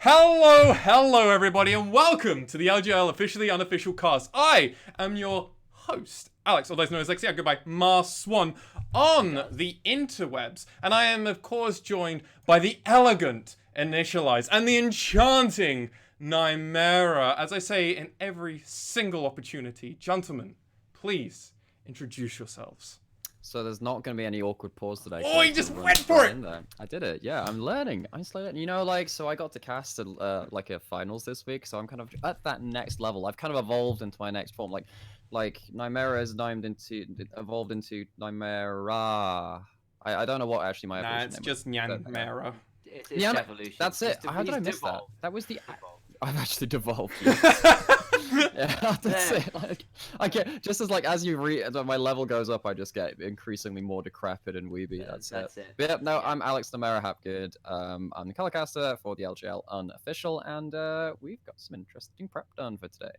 Hello everybody, and welcome to the LJL Officially Unofficial Cast. I am your host, Alex, otherwise known as Lexi. I go by MaskedSwan on the interwebs, and I am of course joined by the elegant Initia1ise and the enchanting Nymaera. As I say in every single opportunity, gentlemen, please introduce yourselves. So there's not going to be any awkward pause today. Oh, you just went for it! I did it, yeah. I'm learning. I'm slowly learning. You know, like, so I got to cast like a finals this week, so I'm kind of at that next level. I've kind of evolved into my next form. Like Nymaera has evolved into Nymaera. I don't know what actually my evolution it's name just Nymaera. It is evolution. That's it. How did I miss that? That was the... I've actually devolved. Yeah, that's it. Like, I get just as you my level goes up, I just get increasingly more decrepit and weeby. That's it. But yeah, no, I'm Alex Nymaera Hapgood. I'm the color caster for the LJL Unofficial, and we've got some interesting prep done for today.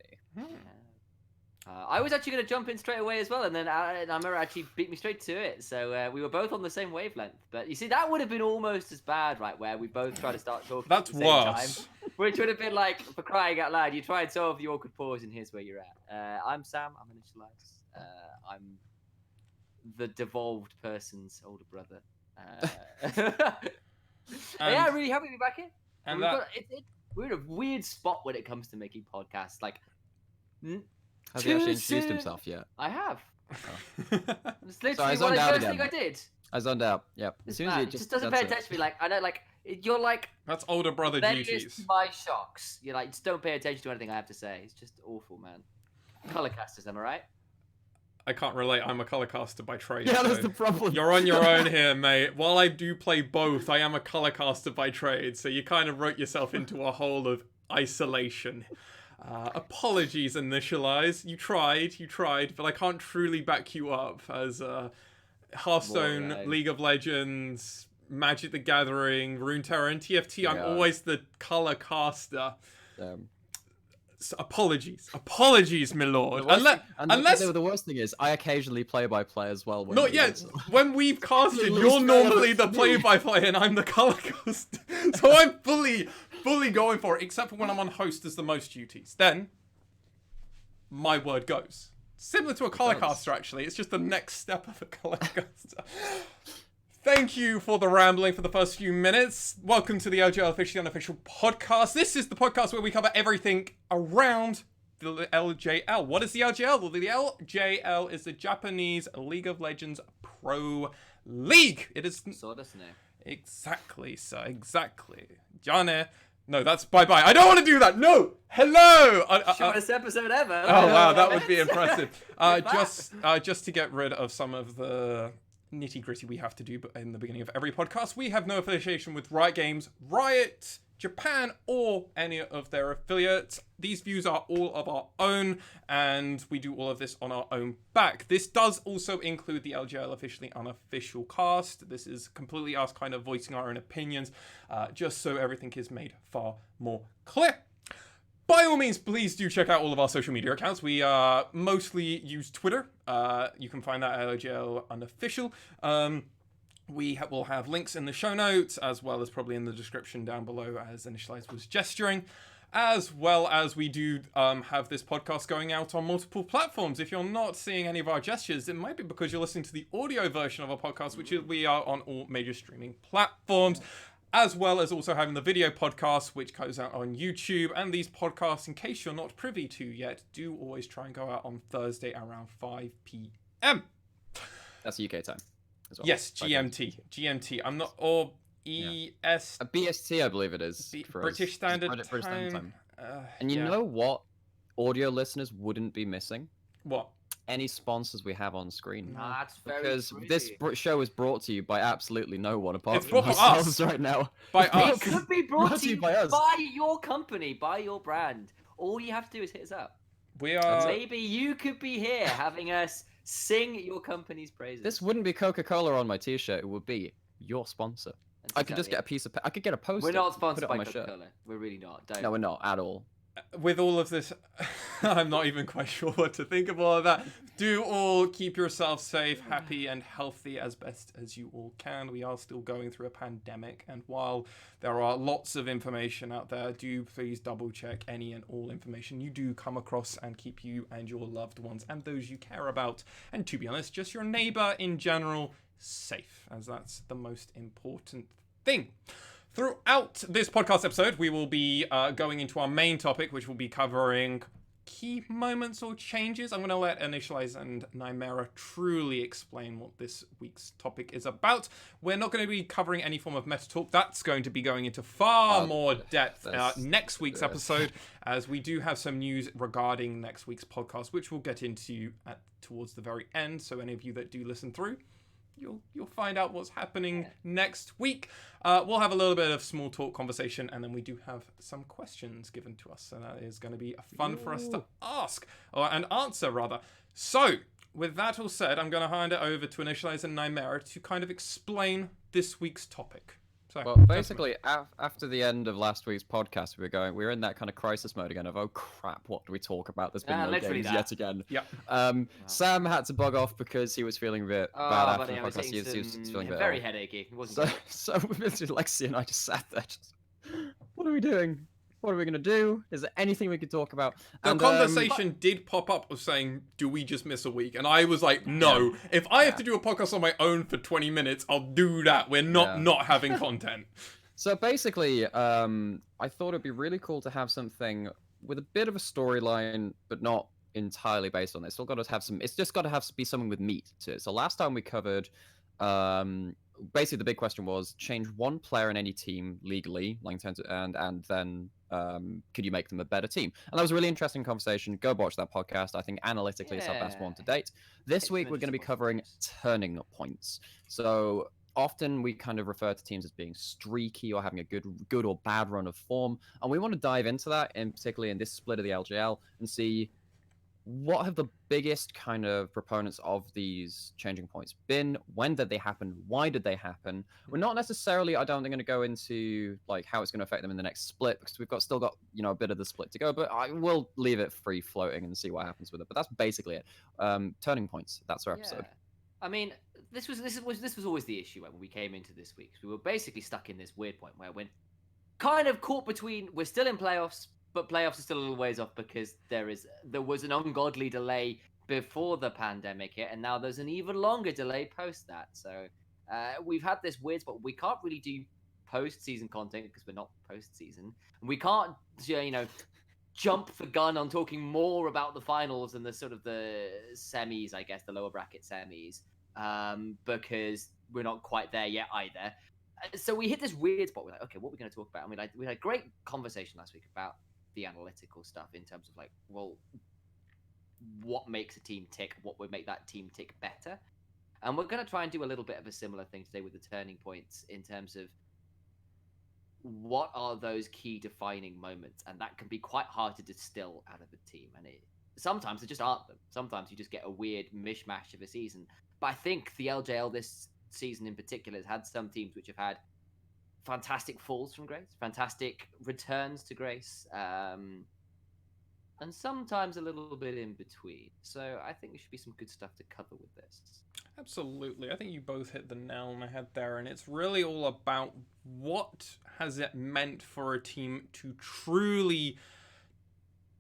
I was actually going to jump in straight away as well, and then Nymaera actually beat me straight to it. So we were both on the same wavelength. But you see, that would have been almost as bad, right? Where we both try to start talking at the same time. Which would have been like, for crying out loud, you try and solve the awkward pause, and here's where you're at. I'm Sam. I'm Initia1ise. I'm the devolved person's older brother. Yeah, really happy to be back here. And we're in a weird spot when it comes to making podcasts. Like, has he actually introduced himself yet? I have. Oh. It's literally one of the first things I did. I zoned out. Yep. As soon as you just doesn't pay attention to me. Like, I know, like, you're like. That's older brother duties. My shocks. You're like, just don't pay attention to anything I have to say. It's just awful, man. Color casters, am I right? I can't relate. I'm a color caster by trade. Yeah, so that's the problem. You're on your own here, mate. While I do play both, I am a color caster by trade. So you kind of wrote yourself into a hole of isolation. Apologies, Initia1ise. You tried, but I can't truly back you up as Hearthstone, League of Legends, Magic the Gathering, Runeterra, and TFT. I'm always the color caster. So apologies, my lord. Unless the worst thing is, I occasionally play by play as well. Not yet. When we've casted, you're normally the play by play, and I'm the color caster. So I'm fully going for it, except for when I'm on host as the most duties. Then my word goes. Similar to a color caster, actually. It's just the next step of a color caster. Thank you for the rambling for the first few minutes. Welcome to the LJL Officially Unofficial Podcast. This is the podcast where we cover everything around the LJL. What is the LJL? Well, the LJL is the Japanese League of Legends Pro League. It is... Exactly, sir. Exactly. Jane. No, that's bye-bye. I don't want to do that. No. Hello. Shortest episode ever. Oh, wow. That would be impressive. Just to get rid of some of the nitty-gritty we have to do in the beginning of every podcast, we have no affiliation with Riot Games, Riot Japan, or any of their affiliates. These views are all of our own, and we do all of this on our own back. This does also include the LJL Officially Unofficial Cast. This is completely us kind of voicing our own opinions, just so everything is made far more clear. By all means, please do check out all of our social media accounts. We mostly use Twitter. You can find that at LJL Unofficial. We will have links in the show notes, as well as probably in the description down below, as Initia1ise was gesturing. As well as we do have this podcast going out on multiple platforms. If you're not seeing any of our gestures, it might be because you're listening to the audio version of our podcast, which we are on all major streaming platforms. As well as also having the video podcast, which goes out on YouTube. And these podcasts, in case you're not privy to yet, do always try and go out on Thursday around 5 p.m. That's UK time as well. Yes, GMT. I'm not... Or ES... BST, I believe it is. British Standard British Time. Standard Time. And you know what audio listeners wouldn't be missing? What? Any sponsors we have on screen. That's very because true. This show is brought to you by absolutely no one apart it's from ourselves right now. By us. It could be brought to you by us. by your company, by your brand. All you have to do is hit us up. We are... Maybe you could be here having us sing your company's praises. This wouldn't be Coca-Cola on my t-shirt. It would be your sponsor. I could just get a piece of... I could get a poster. We're not sponsored by Coca-Cola. We're really not. Don't. No, we're not at all. with all of this, I'm not even quite sure what to think of all of that. Do all keep yourself safe, happy, and healthy as best as you all can. We are still going through a pandemic, and while there are lots of information out there, do please double check any and all information you do come across and keep you and your loved ones and those you care about, and to be honest, just your neighbor in general, safe, as that's the most important thing. Throughout this podcast episode, we will be going into our main topic, which will be covering key moments or changes. I'm going to let Initia1ise and Nymaera truly explain what this week's topic is about. We're not going to be covering any form of meta talk. That's going to be going into far more depth next week's episode, as we do have some news regarding next week's podcast, which we'll get into towards the very end. So any of you that do listen through, you'll find out what's happening next week. We'll have a little bit of small talk conversation, and then we do have some questions given to us, so that is going to be fun for us to ask, and answer rather. So with that all said, I'm going to hand it over to Initia1ise and Nymaera to kind of explain this week's topic. So, well, basically, after the end of last week's podcast, we were in that kind of crisis mode again of, oh crap, what do we talk about? There's been no games yet again. Yeah. Sam had to bug off because he was feeling a bit bad after the podcast. He was feeling a bit very headachy. So Lexi and I just sat there. What are we doing? What are we going to do? Is there anything we could talk about? The conversation did pop up of saying, do we just miss a week? And I was like, no. If I have to do a podcast on my own for 20 minutes, I'll do that. We're not having content. So basically, I thought it'd be really cool to have something with a bit of a storyline, but not entirely based on it. It's still got to have some. It's just got to be something with meat to it. So last time we covered, basically the big question was change one player in any team legally, like and then could you make them a better team? And that was a really interesting conversation. Go watch that podcast. I think analytically it's our best one to date. This week we're going to be covering turning points. So often we kind of refer to teams as being streaky or having a good or bad run of form, and we want to dive into that, and particularly in this split of the LJL, and see what have the biggest kind of proponents of these changing points been? When did they happen? Why did they happen? We're not necessarily, I don't think, going to go into like how it's going to affect them in the next split, because we've still got a bit of the split to go. But I will leave it free floating and see what happens with it. But that's basically it. Turning points. That's our episode. I mean, this was always the issue when we came into this week. We were basically stuck in this weird point where we're kind of caught between. We're still in playoffs, but playoffs are still a little ways off because there was an ungodly delay before the pandemic hit, and now there's an even longer delay post that. So we've had this weird spot. We can't really do post-season content because we're not post-season, and we can't, jump the gun on talking more about the finals and the sort of the semis, I guess, the lower bracket semis, because we're not quite there yet either. So we hit this weird spot. We're like, okay, what are we going to talk about? And we had a great conversation last week about the analytical stuff in terms of like, well, what makes a team tick? What would make that team tick better? And we're going to try and do a little bit of a similar thing today with the turning points in terms of what are those key defining moments, and that can be quite hard to distill out of a team. And sometimes there just aren't them. Sometimes you just get a weird mishmash of a season. But I think the LJL this season in particular has had some teams which have had fantastic falls from grace, fantastic returns to grace, and sometimes a little bit in between. So I think there should be some good stuff to cover with this. Absolutely. I think you both hit the nail on the head there, and it's really all about what has it meant for a team to truly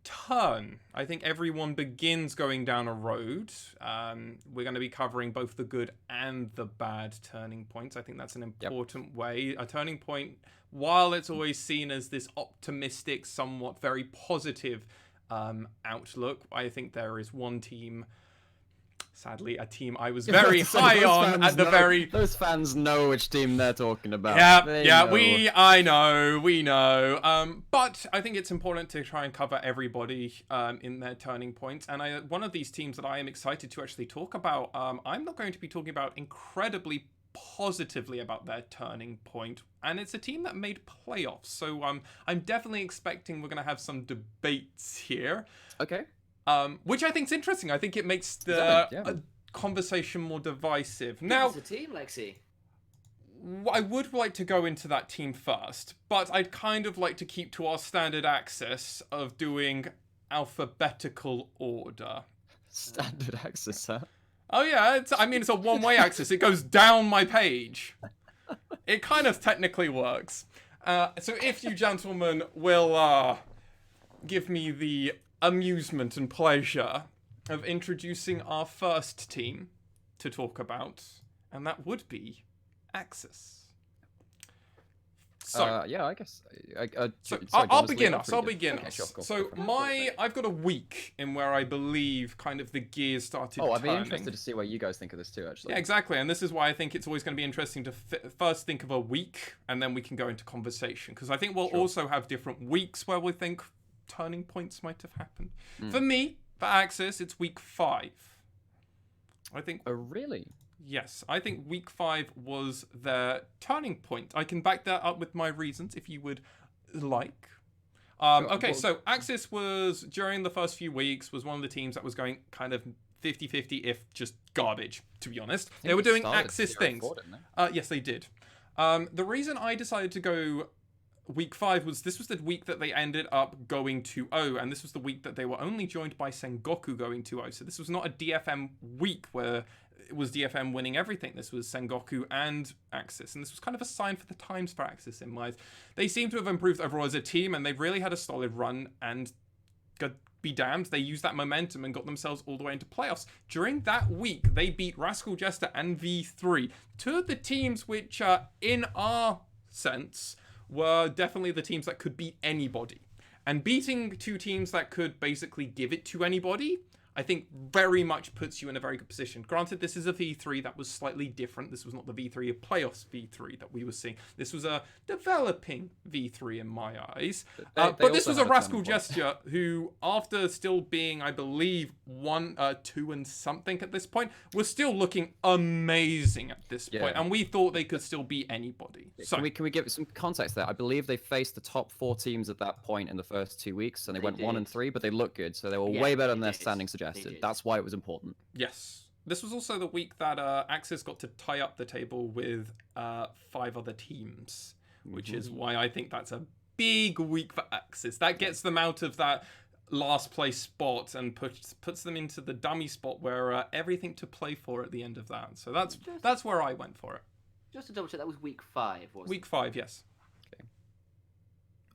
turn. I think everyone begins going down a road. We're going to be covering both the good and the bad turning points. I think that's an important way. A turning point, while it's always seen as this optimistic, somewhat very positive outlook, I think there is one team, sadly, a team I was very high on at the very... Those fans know which team they're talking about. We know. But I think it's important to try and cover everybody in their turning points. And one of these teams that I am excited to actually talk about, I'm not going to be talking about incredibly positively about their turning point. And it's a team that made playoffs. So I'm definitely expecting we're going to have some debates here. Okay. Which I think is interesting. I think it makes the conversation more divisive. Now, it's a team, Lexi. I would like to go into that team first, but I'd kind of like to keep to our standard access of doing alphabetical order. Standard access, huh? Oh yeah, it's a one-way access. It goes down my page. It kind of technically works. So if you gentlemen will give me the amusement and pleasure of introducing our first team to talk about, and that would be Axis. So yeah, I guess. I'll begin us. Okay, sure, cool. So I've got a week in where I believe kind of the gears started turning. I'd be interested to see what you guys think of this too, actually. Yeah, exactly. And this is why I think it's always going to be interesting to first think of a week, and then we can go into conversation. Because I think we'll also have different weeks where we think turning points might have happened. For me, for Axis, it's week 5. I think. Oh, really? Yes, I think week 5 was their turning point. I can back that up with my reasons if you would like. Okay, so Axis was, during the first few weeks, was one of the teams that was going kind of 50-50, if just garbage, to be honest. They were doing Axis things. Yes, they did. The reason I decided to go week 5 was this was the week that they ended up going 2-0, and this was the week that they were only joined by Sengoku going 2-0. So this was not a DFM week where it was DFM winning everything. This was Sengoku and Axis, and this was kind of a sign for the times for Axis in my eyes. They seem to have improved overall as a team, and they've really had a solid run, and God be damned, they used that momentum and got themselves all the way into playoffs. During that week, they beat Rascal Jester and V3, two of the teams which, in our sense, were definitely the teams that could beat anybody. And beating two teams that could basically give it to anybody, I think very much puts you in a very good position. Granted, this is a V3 that was slightly different. This was not the V3 of playoffs V3 that we were seeing. This was a developing V3 in my eyes. But this was a Rascal Jester who, after still being, I believe, 1-2 and something at this point, was still looking amazing at this point. And we thought they could still beat anybody. So can we give some context there? I believe they faced the top 4 teams at that point in the first 2 weeks, and they went 1-3, but they looked good. So they were way better than their standing suggested. That's why it was important. Yes. This was also the week that Axis got to tie up the table with 5 other teams, which is why I think that's a big week for Axis. That gets them out of that last place spot and puts them into the dummy spot where everything to play for at the end of that. So that's where I went for it. Just to double check, that was week 5, wasn't it? Week 5, yes. Okay.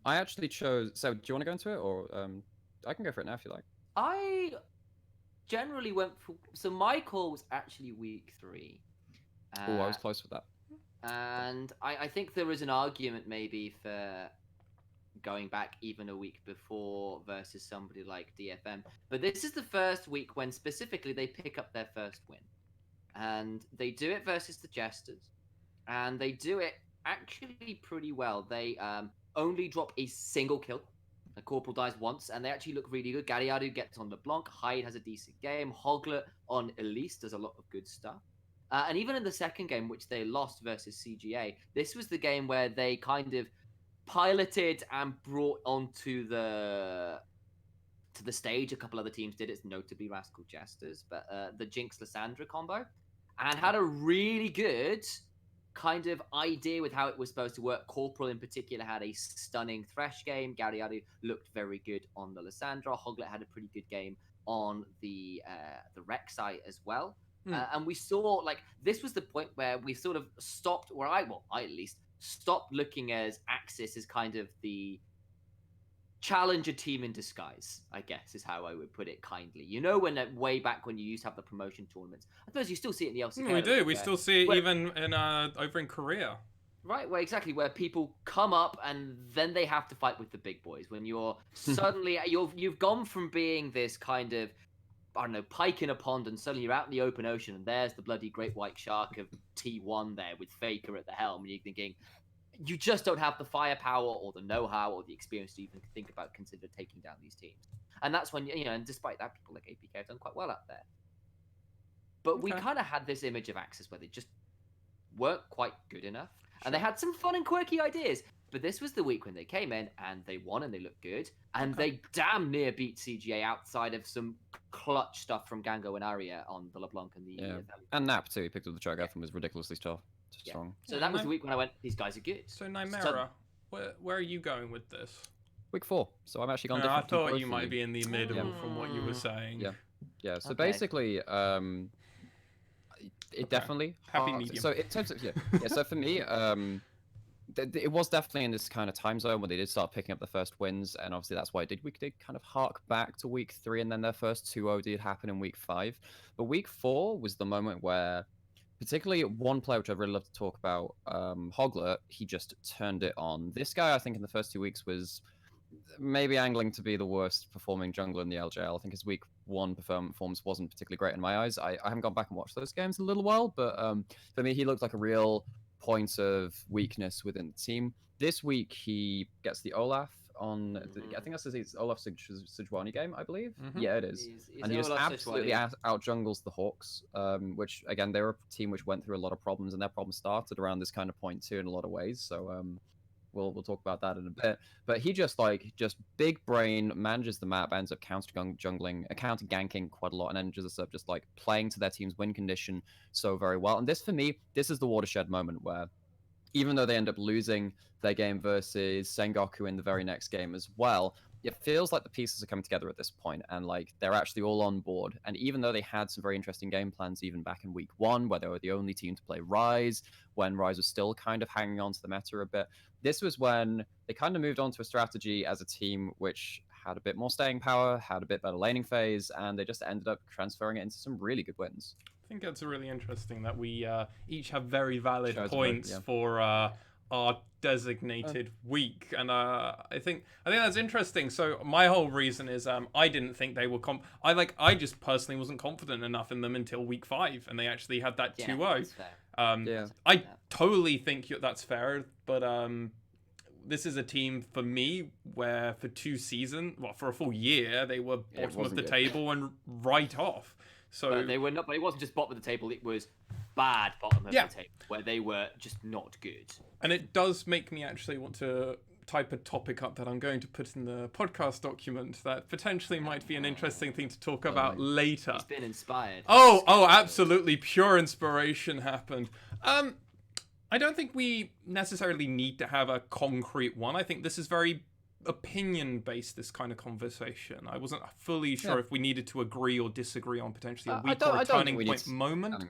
I actually chose. So, do you want to go into it, or I can go for it now if you like. I generally went for. So my call was actually week 3. Oh, I was close with that. And I think there is an argument maybe for going back even a week before versus somebody like DFM. But this is the first week when specifically they pick up their first win. And they do it versus the Jesters. And they do it actually pretty well. They only drop a single kill. The Corporal dies once, and they actually look really good. Galliardo gets on LeBlanc. Hyde has a decent game. Hoglet on Elise does a lot of good stuff. And even in the second game, which they lost versus CGA, this was the game where they kind of piloted and brought onto the stage. A couple other teams did it, notably Rascal Jesters, but the Jinx Lysandra combo, and had a really good kind of idea with how it was supposed to work. Corporal in particular had a stunning Thresh game. Galliardo looked very good on the Lysandra. Hoglet had a pretty good game on the Rek'Sai as well. And we saw, like, this was the point where we sort of stopped, I at least stopped looking as Axis as kind of the challenger team in disguise, I guess, is how I would put it kindly. You know, when way back when you used to have the promotion tournaments, I suppose you still see it in the LCK. We do. We still see it even in over in Korea. Right, well, exactly, where people come up and then they have to fight with the big boys. When you're suddenly, you've gone from being this kind of, I don't know, pike in a pond, and suddenly you're out in the open ocean, and there's the bloody great white shark of T1 there with Faker at the helm, and you're thinking, you just don't have the firepower or the know-how or the experience to even consider taking down these teams. And that's when, and despite that, people like APK have done quite well out there. But we kind of had this image of Axis where they just weren't quite good enough. And they had some fun and quirky ideas. But this was the week when they came in and they won and they looked good. And they damn near beat CGA outside of some clutch stuff from Gango and Arya on the LeBlanc and the... and Nap too. He picked up the Cho'Gath and was ridiculously strong. So that was the week when I went, these guys are good. So Nymaera, where are you going with this? Week 4. So I'm actually gone different. I thought you might be in the middle from what you were saying. Yeah. So basically, it definitely happy medium. So in terms of so for me, it was definitely in this kind of time zone when they did start picking up the first wins, and obviously that's why we did kind of hark back to week 3, and then their first 2-0 did happen in week 5. But week 4 was the moment where, particularly one player which I'd really love to talk about, Hogler, he just turned it on. This guy, I think, in the first 2 weeks was maybe angling to be the worst performing jungler in the LJL. I think his week 1 performance wasn't particularly great in my eyes. I haven't gone back and watched those games in a little while, but for me, he looked like a real point of weakness within the team. This week, he gets the Olaf on, I think that's his Olaf Sejuani game, I believe. Yeah, it is. He's and he just absolutely out-jungles the Hawks, which, again, they're a team which went through a lot of problems, and their problems started around this kind of point too in a lot of ways. So we'll talk about that in a bit. But he just big brain, manages the map, ends up counter ganking quite a lot, and ends up just like playing to their team's win condition so very well. And this, for me, this is the watershed moment where, even though they end up losing their game versus Sengoku in the very next game as well, it feels like the pieces are coming together at this point, and like they're actually all on board. And even though they had some very interesting game plans even back in week 1, where they were the only team to play Rise, when Rise was still kind of hanging on to the meta a bit, this was when they kind of moved on to a strategy as a team which had a bit more staying power, had a bit better laning phase, and they just ended up transferring it into some really good wins. I think it's really interesting that we each have very valid points for our designated week, and I think that's interesting. So my whole reason is I didn't think they were I just personally wasn't confident enough in them until week 5, and they actually had that 2-0. I totally think that's fair, but this is a team for me where for 2 seasons, for a full year, they were bottom of the table and right off. So they were not, but it wasn't just bottom of the table, it was bad bottom of the table, where they were just not good. And it does make me actually want to type a topic up that I'm going to put in the podcast document that potentially might be an interesting thing to talk about later. He's been inspired. Oh, absolutely. Pure inspiration happened. I don't think we necessarily need to have a concrete one. I think this is very opinion-based, this kind of conversation. I wasn't fully sure if we needed to agree or disagree on potentially a week or a turning point moment.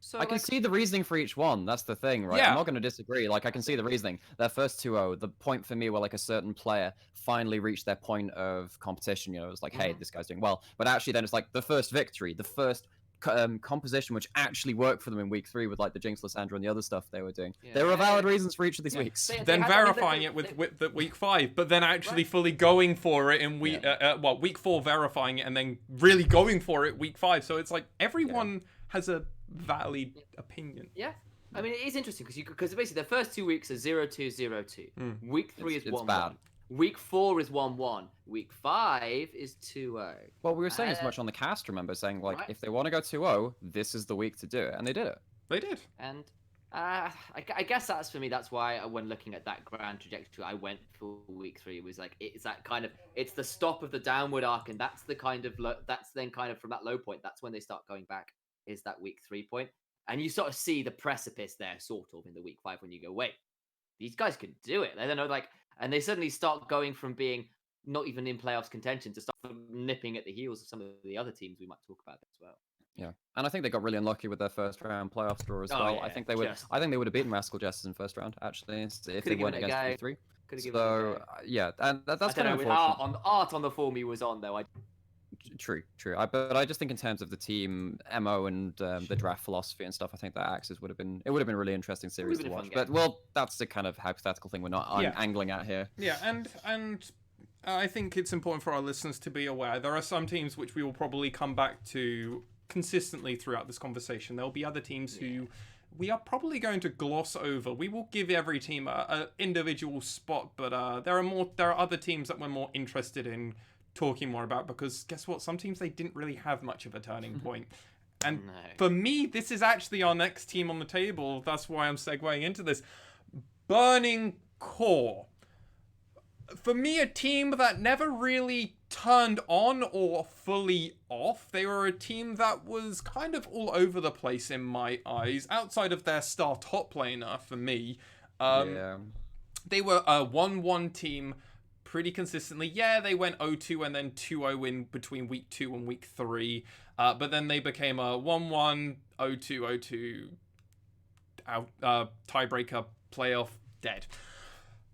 So I can see the reasoning for each one. That's the thing, right? I'm not going to disagree. Like, I can see the reasoning. Their first 2-0, the point for me where like a certain player finally reached their point of competition, it was like, hey, this guy's doing well. But actually then it's like the first victory, the first composition which actually worked for them in week 3 with like the Jinx, Lissandra, and the other stuff they were doing. There were valid reasons for each of these weeks. Then verifying it with the week 5, but then actually fully going for it in week week 4, verifying it, and then really going for it week 5. So it's like everyone has a valid opinion. I mean, it is interesting because basically the first 2 weeks are 0-2, 0-2. Week 3 is 1-1. Week 4 is 1-1. Week 5 is 2-0. Well, we were saying as much on the cast, remember, saying like if they want to go 2-0, this is the week to do it, and they did it. They did. And I guess that's for me. That's why when looking at that grand trajectory, I went for week 3. It was like it's that kind of the stop of the downward arc, and that's the kind of that's then kind of from that low point. That's when they start going back. Is that week 3 point, and you sort of see the precipice there, sort of in the week 5 when you go, wait, these guys can do it. I don't know, like. And they suddenly start going from being not even in playoffs contention to start nipping at the heels of some of the other teams we might talk about as well. Yeah, and I think they got really unlucky with their first round playoff draw as well. I think they would. I think they would have beaten Rascal Jesters in first round actually if they weren't against P3. So and that's kind of unfortunate. Art on the form he was on though. True. But I just think in terms of the team MO and the draft philosophy and stuff, I think that Axis would have been a really interesting series to watch. But that's the kind of hypothetical thing we're not angling at here. Yeah, and I think it's important for our listeners to be aware there are some teams which we will probably come back to consistently throughout this conversation. There'll be other teams who we are probably going to gloss over. We will give every team a individual spot, but there are other teams that we're more interested in talking more about, because guess what? Some teams, they didn't really have much of a turning point. And for me, this is actually our next team on the table. That's why I'm segueing into this. Burning Core. For me, a team that never really turned on or fully off. They were a team that was kind of all over the place in my eyes, outside of their star top laner for me. Yeah. They were a 1-1 team pretty consistently. Yeah, they went 0-2 and then 2-0 in between week 2 and week 3. But then they became a 1-1, 0-2, 0-2, tiebreaker, playoff, dead.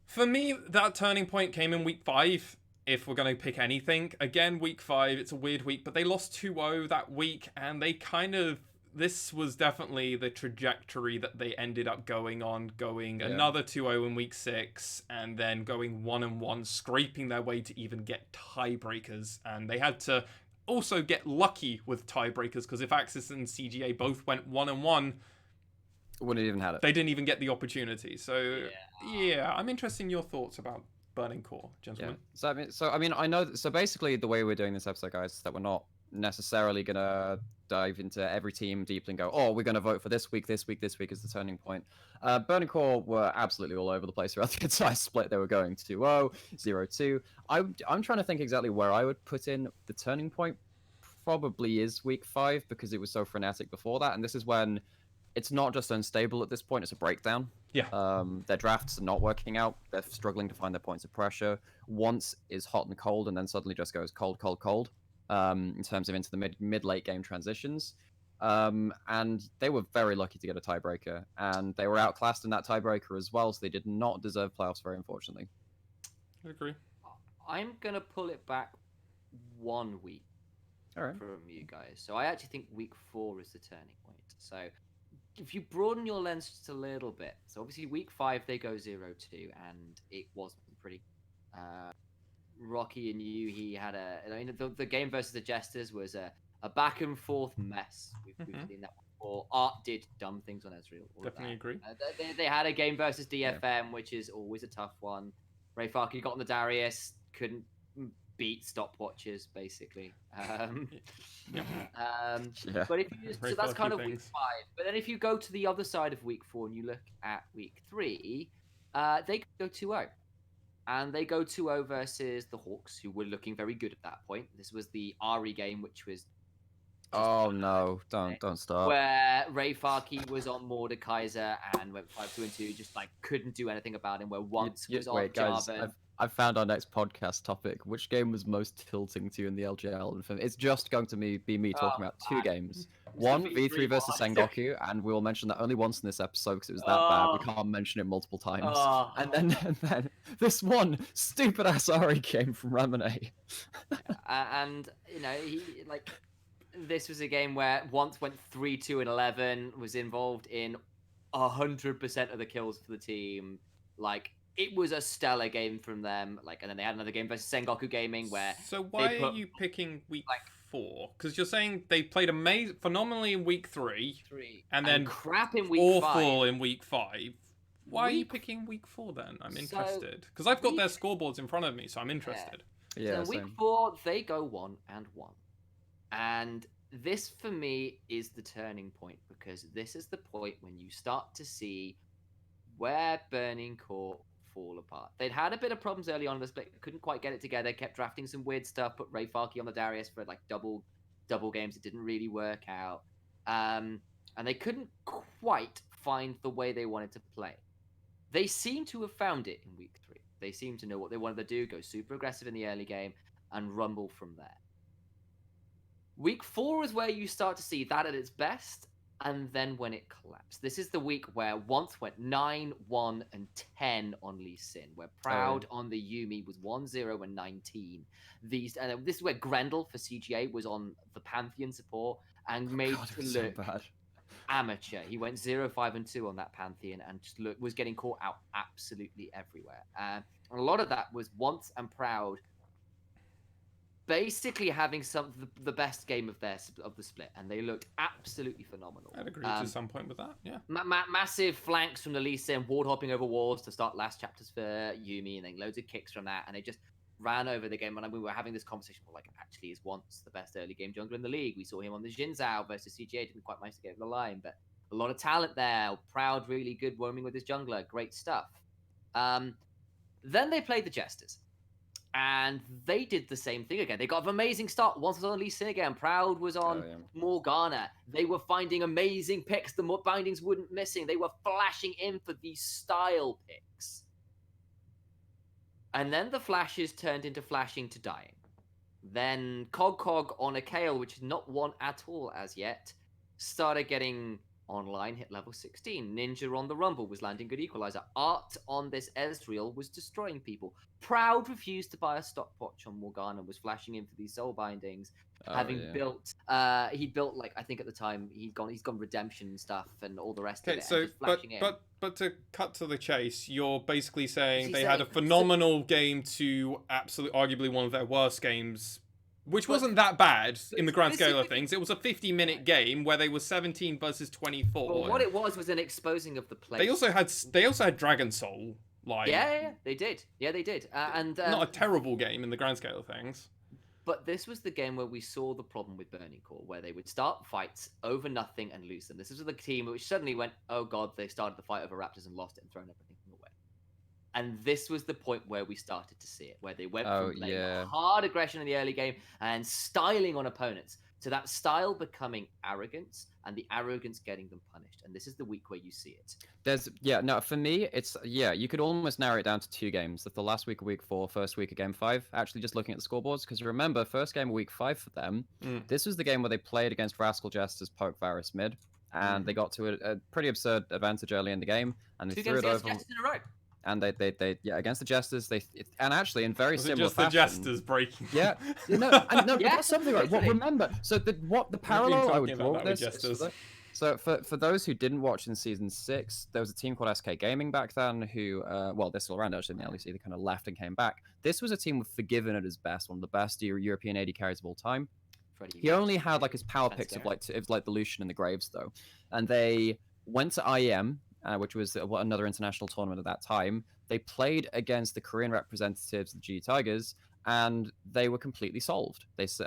For me, that turning point came in week 5, if we're going to pick anything. Again, week 5, it's a weird week, but they lost 2-0 that week, and they kind of... This was definitely the trajectory that they ended up going another 2-0 in week 6, and then going 1-1, scraping their way to even get tiebreakers. And they had to also get lucky with tiebreakers, because if Axis and CGA both went 1-1, wouldn't even had it. They didn't even get the opportunity. So yeah, I'm interested in your thoughts about Burning Core, gentlemen. Yeah. So I mean, I know. So basically, the way we're doing this episode, guys, is that we're not necessarily gonna dive into every team deeply and go, oh, we're gonna vote for this week is the turning point. Burning Core were absolutely all over the place throughout the entire split. They were going 2-0, 0-2. I'm trying to think exactly where I would put in the turning point. Probably is week 5 because it was so frenetic before that, and this is when it's not just unstable at this point, it's a breakdown. Yeah. Their drafts are not working out. They're struggling to find their points of pressure. Once is hot and cold, and then suddenly just goes cold, cold, cold, in terms of into the mid-late game transitions. And they were very lucky to get a tiebreaker, and they were outclassed in that tiebreaker as well, so they did not deserve playoffs, very unfortunately. I agree. I'm going to pull it back 1 week from you guys. So I actually think week 4 is the turning point. So if you broaden your lens just a little bit, so obviously week 5 they go 0-2, and it wasn't pretty. Rocky and he had the game versus the Jesters was a back and forth mess. We've seen that before. Art did dumb things on Ezreal. Definitely agree. They had a game versus DFM, which is always a tough one. Ray Farkey got on the Darius, couldn't beat stopwatches basically. But if you so that's kind of week 5. But then if you go to the other side of week 4 and you look at week 3, they go 2-0. And they go 2-0 versus the Hawks, who were looking very good at that point. This was the Ari game, which was... Oh no, don't start. Where Ray Farkey was on Mordekaiser and went 5-2-2, just like couldn't do anything about him, where once was on Jarvan. I've found our next podcast topic. Which game was most tilting to you in the LJL? It's just going to be me talking about 2 games. One, V3 versus Sengoku, and we will mention that only once in this episode because it was that bad. We can't mention it multiple times. And then this one stupid ass Ari game from Ramune. And this was a game where once went 3-2-11, was involved in 100% of the kills for the team. It was a stellar game from them. And then they had another game versus Sengoku Gaming where... So why are you picking week 4? Because you're saying they played phenomenally in week 3. And then crap in week awful 5. in week 5. Why are you picking week 4 then? I'm interested. Because I've got their scoreboards in front of me, so I'm interested. So week 4, they go 1-1. And this, for me, is the turning point. Because this is the point when you start to see where Burning Core fall apart. They'd had a bit of problems early on in the split, couldn't quite get it together, kept drafting some weird stuff, put Ray Farkey on the Darius for double games. It didn't really work out. And they couldn't quite find the way they wanted to play. They seem to have found it in week 3. They seem to know what they wanted to do, go super aggressive in the early game and rumble from there. Week 4 is where you start to see that at its best, and then when it collapsed. This is the week where once went 9, 1, and 10 on Lee Sin, where Proud on the Yuumi was 1-0 and 19. This is where Grendel for CGA was on the Pantheon support and made it look so bad. Amateur. He went 0-5 and 2 on that Pantheon and just was getting caught out absolutely everywhere. And a lot of that was Once and Proud basically having the best game of the split, and they looked absolutely phenomenal. I'd agree to some point with that. Yeah, massive flanks from the Lee Sin, ward hopping over walls to start last chapters for Yuumi, and then loads of kicks from that, and they just ran over the game. And we were having this conversation, actually is Once the best early game jungler in the league. We saw him on the Xin Zhao versus CGA, didn't quite manage to get over the line, but a lot of talent there. Proud, really good roaming with his jungler, great stuff. Then they played the Jesters. And they did the same thing again. They got an amazing start. Once was on Lee Sin again. Proud was on Morgana. They were finding amazing picks. The bindings wouldn't missing. They were flashing in for these style picks. And then the flashes turned into flashing to dying. Then Cog on a Kale, which is not one at all as yet, started getting online, hit level 16. Ninja on the Rumble was landing good equalizer. Art on this Ezreal was destroying people. Proud refused to buy a stopwatch on Morgana, was flashing in for these soul bindings. Built, he built like I think at the time he's gone redemption and stuff and all the rest of it. So but to cut to the chase, you're basically saying they had a phenomenal game to absolutely arguably one of their worst games. Which wasn't that bad in the grand scale of things. It was a 50-minute game where they were 17 versus 24. Well, what it was an exposing of the play. They also had Dragon Soul. Yeah, they did. And not a terrible game in the grand scale of things. But this was the game where we saw the problem with Burning Core, where they would start fights over nothing and lose them. This was the team which suddenly went, oh god, they started the fight over Raptors and lost it and thrown everything away. And this was the point where we started to see it, where they went from playing hard aggression in the early game and styling on opponents to that style becoming arrogance and the arrogance getting them punished. And this is the week where you see it. For me, it's, you could almost narrow it down to 2 games. The last week of week 4, first week of game 5, actually just looking at the scoreboards, because remember, first game of week 5 for them, this was the game where they played against Rascal Jesters, Poke Varus mid, and they got to a pretty absurd advantage early in the game, and they threw it over. In a row. And they against the Jesters, and actually in very similar just fashion. The Jesters breaking. Yeah, that's something right. Well, remember, so the parallel I would draw this. So for those who didn't watch in season 6, there was a team called SK Gaming back then who, they're still around actually in the LEC. They kind of left and came back. This was a team with Forgiven at his best, one of the best European AD carries of all time. He only had like his power picks of like the Lucian and the Graves though, and they went to IEM. Which was another international tournament at that time. They played against the Korean representatives, the G Tigers, and they were completely solved. This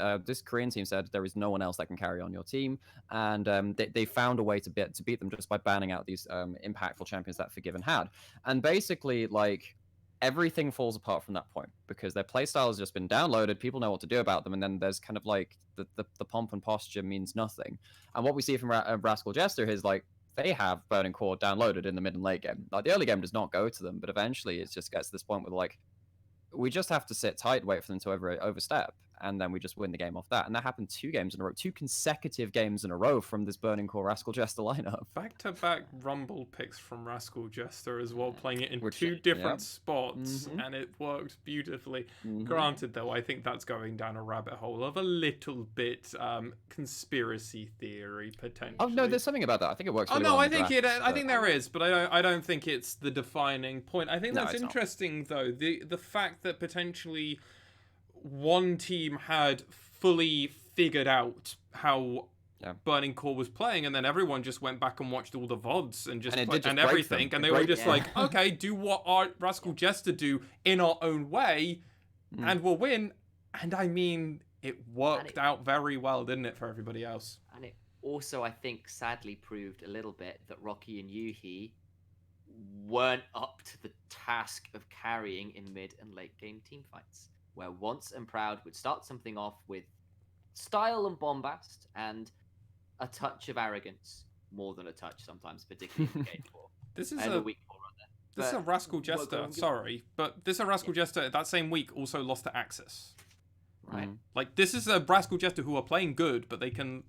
Korean team said there is no one else that can carry on your team, and they found a way to beat them just by banning out these impactful champions that Forgiven had. And basically, like, everything falls apart from that point because their playstyle has just been downloaded. People know what to do about them, and then there's kind of like the pomp and posture means nothing. And what we see from Rascal Jester is like, they have Burning Core downloaded in the mid and late game. Like, the early game does not go to them, but eventually it just gets to this point where, like, we just have to sit tight, wait for them to overstep, and then we just win the game off that. And that happened 2 games in a row, 2 consecutive games in a row from this Burning Core Rascal Jester lineup. Back-to-back Rumble picks from Rascal Jester as well, playing it in 2 different spots, and it worked beautifully. Granted, though, I think that's going down a rabbit hole of a little bit conspiracy theory potentially. Oh no, there's something about that. I think it works. Really well I think there is, but I don't think it's the defining point. I think that's interesting, though. The fact that potentially one team had fully figured out how Burning Core was playing, and then everyone just went back and watched all the VODs and everything, and they were just like, okay, do what our Rascal Jester do in our own way, and we'll win. And I mean, it worked out very well, didn't it, for everybody else? And it also, I think, sadly proved a little bit that Rocky and Yuhi weren't up to the task of carrying in mid and late game team fights, where Once and Proud would start something off with style and bombast and a touch of arrogance, more than a touch sometimes, particularly in game 4. This is a Rascal Jester, but this is a Rascal Jester that same week also lost to Axis. Right. Like, this is a Rascal Jester who are playing good, but they can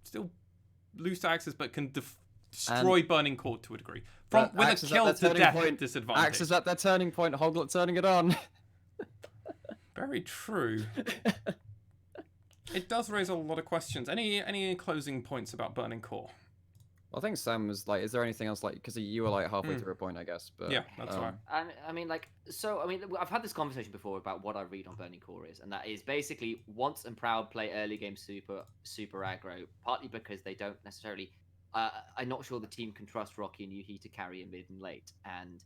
still lose to Axis, but can destroy Burning Core to a degree. With a kill to death disadvantage. Axis at that turning point, Hoglet turning it on. Very true. It does raise a lot of questions. Any closing points about Burning Core? I think Sam was like, is there anything else, like, because you were like halfway through a point, I guess. But yeah, that's right. I mean, I've had this conversation before about what I read on Burning Core is, and that is basically Once and Proud play early game super aggro, partly because they don't necessarily. I'm not sure the team can trust Rocky and Yuhi to carry in mid and late, and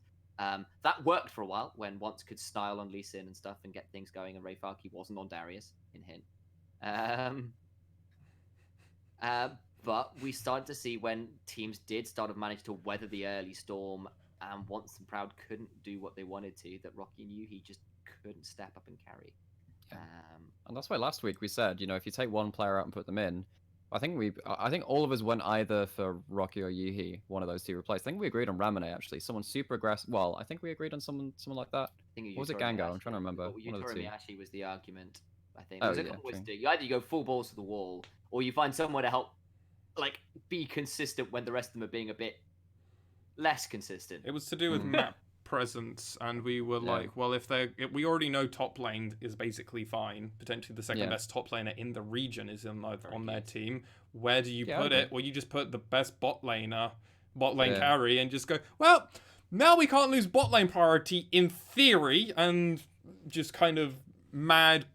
that worked for a while when Once could style on Lee Sin and stuff and get things going, and Ray Farkey wasn't on Darius in hint. But we started to see when teams did start to manage to weather the early storm and Once and Proud couldn't do what they wanted to, that Rocky and Yuhi just couldn't step up and carry. And that's why last week we said, if you take one player out and put them in, I think all of us went either for Rocky or Yuhi, one of those two replaced. I think we agreed on Ramune actually, someone super aggressive. Well, I think we agreed on someone like that. What was it, Gango? I'm trying to remember. One of the two. Miyashi was the argument. I think. Either you go full balls to the wall, or you find somewhere to help, like, be consistent when the rest of them are being a bit less consistent. It was to do with map presence, and we were like, well, if we already know top lane is basically fine, potentially the second best top laner in the region is on their team. Where do you put it? Well, you just put the best bot lane carry, and just go, well, now we can't lose bot lane priority in theory, and just kind of mad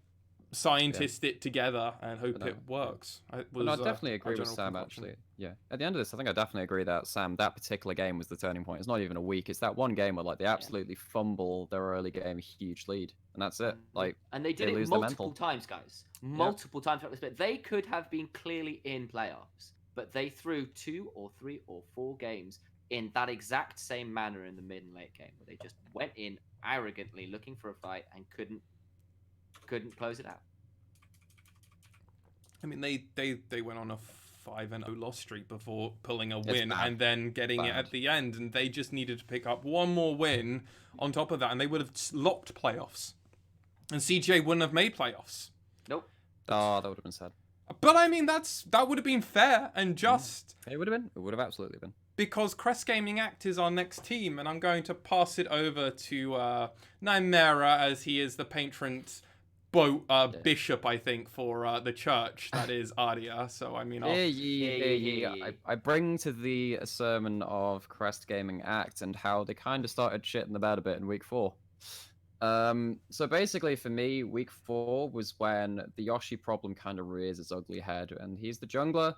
scientist it together and hope it works. I definitely agree with Sam, actually. Yeah. At the end of this, I think I definitely agree that, Sam, that particular game was the turning point. It's not even a week. It's that one game where, like, they absolutely fumble their early game huge lead. And that's it. Like, and they did it multiple times, guys. Multiple times throughout the split. They could have been clearly in playoffs, but they threw 2 or 3 or 4 games in that exact same manner in the mid and late game, where they just went in arrogantly looking for a fight and couldn't close it out. I mean, they went on a 5-0 loss streak before pulling a win and then getting it at the end, and they just needed to pick up one more win on top of that, and they would have locked playoffs, and CJ wouldn't have made playoffs. Nope. Oh, that would have been sad. But I mean, that would have been fair and just. It would have been. It would have absolutely been. Because Crest Gaming Act is our next team, and I'm going to pass it over to Nymaera, as he is the patron bishop, I think, for the church that is Ardia. So I mean, I bring to the sermon of Crest Gaming Act and how they kind of started shitting the bed a bit in week 4. So basically for me, week 4 was when the Yoshi problem kind of rears its ugly head, and he's the jungler,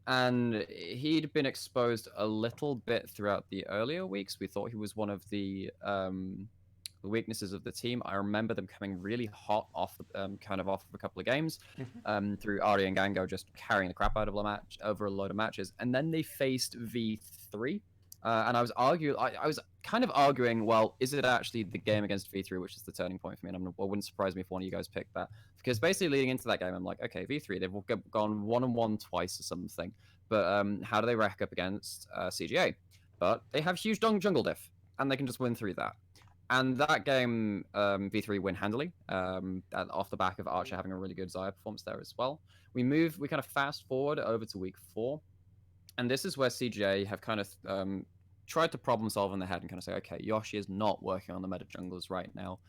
and he'd been exposed a little bit throughout the earlier weeks. We thought he was one of the weaknesses of the team. I remember them coming really hot off of a couple of games through Ari and Gango just carrying the crap out of a match over a load of matches, and then they faced V3. And I was kind of arguing, well, is it actually the game against V3 which is the turning point for me? And it wouldn't surprise me if one of you guys picked that, because basically leading into that game, I'm like, okay, V3, they've gone 1-1 twice or something, but how do they rack up against CGA? But they have huge jungle diff, and they can just win through that. And that game, V3 win handily, off the back of Archer having a really good Xayah performance there as well. We kind of fast forward over to week 4. And this is where CGA have kind of tried to problem solve in their head and kind of say, okay, Yoshi is not working on the meta junglers right now.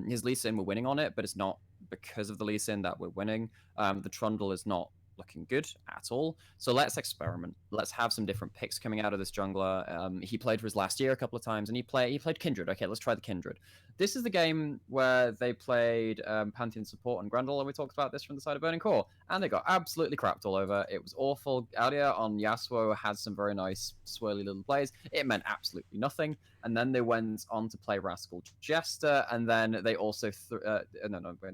His Lee Sin, we're winning on it, but it's not because of the Lee Sin that we're winning. The Trundle is not looking good at all. So let's experiment. Let's have some different picks coming out of this jungler. He played for his last year a couple of times, and he played Kindred. Okay, let's try the Kindred. This is the game where they played Pantheon support and Grendel, and we talked about this from the side of Burning Core, and they got absolutely crapped all over. It was awful. Adia on Yasuo had some very nice swirly little plays. It meant absolutely nothing. And then they went on to play Rascal Jester, and then they also no,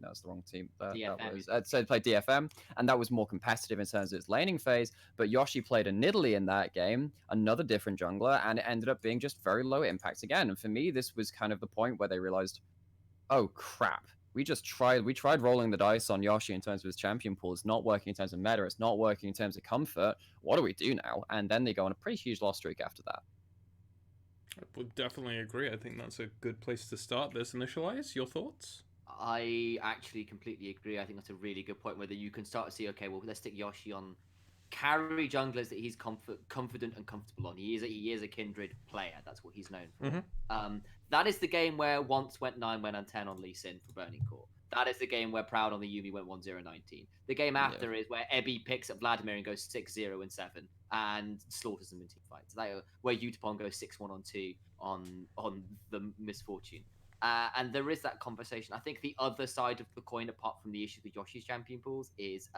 that's the wrong team. So they played DFM, and that was more competitive in terms of its laning phase. But Yoshi played a Nidalee in that game, another different jungler, and it ended up being just very low impact again. And for me, this was kind of the point where they realized, oh crap, we tried rolling the dice on Yoshi in terms of his champion pool. It's not working in terms of meta. It's not working in terms of comfort. What do we do now? And then they go on a pretty huge loss streak after that. I would definitely agree. I think that's a good place to start this. Initia1ise, your thoughts? I actually completely agree. I think that's a really good point, whether you can start to see, okay, well, let's stick Yoshi on carry junglers that he's confident and comfortable on. He is a Kindred player. That's what he's known for. Mm-hmm. That is the game where Once went 9, went on 10 on Lee Sin for Burning Core. That is the game where Proud on the Yuumi went 1-0-19. The game after is where Ebby picks up Vladimir and goes 6-0-7 and slaughters them in team fights. Where Utapon goes 6-1 on 2 on the Misfortune. And there is that conversation. I think the other side of the coin, apart from the issue with Yoshi's champion pools, is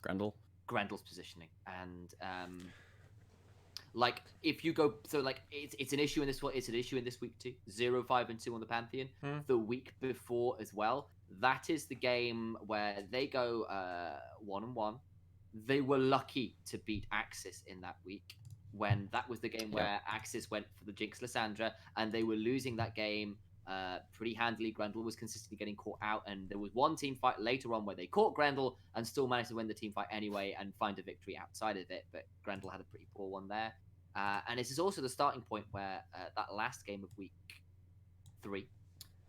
Grendel's positioning. And if you go, so it's an issue in this one. It's an issue in this week too. 0-5-2 on the Pantheon. The week before as well. That is the game where they go 1-1. They were lucky to beat Axis in that week, when that was the game where Axis went for the Jinx Lissandra, and they were losing that game pretty handily. Grendel was consistently getting caught out, and there was one team fight later on where they caught Grendel and still managed to win the team fight anyway and find a victory outside of it, but Grendel had a pretty poor one there. And this is also the starting point where that last game of week 3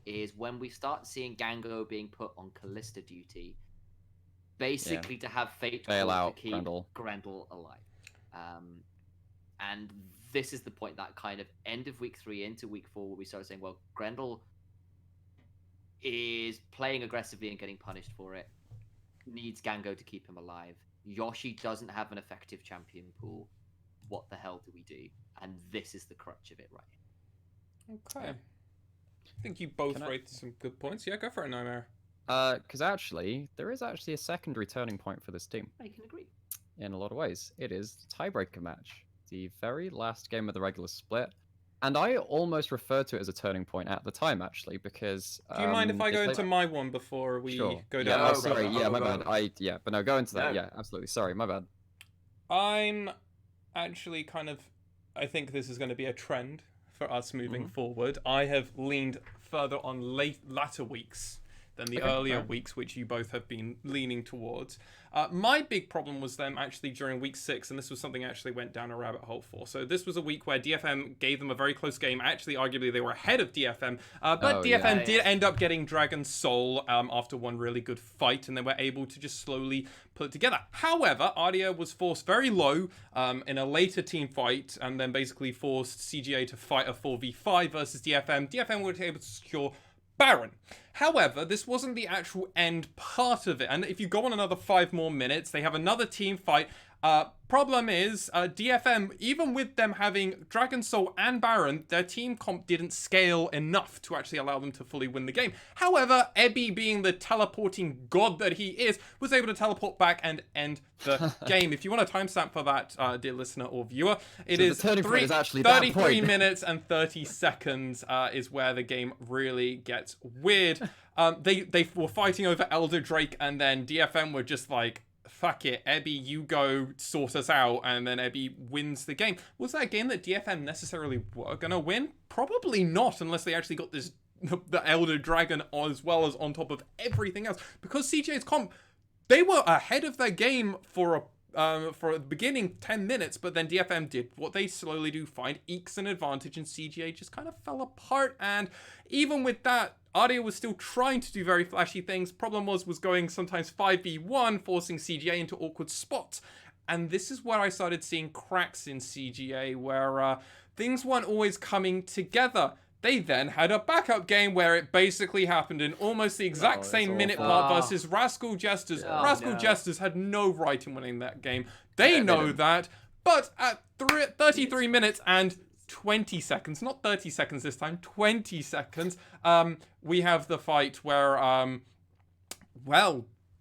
is when we start seeing Gango being put on Callista duty, basically to have Fate to keep Grendel alive. And this is the point, that kind of end of week 3 into week 4, where we started saying, well, Grendel is playing aggressively and getting punished for it, needs Gango to keep him alive. Yoshi doesn't have an effective champion pool. What the hell do we do? And this is the crutch of it right here. Okay. I think you both raised some good points. Yeah, go for it, Nymaera. Because there is actually a secondary turning point for this team. I can agree. In a lot of ways. It is the tiebreaker match. The very last game of the regular split. And I almost referred to it as a turning point at the time, actually, because... Do you mind if I go into my one before we go down? Yeah, sorry, my bad. But no, go into that. Yeah, absolutely. Sorry, my bad. I'm actually I think this is going to be a trend for us moving forward. I have leaned further on latter weeks than the earlier weeks, which you both have been leaning towards. My big problem was them actually during week 6, and this was something I actually went down a rabbit hole for. So this was a week where DFM gave them a very close game. Actually, arguably, they were ahead of DFM, but DFM did end up getting Dragon Soul after one really good fight, and they were able to just slowly put it together. However, Ardia was forced very low in a later team fight, and then basically forced CGA to fight a 4v5 versus DFM. DFM were able to secure Baron. However, this wasn't the actual end part of it, and if you go on another 5 more minutes, they have another team fight. Problem is, DFM, even with them having Dragon Soul and Baron, their team comp didn't scale enough to actually allow them to fully win the game. However, Ebby, being the teleporting god that he is, was able to teleport back and end the game. If you want a timestamp for that, dear listener or viewer, it is 33 minutes and 30 seconds is where the game really gets weird. They were fighting over Elder Drake, and then DFM were just like, fuck it, Ebby, you go sort us out, and then Ebby wins the game. Was that a game that DFM necessarily were going to win? Probably not, unless they actually got the Elder Dragon as well as on top of everything else. Because CJ's comp, they were ahead of their game for the beginning 10 minutes, but then DFM did what they slowly do, ekes an advantage, and CGA just kind of fell apart. And even with that, Ardia was still trying to do very flashy things. Problem was going sometimes 5v1, forcing CGA into awkward spots. And this is where I started seeing cracks in CGA, where things weren't always coming together. They then had a backup game where it basically happened in almost the exact same minute part versus Rascal Jesters. Jesters had no right in winning that game. They know that, but at 33 minutes and 20 seconds, not 30 seconds this time, 20 seconds, we have the fight where,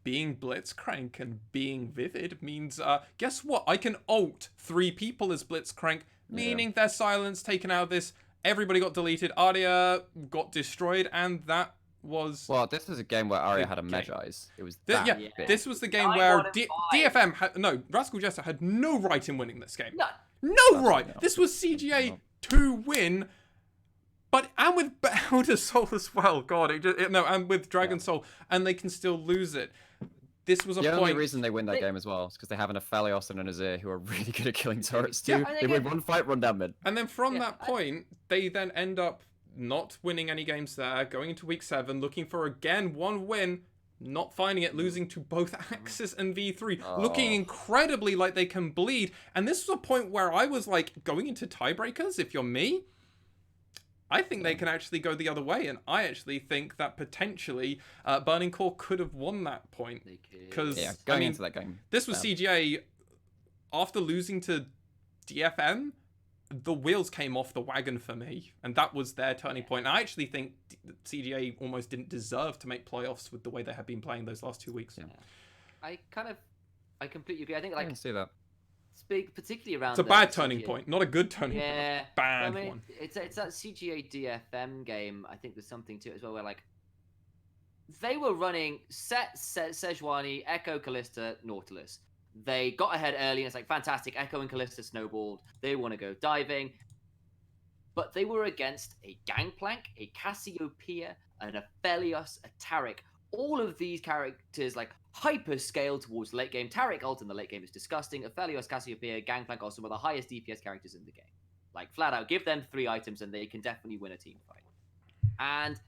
being Blitzcrank and being Vivid means, guess what? I can ult 3 people as Blitzcrank, meaning their silence taken out of this. Everybody got deleted. Ardia got destroyed, and that was... Well, this was a game where Ardia had a Magi-Eyes. It was this was the game where DFM had... No, Rascal Jester had no right in winning this game. No right! This was CGA to win, and with Elder Soul as well. God, and with Dragon Soul, and they can still lose it. This was the only reason they win that game as well is because they have an Aphelios and an Azir who are really good at killing turrets too. They win one fight, run down mid. And then from that point, they then end up not winning any games there, going into week 7, looking for again one win, not finding it, losing to both Axis and V3, looking incredibly like they can bleed. And this was a point where I was like, going into tiebreakers, if you're me, I think they can actually go the other way, and I actually think that potentially Burning Core could have won that point. Because going into that game, this was CGA after losing to DFM. The wheels came off the wagon for me, and that was their turning point. And I actually think CGA almost didn't deserve to make playoffs with the way they had been playing those last 2 weeks. I completely agree. I think I can see that. Speak particularly around. It's a bad turning point, not a good turning point. Bad one. It's that CGA DFM game. I think there's something to it as well, where like they were running Sejuani, Echo, Callista, Nautilus. They got ahead early, and it's like, fantastic. Echo and Callista snowballed. They want to go diving. But they were against a Gangplank, a Cassiopeia, an Aphelios, a Taric. All of these characters, like, hyper-scale towards the late game. Taric ult in the late game is disgusting. Aphelios, Cassiopeia, Gangplank are some of the highest DPS characters in the game. Like, flat out, give them 3 items and they can definitely win a team fight. And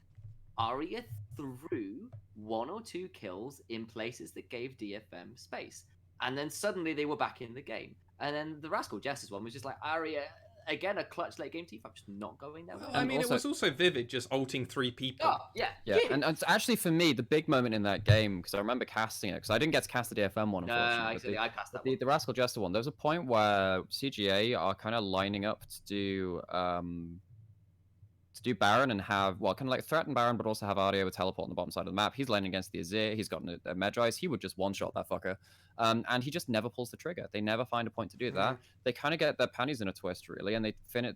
Arya threw 1 or 2 kills in places that gave DFM space. And then suddenly they were back in the game. And then the Rascal Jesters one was just like, Arya, again, a clutch late game team fight, just not going that well. I mean, it was also Vivid just ulting 3 people. Oh, yeah. And actually for me, the big moment in that game, because I remember casting it, because I didn't get to cast the DFM one, unfortunately. I cast that one. The Rascal Jester one, there was a point where CGA are kind of lining up to do Baron and have, well, kind of like threaten Baron, but also have Arya with teleport on the bottom side of the map. He's laning against the Azir. He's got a Medjay's. He would just one-shot that fucker. And he just never pulls the trigger. They never find a point to do that. They kind of get their panties in a twist, really, and they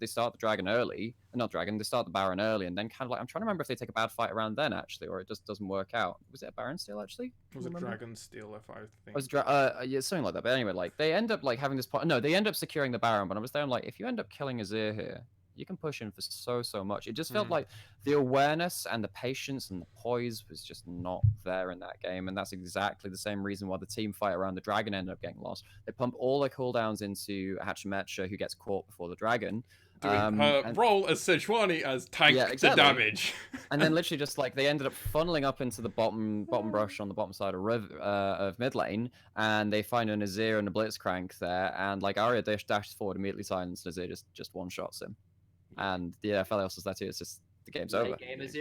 start the Dragon early. Not Dragon, they start the Baron early, and then kind of like, I'm trying to remember if they take a bad fight around then, actually, or it just doesn't work out. Was it a Baron steal, actually? Was it Dragon steal, if I think? Was yeah, something like that. But anyway, like, they end up, like, having this point. No, they end up securing the Baron, but I was there, I'm like, if you end up killing Azir here, you can push in for so much. It just felt like the awareness and the patience and the poise was just not there in that game, and that's exactly the same reason why the team fight around the Dragon ended up getting lost. They pump all their cooldowns into Hachimecha, who gets caught before the Dragon. Doing her role as Sejuani as tank the damage. And then literally just like they ended up funneling up into the bottom brush on the bottom side of mid lane, and they find an Azir and a Blitzcrank there, and like Arya dashes forward, immediately silenced, and Azir just one-shots him. And yeah, Aphelios is that too. It's just the game's over.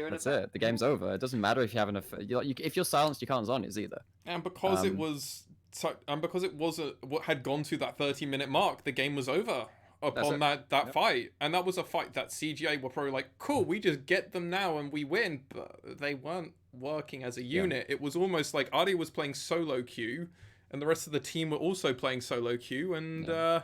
That's it. The game's over. It doesn't matter if you have enough. If you're silenced, you can't zone it either. And because it was, had gone to that 30-minute mark, the game was over upon that fight. And that was a fight that CGA were probably like, cool, we just get them now and we win. But they weren't working as a unit. It was almost like Arya was playing solo queue, and the rest of the team were also playing solo queue, and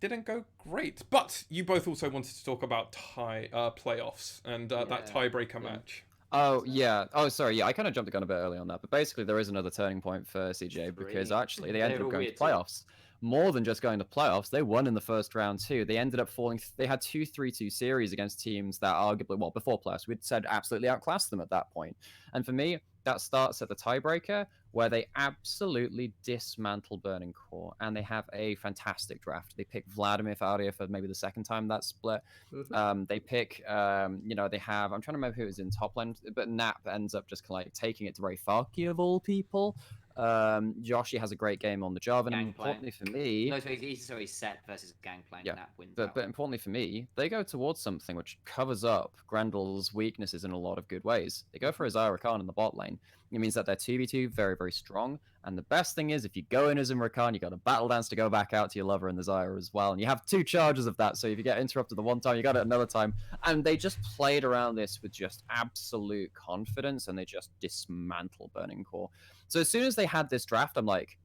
didn't go great. But you both also wanted to talk about playoffs and that tiebreaker match. Oh, yeah. Oh, sorry. Yeah, I kind of jumped the gun a bit early on that. But basically, there is another turning point for CJ because actually they ended up going to playoffs. More than just going to playoffs, they won in the first round too. They ended up falling. They had 2-3-2 series against teams that arguably, well, before playoffs, we'd said absolutely outclassed them at that point. And for me, that starts at the tiebreaker, where they absolutely dismantle Burning Core, and they have a fantastic draft. They pick Vladimir for Arya for maybe the second time that split. They pick, they have, I'm trying to remember who was in top lane, but Nap ends up just like taking it to Ray Farkey of all people. Yoshi has a great game on the Java, and importantly for me... No, he's set versus Gangplank. Yeah, Nap wins but importantly for me, they go towards something which covers up Grendel's weaknesses in a lot of good ways. They go for Azir Rakan in the bot lane. It means that they're 2v2, very, very strong. And the best thing is, if you go in as Rakan, you got a battle dance to go back out to your lover in the Zyra as well. And you have 2 charges of that, so if you get interrupted the one time, you got it another time. And they just played around this with just absolute confidence, and they just dismantle Burning Core. So as soon as they had this draft, I'm like,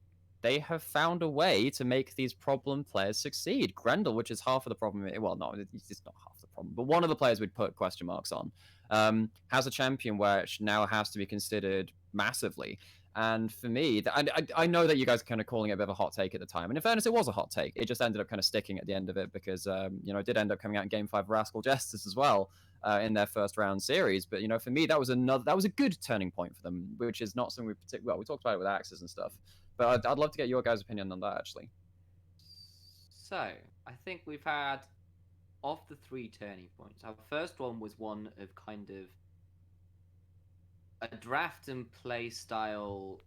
they have found a way to make these problem players succeed. Grendel, which is half of the problem, well, no, it's not half the problem, but one of the players we'd put question marks on, has a champion where it now has to be considered massively. And for me, I know that you guys are kind of calling it a bit of a hot take at the time. And in fairness, it was a hot take. It just ended up kind of sticking at the end of it because, it did end up coming out in Game 5 Rascal Jesters as well in their first round series. But, for me, that was a good turning point for them, which is not something we talked about it with Axes and stuff. But I'd love to get your guys' opinion on that, actually. So, I think we've had, of the 3 turning points, our first one was one of kind of a draft and play style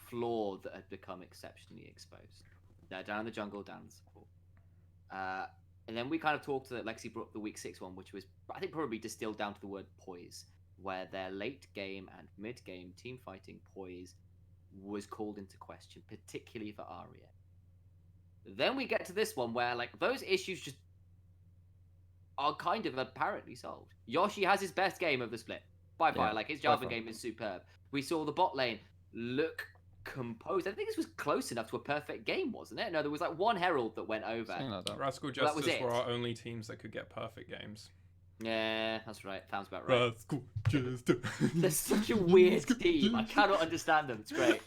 flaw that had become exceptionally exposed. They're down in the jungle, down in the support. And then we kind of talked to Lexi brought up the week 6 one, which was, I think, probably distilled down to the word poise, where their late game and mid game team fighting poise was called into question, particularly for Arya. Then we get to this one where, like, those issues just are kind of apparently solved. Yoshi has his best game of the split. By far, like, his Java game is superb. We saw the bot lane look composed. I think this was close enough to a perfect game, wasn't it? No, there was like one Herald that went over. Rascal Jesters were our only teams that could get perfect games. Yeah, that's right. Sounds about right. Rascal Jesters. They're such a weird team. I cannot understand them. It's great.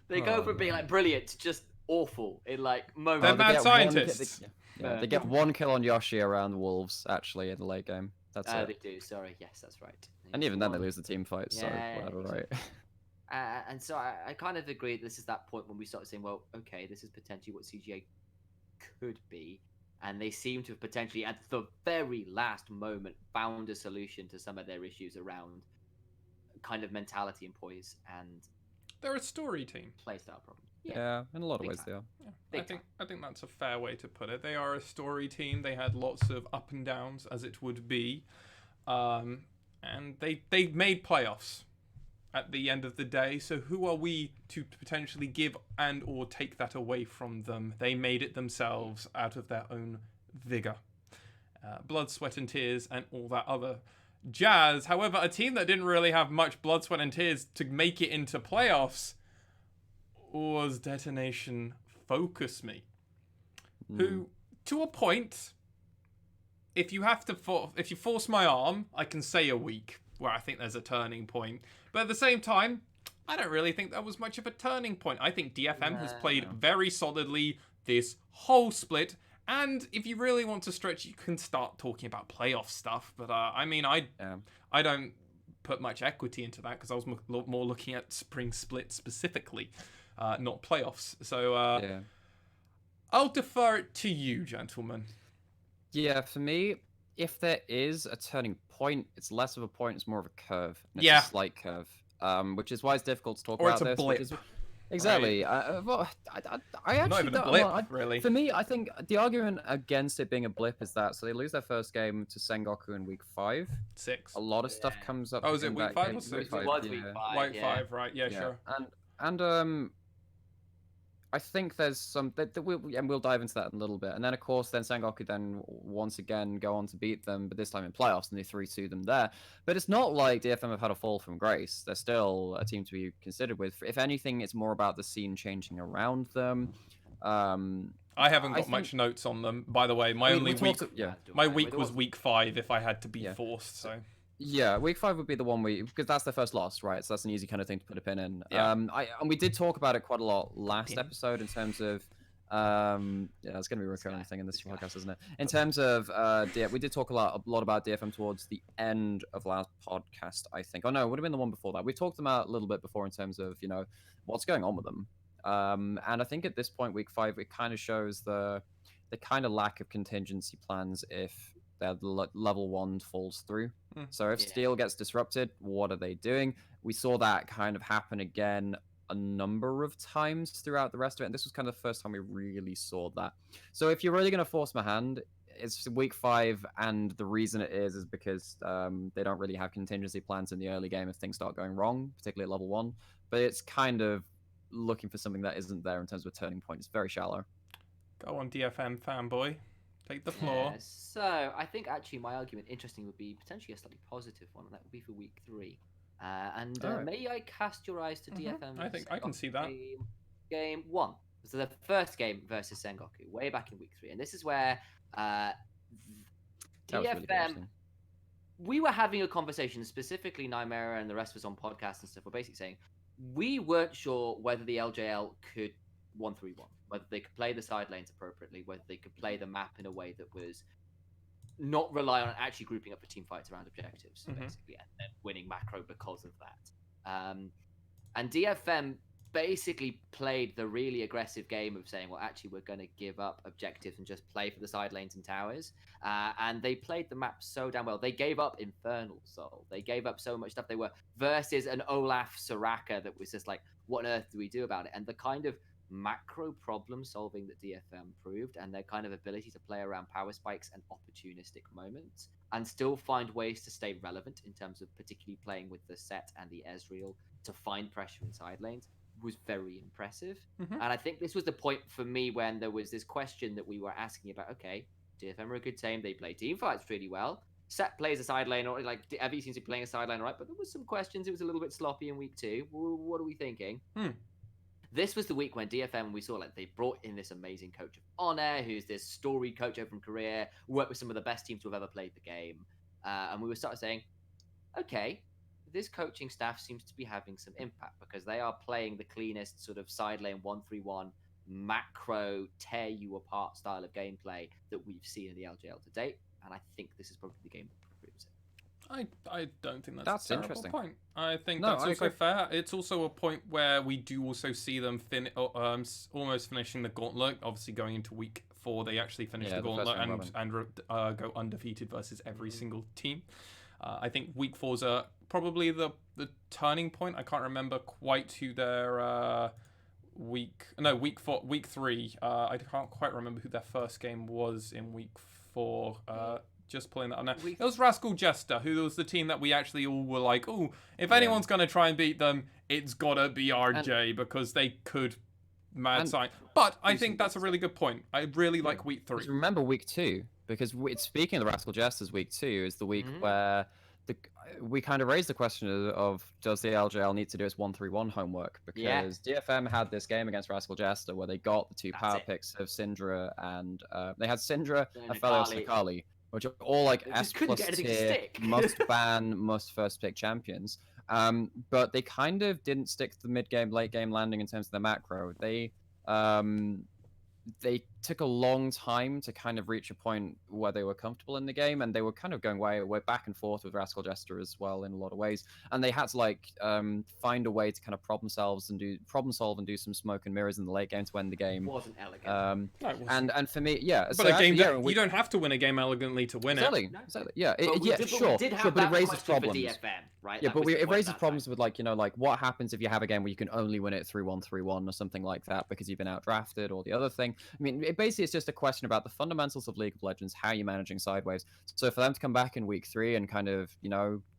They go from being like brilliant to just awful in like moments. They're mad scientists. They get 1 kill on Yoshi around Wolves actually in the late game. That's it. They do. Sorry, yes, that's right. And even then, they lose the team fight. So whatever, right? And so I kind of agree. This is that point when we start saying, well, okay, this is potentially what CGA could be, and they seem to have potentially, at the very last moment, found a solution to some of their issues around kind of mentality and poise and. They're a story team. Playstyle problem. Yeah, in a lot of ways they are. Yeah. I think that's a fair way to put it. They are a story team. They had lots of up and downs, as it would be, and they made playoffs at the end of the day. So who are we to potentially give and or take that away from them? They made it themselves out of their own vigor, blood, sweat, and tears, and all that other jazz. However, a team that didn't really have much blood, sweat, and tears to make it into playoffs was Detonation Focus Me, who, to a point, if you force my arm, I can say a week where I think there's a turning point. But at the same time, I don't really think that was much of a turning point. I think DFM has played very solidly this whole split. And if you really want to stretch, you can start talking about playoff stuff. But I mean, I don't put much equity into that because I was more looking at spring split specifically, not playoffs. So I'll defer it to you, gentlemen. Yeah, for me, if there is a turning point, it's less of a point, it's more of a curve. It's a slight curve, which is why it's difficult to talk or about it's a blip. Exactly. Right. Well, I actually not even don't, a blip, really. For me, I think the argument against it being a blip is that they lose their first game to Sengoku in week 5. 6. A lot of stuff comes up. Oh, is it week 5 or 6? It was week 5. Week 5, right? Yeah, sure. And I think there's some we'll dive into that in a little bit. And then of course Sengoku then once again go on to beat them, but this time in playoffs, and they 3-2 them there. But it's not like DFM have had a fall from grace. They're still a team to be considered with. If anything, it's more about the scene changing around them. I haven't got much notes on them, by the way. My week was week 5 if I had to be forced, so. Yeah, week 5 would be the one because that's their first loss, right? So that's an easy kind of thing to put a pin in. Yeah. And we did talk about it quite a lot last episode in terms of it's going to be a recurring thing in this podcast, isn't it? In terms of we did talk a lot about DFM towards the end of last podcast, I think. Oh no, it would have been the one before that. We talked about a little bit before in terms of what's going on with them. And I think at this point, week 5, it kind of shows the kind of lack of contingency plans if their level 1 falls through. So if Steel gets disrupted, what are they doing? We saw that kind of happen again a number of times throughout the rest of it, and this was kind of the first time we really saw that. So if you're really going to force my hand, it's week 5, and the reason it is because they don't really have contingency plans in the early game if things start going wrong, particularly at level 1. But it's kind of looking for something that isn't there in terms of a turning point. It's very shallow. Go on, DFM fanboy. Take the floor. So I think actually my argument, interesting, would be potentially a slightly positive one, and that would be for week 3. May I cast your eyes to DFM? I think I can see that. Game 1. So the first game versus Sengoku, way back in week 3, and this is where DFM. We were having a conversation, specifically Nymaera and the rest of us on podcasts and stuff. We're basically saying we weren't sure whether the LJL could 1-3-1, whether they could play the side lanes appropriately, whether they could play the map in a way that was not rely on actually grouping up for team fights around objectives, basically, and then winning macro because of that. And DFM basically played the really aggressive game of saying, well, actually, we're going to give up objectives and just play for the side lanes and towers. And they played the map so damn well. They gave up Infernal Soul. They gave up so much stuff. They were versus an Olaf Soraka that was just like, what on earth do we do about it? And the kind of macro problem solving that DFM proved, and their kind of ability to play around power spikes and opportunistic moments and still find ways to stay relevant in terms of particularly playing with the Set and the Ezreal to find pressure in side lanes was very impressive. And I think this was the point for me when there was this question that we were asking about, okay, DFM are a good team, they play team fights really well. Set plays a side lane, or like Evie seems to be playing a side lane, right? But there was some questions. It was a little bit sloppy in week 2. What are we thinking? This was the week when DFM, we saw like they brought in this amazing coach of honor, who's this story coach over from Korea, worked with some of the best teams who have ever played the game. And we were starting saying, okay, this coaching staff seems to be having some impact because they are playing the cleanest sort of side lane 1-3-1 macro tear you apart style of gameplay that we've seen in the LJL to date, and I think this is probably the game that proves it. I don't think that's a terrible interesting point. I think that's also fair. It's also a point where we do also see them almost finishing the gauntlet. Obviously, going into week 4, they actually finish the gauntlet and go undefeated versus every single team. I think week 4's probably the turning point. I can't remember quite who their week 3. I can't quite remember who their first game was in week 4. Just pulling that up now. It was Rascal Jester, who was the team that we actually all were like, oh, if anyone's going to try and beat them, it's got to be RJ because they could mad sign. But I think that's a really good point. I really like week 3. Remember week 2, because speaking of the Rascal Jesters, week 2 is the week where we kind of raised the question of does the LJL need to do its 1-3-1 homework? Because DFM had this game against Rascal Jester where they got the 2 power picks of Syndra and they had Syndra, Aphelios, and Akali, which are all like S+ tier, must ban, must first pick champions. But they kind of didn't stick to the mid game, late game landing in terms of the macro. They took a long time to kind of reach a point where they were comfortable in the game, and they were kind of going way back and forth with Rascal Jester as well in a lot of ways. And they had to like find a way to kind of problem solve and do some smoke and mirrors in the late game to win the game. It wasn't elegant. And for me, yeah. But so a game you don't have to win a game elegantly to win it. Exactly. Yeah. But it raises problems. DFM, right? Yeah, but it raises problems with like like what happens if you have a game where you can only win it 3-1 or something like that because you've been outdrafted or the other thing. I mean, basically it's just a question about the fundamentals of League of Legends, how you're managing sideways. So for them to come back in week 3 and kind of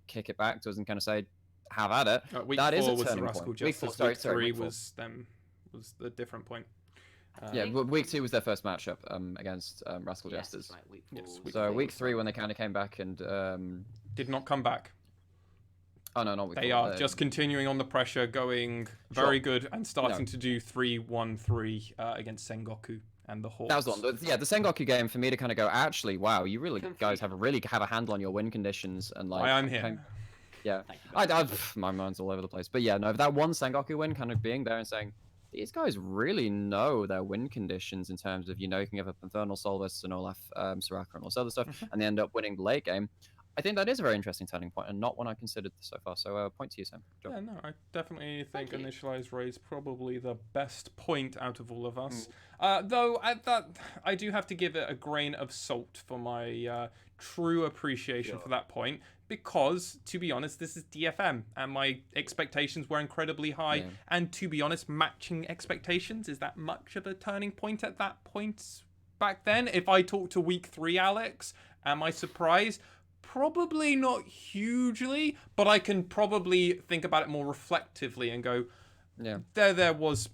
kick it back to us and kind of say have at it, that is a turning point. Week 3 was the different point. Week 2 was their first matchup against Rascal Jesters. Right, week 3 when they kind of came back and did not come back. Oh no, not week 4. They are just continuing on the pressure, going very good, and starting to do 3-1-3 against Sengoku and the Hawks. That was the one. Yeah, the Sengoku game for me to kind of go, actually, wow, you really guys have a handle on your win conditions and like. I'm here. Yeah, my mind's all over the place, but yeah, no, that one Sengoku win, kind of being there and saying, these guys really know their win conditions in terms of you can give up Infernal Solvis and Olaf, Soraka and all this other stuff, and they end up winning the late game. I think that is a very interesting turning point and not one I considered so far. So point to you, Sam. Yeah, no, I definitely think Initialize Ray is probably the best point out of all of us. Though at that, I do have to give it a grain of salt for my true appreciation for that point. Because, to be honest, this is DFM, and my expectations were incredibly high. Yeah. And to be honest, matching expectations, is that much of a turning point at that point back then? If I talk to week 3, Alex, am I surprised? Probably not hugely, but I can probably think about it more reflectively and go, there was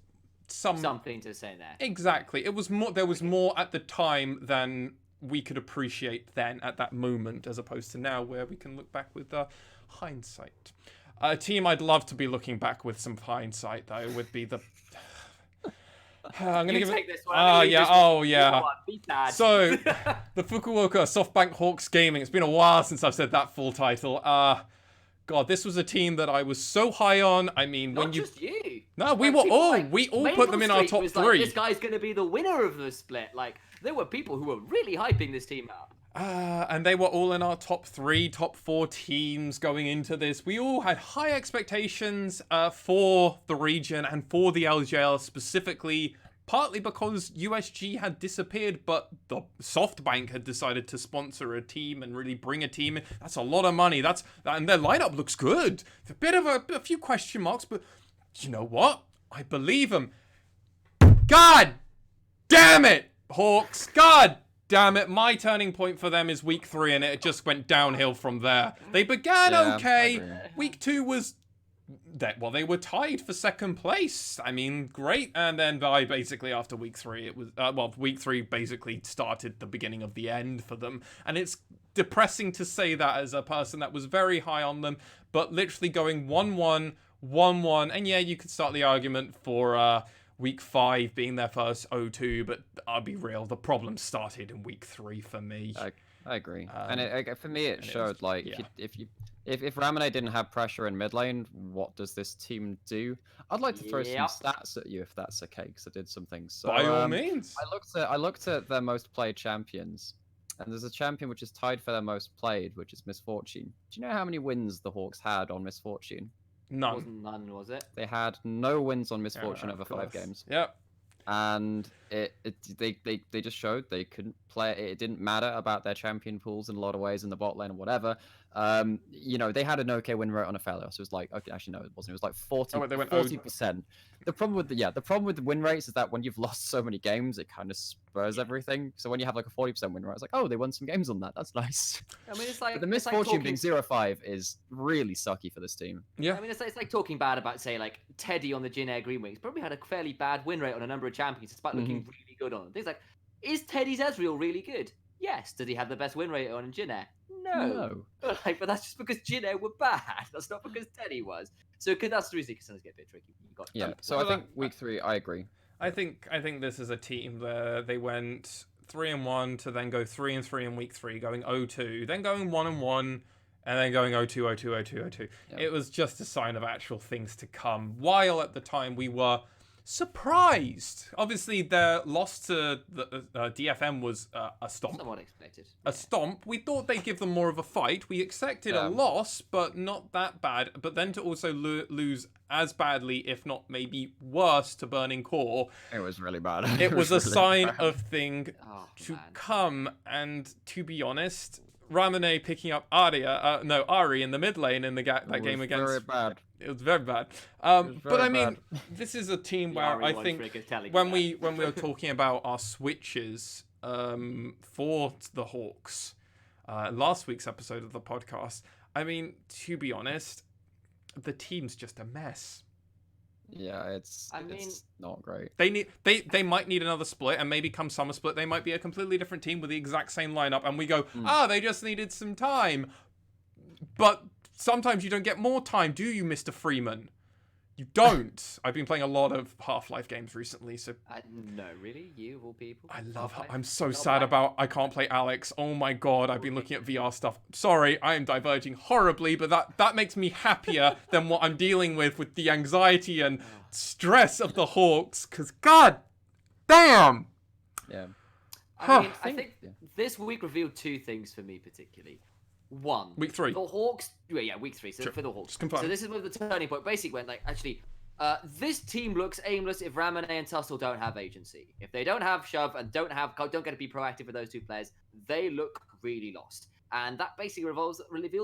something to say there. Exactly. It was more. There was more at the time than we could appreciate then at that moment, as opposed to now, where we can look back with hindsight. A team I'd love to be looking back with some hindsight, though, would be the. I'm gonna take this one. Yeah. So, the Fukuoka SoftBank Hawks Gaming. It's been a while since I've said that full title. God, this was a team that I was so high on. I mean, Not just you. No, we all put them in our top 3. Like, this guy's gonna be the winner of the split. Like, there were people who were really hyping this team up. And they were all in our top 3, top 4 teams going into this. We all had high expectations for the region and for the LJL specifically, partly because USG had disappeared, but the SoftBank had decided to sponsor a team and really bring a team in. That's a lot of money. And their lineup looks good. A bit of a few question marks, but you know what? I believe them. God damn it, Hawks. God damn it. My turning point for them is week 3, and it just went downhill from there. They began okay. Week 2 was... they were tied for 2nd place. I mean, great. And then basically after week 3, it was... week 3 basically started the beginning of the end for them. And it's depressing to say that as a person that was very high on them, but literally going 1-1, 1-1. And yeah, you could start the argument for... week 5 being their first O2, but I'll be real, the problem started in week 3 for me. I agree, and for me, it showed like yeah. if Ramune didn't have pressure in mid lane, what does this team do? I'd like to throw some stats at you if that's okay, because I did some things. So, by all means. I looked at their most played champions, and there's a champion which is tied for their most played, which is Misfortune. Do you know how many wins the Hawks had on Misfortune? None. None, was it? They had no wins on Misfortune over 5 games. Yep. And they just showed they couldn't play. It didn't matter about their champion pools in a lot of ways in the bot lane or whatever. You know, they had an okay win rate on a failure, so it was like, okay, actually no, it wasn't. It was like 40%. The problem with the win rates is that when you've lost so many games, it kind of spurs everything. So when you have like a 40% win rate, it's like, oh, they won some games on that. That's nice. I mean, it's like, but the Misfortune being 0-5 is really sucky for this team. Yeah. I mean, it's like talking bad about, say, like Teddy on the Jin Air Green Wings. Probably had a fairly bad win rate on a number of champions, despite looking really good on them. Things like, is Teddy's Ezreal really good? Yes. Does he have the best win rate on Jin Air? No. But that's just because Jin Air were bad. That's not because Teddy was. So that's the reason it can get a bit tricky. So I think week 3, I agree. I think this is a team where they went 3-1 to then go 3-3 in week 3, going 0-2, then going 1-1, and then going 0-2, 0-2, 0-2, 0-2. Yep. It was just a sign of actual things to come. While at the time we were surprised. Obviously, their loss to the DFM was a stomp. Somewhat expected. A stomp. We thought they'd give them more of a fight. We expected a loss, but not that bad. But then to also lose as badly, if not maybe worse, to Burning Core. It was really bad. It was a sign of thing to come. And to be honest, Ramune picking up Ari in the mid lane in that game against. Very bad. It was very bad. But I mean, this is a team where I think when we were talking about our switches for the Hawks, last week's episode of the podcast, I mean, to be honest, the team's just a mess. Yeah, it's not great. They might need another split, and maybe come summer split, they might be a completely different team with the exact same lineup, and we go, they just needed some time. But sometimes you don't get more time, do you, Mr. Freeman? You don't. I've been playing a lot of Half-Life games recently, so... No, really? You, of all people? I love Half-Life. I'm so sad about I can't play Alex. Oh my god, I've been looking at VR stuff. Sorry, I am diverging horribly, but that makes me happier than what I'm dealing with the anxiety and stress of the Hawks, because god damn! Yeah. I think this week revealed 2 things for me particularly. 1. Week 3. The Hawks. Yeah, week 3. So for the Hawks. So this is where the turning point basically went. Like, actually, this team looks aimless if Ramune and Tussle don't have agency. If they don't have shove and don't get to be proactive with those 2 players, they look really lost. And that basically reveals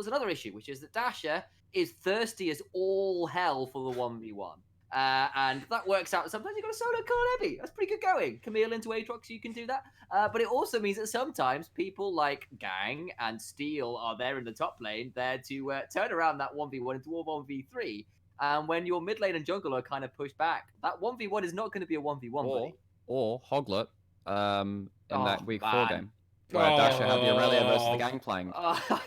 another issue, which is that Dasher is thirsty as all hell for the 1v1. And that works out. Sometimes you've got a solo card heavy. That's pretty good going. Camille into Aatrox, you can do that. But it also means that sometimes people like Gang and Steel are there in the top lane, there to turn around that 1v1 into a 1v3. And when your mid lane and jungle are kind of pushed back, that 1v1 is not going to be a 1v1, buddy. Or Hoglet in that week 4 game. Where Dasher had the Aurelia versus the Gangplank.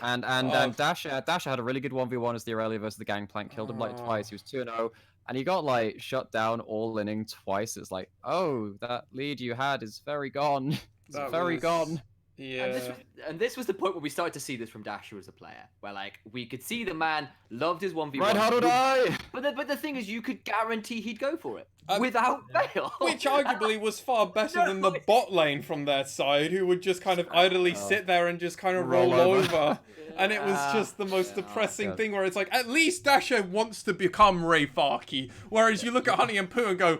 And Dasher had a really good 1v1 as the Aurelia versus the Gangplank. Killed him like twice. He was 2-0. And he got like shut down all inning twice. It's like, oh, that lead you had is very gone. It's very gone. Yeah. And this was the point where we started to see this from Dasher as a player, where like we could see the man loved his 1v1. Right, how did I? But the thing is, you could guarantee he'd go for it without fail. Which arguably was far better than the bot lane from their side, who would just kind of idly sit there and just kind of roll over. And it was just the most depressing thing where it's like, at least Dasher wants to become Ray Farkey. Whereas you look at Honey and Pooh and go,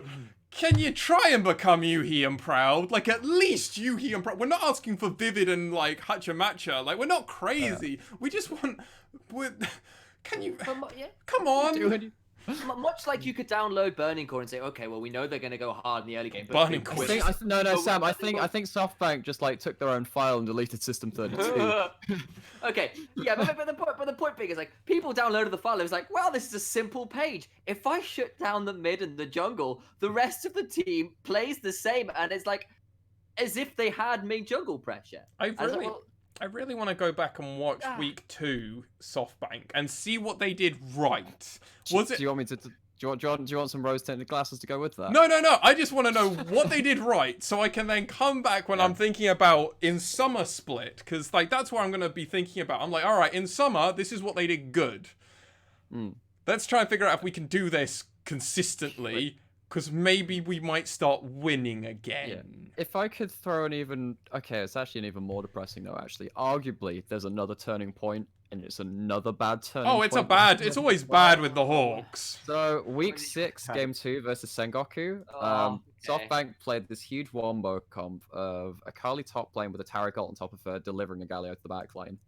can you try and become Yuhi and Proud? Like, at least Yuhi and Proud. We're not asking for Vivid and, like, Hacha-Macha. Like, we're not crazy. We just want... Can you... Come on. Much like you could download Burning Core and say, okay, well, we know they're going to go hard in the early game. But Burning Core. Sam. I think SoftBank just like took their own file and deleted System 32. Okay, yeah, but the point being is like people downloaded the file. It was like, wow, this is a simple page. If I shut down the mid and the jungle, the rest of the team plays the same, and it's like as if they had made jungle pressure. I really want to go back and watch week 2 SoftBank and see what they did right. Do you want me to? Do you want some rose-tinted glasses to go with that? No. I just want to know what they did right, so I can then come back when I'm thinking about in summer split, because like that's what I'm gonna be thinking about. I'm like, all right, in summer, this is what they did good. Let's try and figure out if we can do this consistently, because maybe we might start winning again. Yeah. If I could throw an even... Okay, it's actually an even more depressing though, actually. Arguably, there's another turning point, and it's another bad turning point. It's always bad with the Hawks. So, week 6, game 2 versus Sengoku. SoftBank played this huge wombo comp of Akali top lane with a Taric ult on top of her, delivering a Galio to the back line.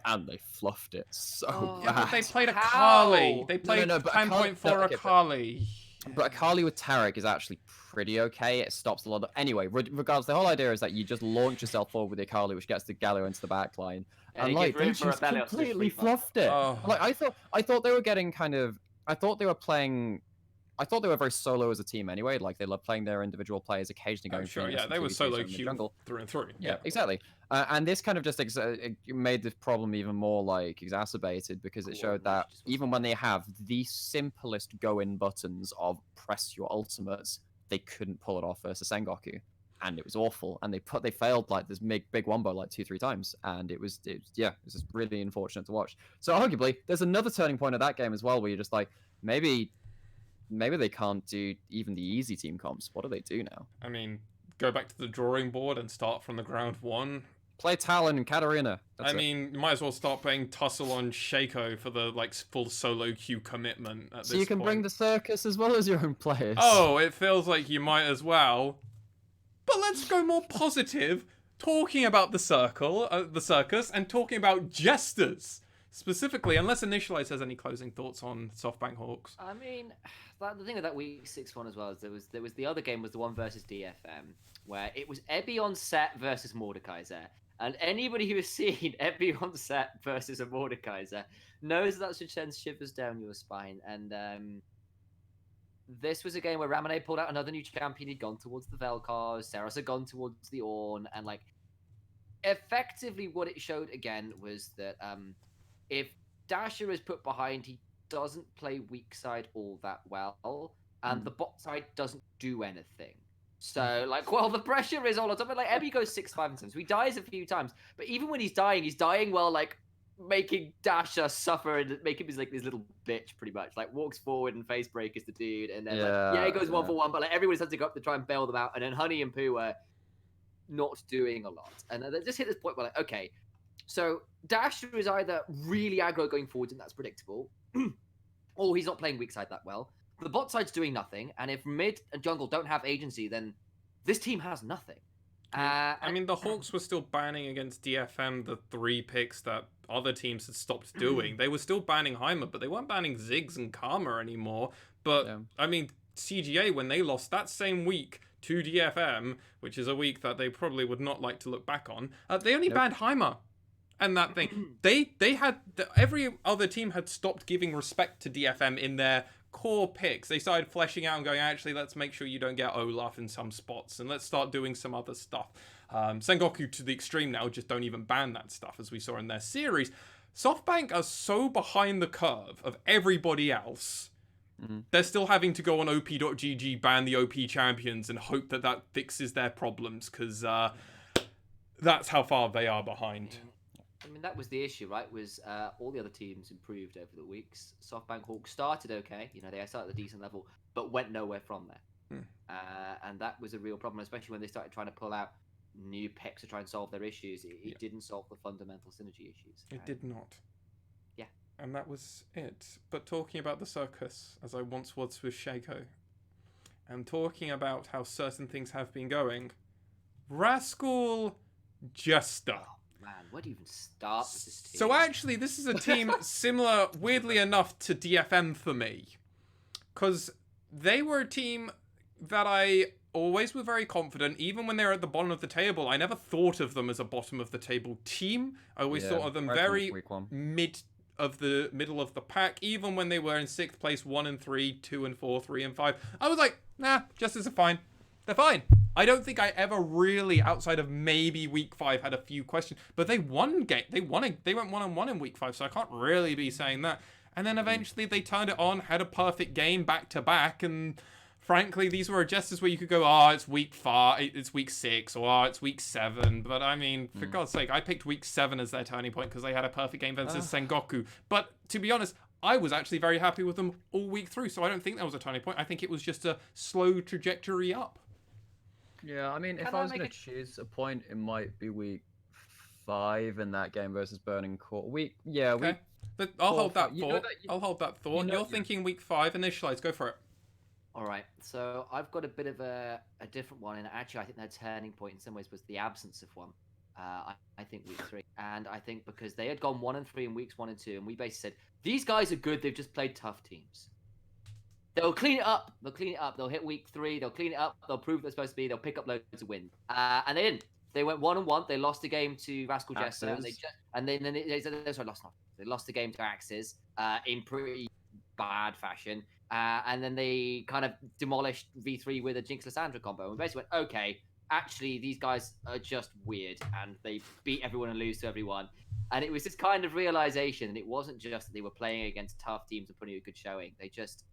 And they fluffed it so bad. But they played Akali. They played 10.4 Akali. But Akali with Taric is actually pretty okay. It stops a lot of... Anyway, regardless, the whole idea is that you just launch yourself forward with the Akali, which gets the Galio into the back line. And like, they just completely fluffed it. Like, I thought they were getting kind of... I thought they were very solo as a team anyway. Like, they love playing their individual players, occasionally going through. Yeah, they were solo queue through and through. Yeah, exactly. And this kind of just made this problem even more like exacerbated, because it showed that even when they have the simplest go-in buttons of press your ultimates, they couldn't pull it off versus Sengoku, and it was awful. And they failed like this big wombo like 2-3 times, and it was just really unfortunate to watch. So arguably, there's another turning point of that game as well, where you're just like, maybe they can't do even the easy team comps. What do they do now? I mean, go back to the drawing board and start from the ground one. Play Talon and Katarina. You might as well start playing Tussle on Shaco for the like full solo queue commitment at this point. So you can bring the circus as well as your own players. Oh, it feels like you might as well. But let's go more positive, talking about the circus, and talking about jesters. Specifically, unless Initia1ise has any closing thoughts on SoftBank Hawks. I mean, the thing with that week 6 one as well is there was the other game was the one versus DFM, where it was Ebby on set versus Mordekaiser. And anybody who has seen Ebby on set versus a Mordekaiser knows that should send shivers down your spine. And this was a game where Ramane pulled out another new champion. He'd gone towards the Vel'Koz, Seros had gone towards the Ornn, and like effectively what it showed again was that if Dasher is put behind, he doesn't play weak side all that well, and the bot side doesn't do anything. So, like, well, the pressure is all on top. But, like, Ebby goes 6-5 and 7. So he dies a few times. But even when he's dying while, like, making Dasher suffer and make him like this little bitch, pretty much. Like, walks forward and face break is the dude. And then, he goes 1 for 1. But, like, everybody's had to go up to try and bail them out. And then Honey and Pooh are not doing a lot. And they just hit this point where, like, okay, so Dasher is either really aggro going forwards, and that's predictable, or he's not playing weak side that well. The bot side's doing nothing, and if mid and jungle don't have agency, then this team has nothing. I mean, the Hawks were still banning against DFM the 3 picks that other teams had stopped doing. They were still banning Heimer, but they weren't banning Ziggs and Karma anymore. But, I mean, CGA, when they lost that same week to DFM, which is a week that they probably would not like to look back on, they only banned Heimer. And that thing, every other team had stopped giving respect to DFM in their core picks. They started fleshing out and going, actually, let's make sure you don't get Olaf in some spots, and let's start doing some other stuff. Sengoku to the extreme now just don't even ban that stuff, as we saw in their series. SoftBank are so behind the curve of everybody else. They're still having to go on op.gg, ban the OP champions, and hope that that fixes their problems, because that's how far they are behind. I mean, that was the issue, right? Was all the other teams improved over the weeks. SoftBank Hawks started okay. You know, they started at a decent level, but went nowhere from there. And that was a real problem, especially when they started trying to pull out new picks to try and solve their issues. It didn't solve the fundamental synergy issues. It did not. Yeah. And that was it. But talking about the circus, as I once was with Shaco, and talking about how certain things have been going, Rascal Jester. Man, where do you even start with this team? So actually, this is a team similar, weirdly enough, to DFM for me. Because they were a team that I always were very confident, even when they were at the bottom of the table. I never thought of them as a bottom of the table team. I always thought of them very middle of the pack. Even when they were in 6th place, 1 and 3, 2 and 4, 3 and 5. I was like, nah, Jesters are fine. They're fine. I don't think I ever really, outside of maybe week 5, had a few questions. But they won game. They went 1-1 in week 5, so I can't really be saying that. And then eventually they turned it on, had a perfect game back to back, and frankly, these were adjusters where you could go, it's week 5, it's week 6, or it's week 7. But I mean, for God's sake, I picked week 7 as their turning point because they had a perfect game versus Sengoku. But to be honest, I was actually very happy with them all week through, so I don't think that was a turning point. I think it was just a slow trajectory up. Yeah, I mean, if I was going to choose a point, it might be week 5 in that game versus Burning Core. Okay. But I'll hold that thought. I'll hold that thought. You're thinking week 5. Initialize. Go for it. All right. So I've got a bit of a different one, and actually, I think their turning point in some ways was the absence of one. I think week 3, and I think because they had gone 1 and 3 in weeks 1 and 2, and we basically said these guys are good. They've just played tough teams. They'll clean it up. They'll clean it up. They'll hit week 3. They'll clean it up. They'll prove they're supposed to be. They'll pick up loads of wins. And they didn't. They went 1-1. They lost the game to Rascal Jester, and they lost the game to Axes in pretty bad fashion. And then they kind of demolished V3 with a Jinx Lissandra combo. And we basically went, okay, actually, these guys are just weird, and they beat everyone and lose to everyone. And it was this kind of realization, and it wasn't just that they were playing against tough teams and putting a good showing. They just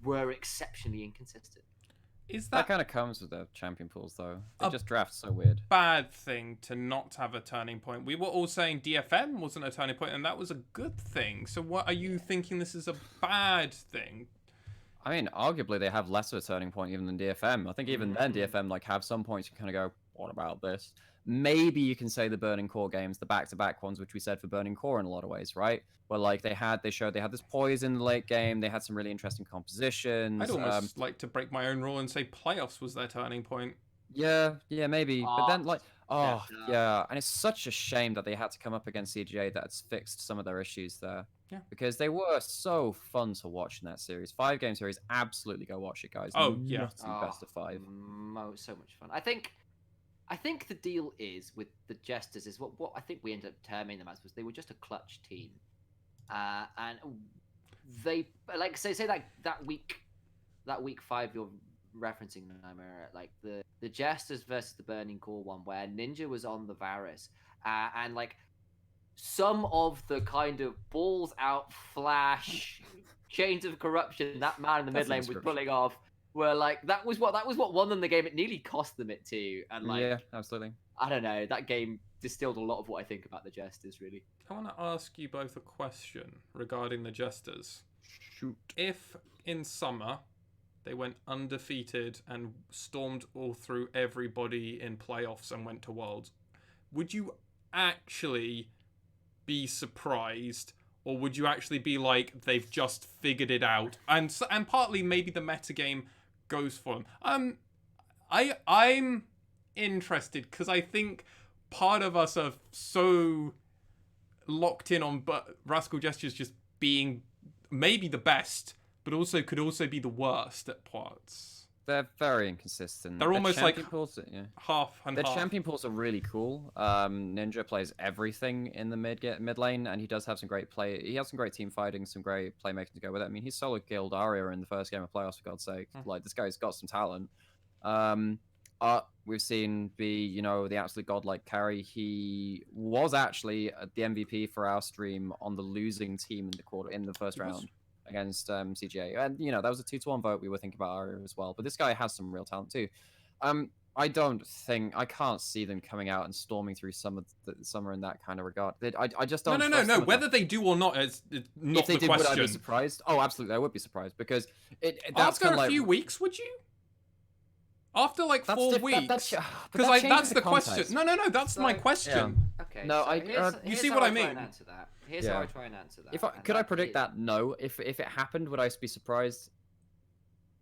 were exceptionally inconsistent. That kind of comes with the champion pools, though. They just draft so weird. Bad thing to not have a turning point. We were all saying DFM wasn't a turning point, and that was a good thing. So what are you thinking this is a bad thing? I mean, arguably they have less of a turning point even than DFM. I think even then DFM have some points you kind of go, what about this? Maybe you can say the Burning Core games, the back-to-back ones, which we said for Burning Core in a lot of ways, right? Where they showed they had this poise in the late game. They had some really interesting compositions. I'd almost like to break my own rule and say playoffs was their turning point. Yeah, maybe. But then and it's such a shame that they had to come up against CGA that's fixed some of their issues there. Yeah. Because they were so fun to watch in that series. 5-game series, absolutely go watch it, guys. Best of 5. So much fun. I think the deal is with the Jesters is what I think we ended up terming them as was they were just a clutch team, and they say that week 5 you're referencing Nymaera, like the Jesters versus the Burning Core one where Ninja was on the Varus, and like some of the kind of balls out flash chains of corruption that man in the mid lane was pulling off. Were like that was what won them the game. It nearly cost them it too. And yeah, absolutely. I don't know. That game distilled a lot of what I think about the Jesters. Really. I want to ask you both a question regarding the Jesters. Shoot. If in summer they went undefeated and stormed all through everybody in playoffs and went to Worlds, would you actually be surprised? Or would you actually be like, they've just figured it out? And partly maybe the metagame goes for them. I'm interested because I think part of us are so locked in on Rascal Gestures just being maybe the best, but also could also be the worst at parts. They're very inconsistent. They're almost like half and half. The champion pools are really cool. Ninja plays everything in the mid lane, and he does have some great play. He has some great team fighting, some great playmaking to go with it. I mean, he solo killed Arya in the first game of playoffs, for God's sake. Like, this guy's got some talent. We've seen the absolute godlike carry. He was actually the MVP for our stream on the losing team in the first round against CGA, and that was a 2-1 vote. We were thinking about Arya as well, but this guy has some real talent too. I can't see them coming out and storming through summer in that kind of regard. I just don't. No. Whether they do or not is not the question. If they did, would I be surprised? Oh, absolutely, I would be surprised because after a few weeks, would you? After like 4 weeks, because that's the question. No, that's my question. Yeah. Okay. No, you see what I mean? Here's how I try and answer that. Could I predict that? No. If it happened, would I be surprised?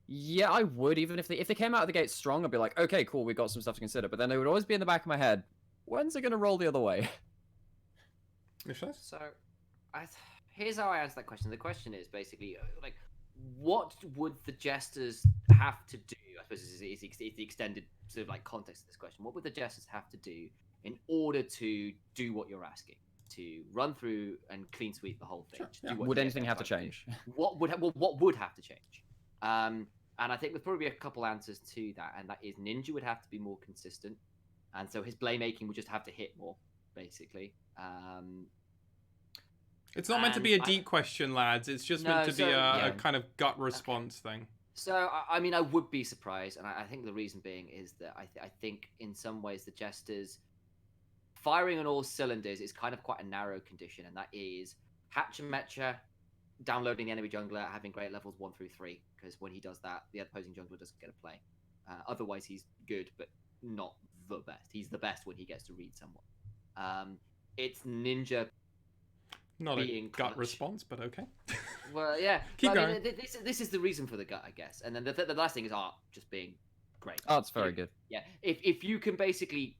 Yeah, I would. Even if they came out of the gate strong, I'd be like, okay, cool, we got some stuff to consider. But then they would always be in the back of my head. When's it gonna roll the other way? So, here's how I answer that question. The question is basically like, what would the Jesters have to do? I suppose is the extended sort of like context of this question. What would the Jesters have to do in order to do what you're asking? To run through and clean sweep the whole thing. Sure. Would anything have to change? What would have to change? And I think there's probably a couple answers to that, and that is Ninja would have to be more consistent, and so his playmaking would just have to hit more, basically. It's not meant to be a deep question, lads. It's just meant to be a kind of gut response thing. So, I mean, I would be surprised, and I think the reason being is that I think in some ways the Jesters firing on all cylinders is kind of quite a narrow condition, and that is Hatch and Mecha downloading the enemy jungler, having great levels 1 through 3, because when he does that, the opposing jungler doesn't get a play. Otherwise, he's good, but not the best. He's the best when he gets to read someone. It's Ninja. Not a gut response, but okay. Well, yeah. Keep going. I mean, this is the reason for the gut, I guess. And then the last thing is art just being great. Art's very good. Yeah. If you can basically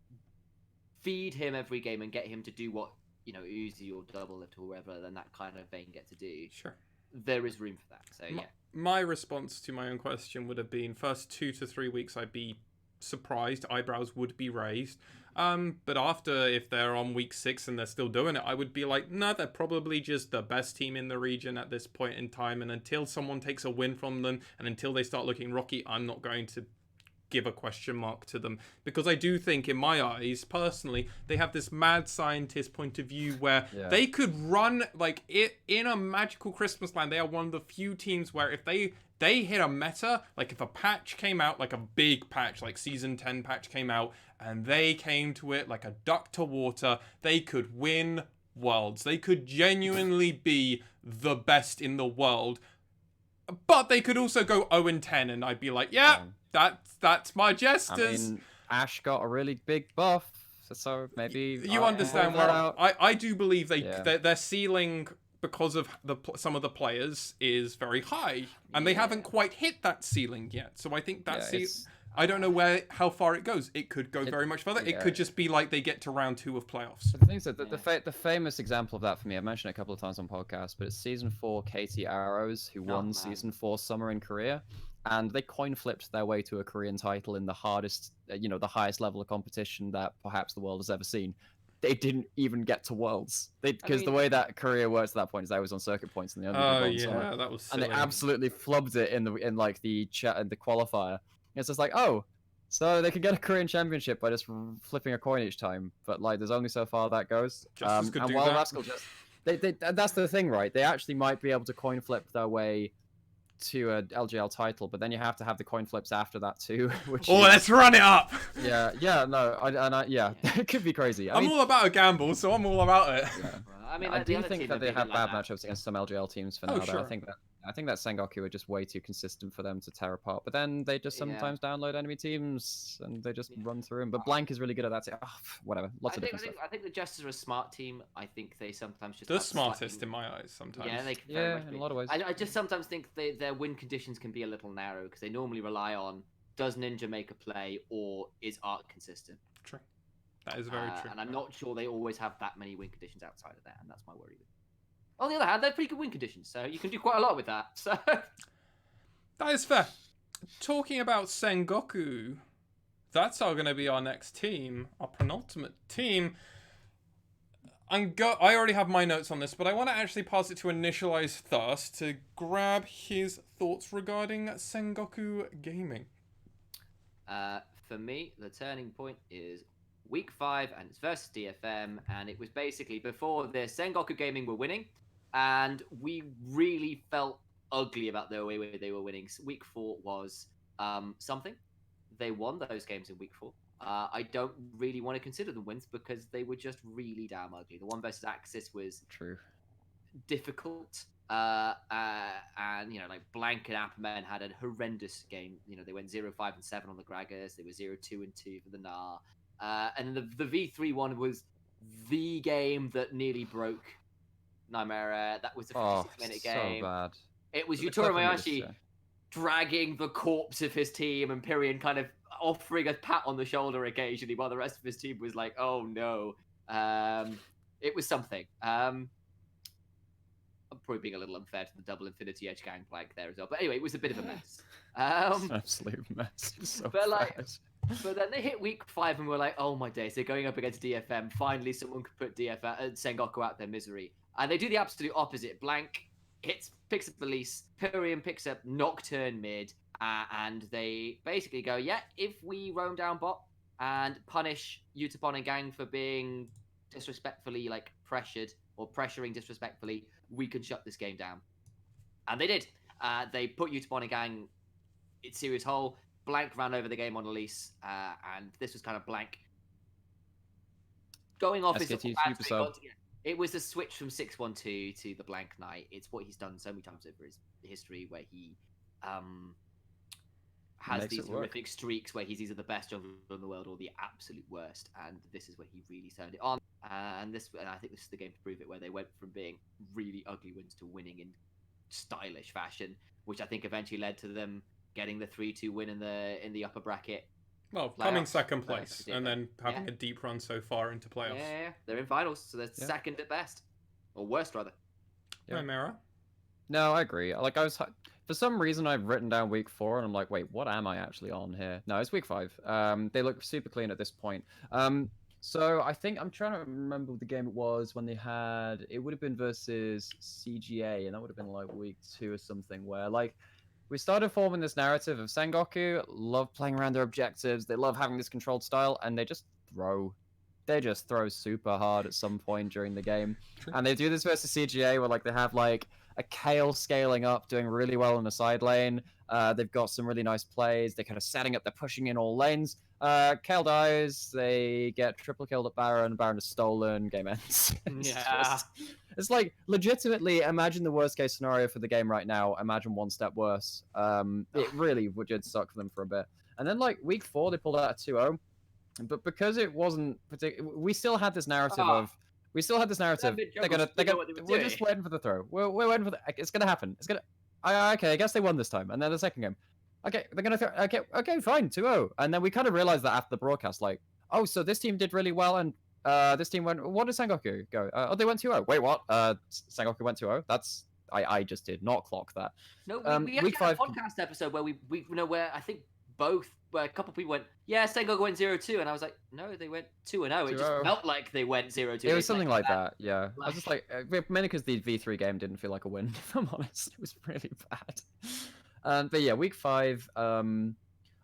feed him every game and get him to do what, Uzi or Double Lift or whoever, then that kind of Vayne get to do. Sure. There is room for that. So, yeah. My response to my own question would have been first 2 to 3 weeks I'd be surprised, eyebrows would be raised. But after, if they're on week 6 and they're still doing it, I would be like, no, they're probably just the best team in the region at this point in time. And until someone takes a win from them and until they start looking rocky, I'm not going to give a question mark to them, because I do think, in my eyes, personally, they have this mad scientist point of view where they could run like it in a magical Christmas land. They are one of the few teams where if they hit a meta, like if a patch came out, like a big patch, like Season 10 patch came out, and they came to it like a duck to water, they could win worlds. They could genuinely be the best in the world. But they could also go 0-10, and I'd be like, yeah, that's my Jesters. I mean, Ash got a really big buff, so maybe you understand where I do believe their ceiling, because of some of the players, is very high, and they haven't quite hit that ceiling yet. So I think that's I don't know how far it goes. It could go very much further. It could just be like they get to round 2 of playoffs. The thing is that the famous example of that for me, I've mentioned it a couple of times on podcasts, but it's Season 4 KT Arrows, who won Season 4 Summer in Korea, and they coin flipped their way to a Korean title in the hardest, the highest level of competition that perhaps the world has ever seen. They didn't even get to Worlds, because the way that Korea works at that point is I was on circuit points and they only did one that was silly. And they absolutely flubbed it in the qualifier. It's just like, oh, so they can get a Korean championship by just flipping a coin each time, but like there's only so far that goes. And while Rascal that's the thing, right? They actually might be able to coin flip their way to a LJL title, but then you have to have the coin flips after that too. Let's run it up. It could be crazy. I'm all about a gamble, so I'm all about it. Yeah. I mean, I do think that they have bad matchups against some LJL teams for now. Sure. I think that Sengoku are just way too consistent for them to tear apart. But then they just sometimes download enemy teams and they just run through them. But Blank is really good at that. Whatever. Lots of different stuff. I think the Jesters are a smart team. I think they sometimes just... The smartest in my eyes sometimes. Yeah, they can very much in be. a lot of ways. I just sometimes think their win conditions can be a little narrow because they normally rely on, does Ninja make a play or is Art consistent? True. That is very true. And I'm not sure they always have that many win conditions outside of that, and that's my worry. On the other hand, they're pretty good win conditions, so you can do quite a lot with that. So that is fair. Talking about Sengoku, that's going to be our next team, our penultimate team. I already have my notes on this, but I want to actually pass it to Initia1ise first to grab his thoughts regarding Sengoku Gaming. For me, the turning point is Week 5, and it's versus DFM, and it was basically before this, Sengoku Gaming were winning, and we really felt ugly about the way they were winning. Week 4 was something. They won those games in Week 4. I don't really want to consider them wins because they were just really damn ugly. The one versus Axis was difficult, and like Blank and Apperman had a horrendous game. They went 0-5 and 7 on the Gragas. They were 0-2 and 2 for the Gnar. And the V3 one was the game that nearly broke Nymaera. That was a 56-minute game. So bad. It was Yutora Mayashi dragging the corpse of his team and Pyrian kind of offering a pat on the shoulder occasionally while the rest of his team was like, oh no. It was something. I'm probably being a little unfair to the double Infinity Edge gangplank there as well. But anyway, it was a bit of a mess. Absolute mess. So bad. But then they hit Week 5 and we're like, oh my days, they're going up against DFM. Finally, someone could put Sengoku out their misery. And they do the absolute opposite. Blank picks up Elise, Pyrian picks up Nocturne mid, and they basically go, if we roam down bot and punish Utapon and gang for being disrespectfully like pressured or pressuring disrespectfully, we can shut this game down. And they did. They put Yutabone Gang in serious hole. Blank ran over the game on Elise, and this was kind of Blank going off his it was the switch from 6-1-2 to the Blank Knight. It's what he's done so many times over his history, where he has these horrific streaks where he's either the best jungler in the world or the absolute worst, and this is where he really turned it on. And I think this is the game to prove it, where they went from being really ugly wins to winning in stylish fashion, which I think eventually led to them getting the 3-2 win in the upper bracket. Well, coming second place, and then having a deep run so far into playoffs. Yeah, they're in finals, so they're second at best. Or worst, rather. Yeah, Nymaera? No, I agree. Like, for some reason, I've written down week 4, and I'm like, wait, what am I actually on here? No, it's week 5. They look super clean at this point. So I think I'm trying to remember what the game it was when they had... It would have been versus CGA, and that would have been like week 2 or something, where, like, we started forming this narrative of Sengoku love playing around their objectives. They love having this controlled style, and they just throw. They just throw super hard at some point during the game. True. And they do this versus CGA, where like they have like a Kale scaling up, doing really well in the side lane. They've got some really nice plays. They're kind of setting up. They're pushing in all lanes. Kale dies. They get triple killed at Baron. Baron is stolen. Game ends. It's like, legitimately, imagine the worst case scenario for the game right now. Imagine one step worse. It really would suck for them for a bit. And then, like, week 4, they pulled out a 2-0. But because it wasn't we still had this narrative of... We still had this narrative. We're just waiting for the throw. We're waiting for the... It's going to happen. It's going to... Okay, I guess they won this time. And then the second game. Okay, they're going to throw... Okay, fine, 2-0. And then we kind of realized that after the broadcast, like, oh, so this team did really well, and this team went... What did Sengoku go? Oh, they went 2-0. Wait, what? Sengoku went 2-0? That's... I just did not clock that. No, we actually had a podcast episode where we where I think where a couple people went, yeah, Sengoku went 0-2, and I was like, no, they went 2-0. It just felt like they went 0-2. It was something like that, yeah. I was just like, mainly because the V3 game didn't feel like a win, if I'm honest. It was really bad. But yeah, week 5,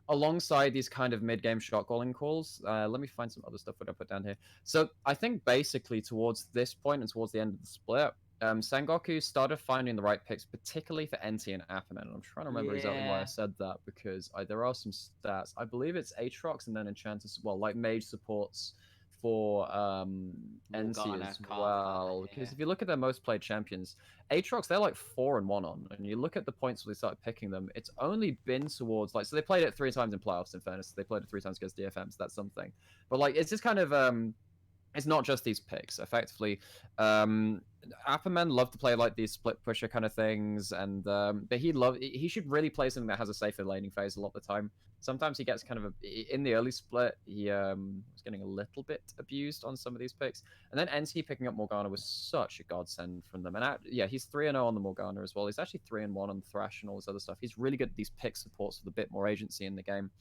alongside these kind of mid-game shot calling calls, let me find some other stuff that I put down here. So I think basically towards this point and towards the end of the split, Sengoku started finding the right picks, particularly for NT and Appaman. And I'm trying to remember exactly why I said that, because there are some stats. I believe it's Aatrox and then Enchantress, well, like mage supports for NT as well. Because if you look at their most played champions, Aatrox, they're like 4-1 on. And you look at the points where they started picking them, it's only been towards, like, so they played it 3 times in playoffs, in fairness. They played it 3 times against DFM, so that's something. But, like, it's just kind of... It's not just these picks, effectively. Appaman love to play like these split pusher kind of things, and but he should really play something that has a safer laning phase a lot of the time. Sometimes he gets kind of in the early split, he was getting a little bit abused on some of these picks, and then NT picking up Morgana was such a godsend from them. And yeah, he's 3-0 on the Morgana as well. He's actually 3-1 on the Thresh and all this other stuff. He's really good at these pick supports with a bit more agency in the game.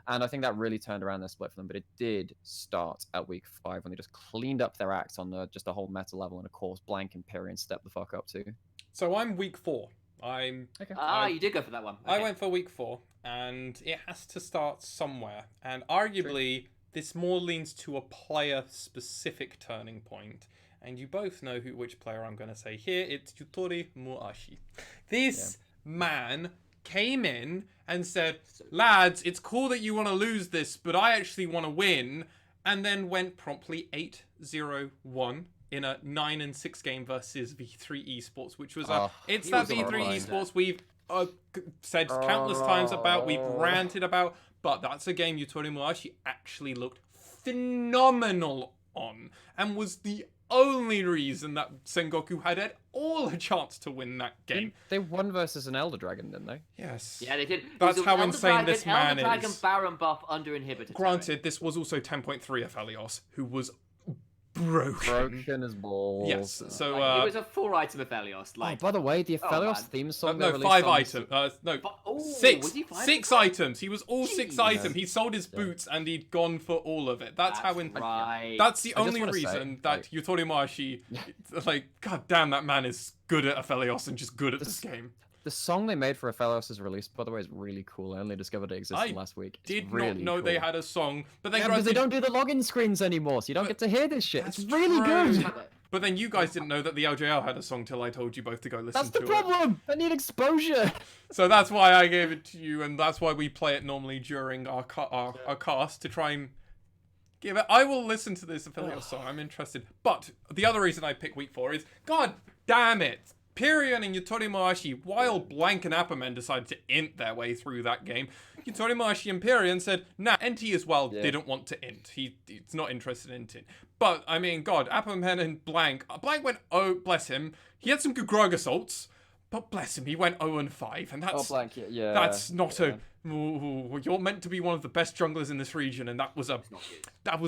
And I think that really turned around their split for them, but it did start at week 5 when they just cleaned up their act on just a whole meta level, and of course, Blank Empyrean stepped the fuck up too. So I'm week 4. You did go for that one. Okay. I went for week 4, and it has to start somewhere. And arguably, this more leans to a player-specific turning point. And you both know which player I'm going to say here. It's Yutori This man came in and said, lads, it's cool that you want to lose this, but I actually want to win, and then went promptly 8-0-1 in a 9-6 game versus V3 Esports, which was it's that V3 Esports we've said countless times about, we've ranted about, but that's a game Yutori Muashi actually looked phenomenal on, and was the only reason that Sengoku had at all a chance to win that game. They won versus an Elder Dragon, didn't they? Yes. Yeah, they did. That's how insane this man is. Elder Dragon Baron buff under inhibitor. Granted, this was also 10.3 Aphelios, who was broken as balls. Yes, so it was a 4-item Aphelios. Like, by the way, the Aphelios theme song. No, 5 items. Six items. He was all 6 items. He sold his boots and he'd gone for all of it. That's how. Right. That's the only reason that Yutori Muashi, like, god damn, that man is good at Aphelios and just good at this game. The song they made for Aphelios' release, by the way, is really cool. I only discovered it existed last week. It's Did really not know cool. they had a song, but then because they don't do the login screens anymore, so you don't get to hear this shit. It's really good. But then you guys didn't know that the LJL had a song till I told you both to go listen to it. That's the problem. I need exposure. So that's why I gave it to you, and that's why we play it normally during our cast to try and give it. I will listen to this Aphelios song. I'm interested. But the other reason I picked week 4 is, god damn it, Pyrion and Yutori while Blank and Apperman decided to int their way through that game, Yutori and Pyrion said, nah, NT as well didn't want to int. He's not interested in inting. But, I mean, god, Apperman and Blank went, oh, bless him, he had some good Grog assaults, but bless him, he went 0-5, and that's, that's not a, you're meant to be one of the best junglers in this region, and that was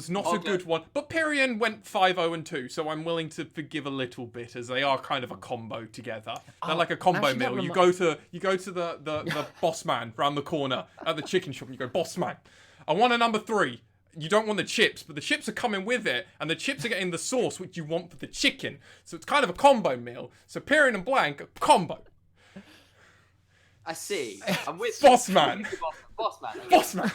not a good one. But Pyrion went 5-0-2, so I'm willing to forgive a little bit, as they are kind of a combo together. They're like a combo meal. You go to the boss man round the corner at the chicken shop, and you go, boss man, I want a number 3. You don't want the chips, but the chips are coming with it, and the chips are getting the sauce which you want for the chicken. So it's kind of a combo meal. So Pyrion and Blank, combo. I see. I'm with Boss man. Boss man. Boss man.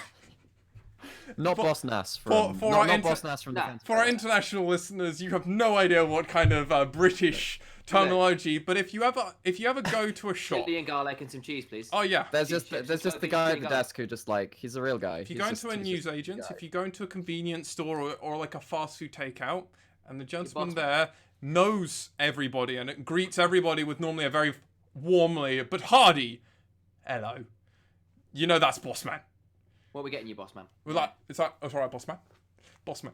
Not Boss Nass not Boss Nass from the For our international listeners, you have no idea what kind of British terminology, but if you ever go to a shop, chili and garlic and some cheese, please. Oh yeah, there's just the guy at the desk who just like, he's a real guy. If you go into a newsagent, if you go into a convenience store or like a fast food takeout, and the gentleman there knows everybody and it greets everybody with normally a very warmly but hearty hello, you know that's boss man. What are we getting you, boss man? It's alright, boss man. Boss man.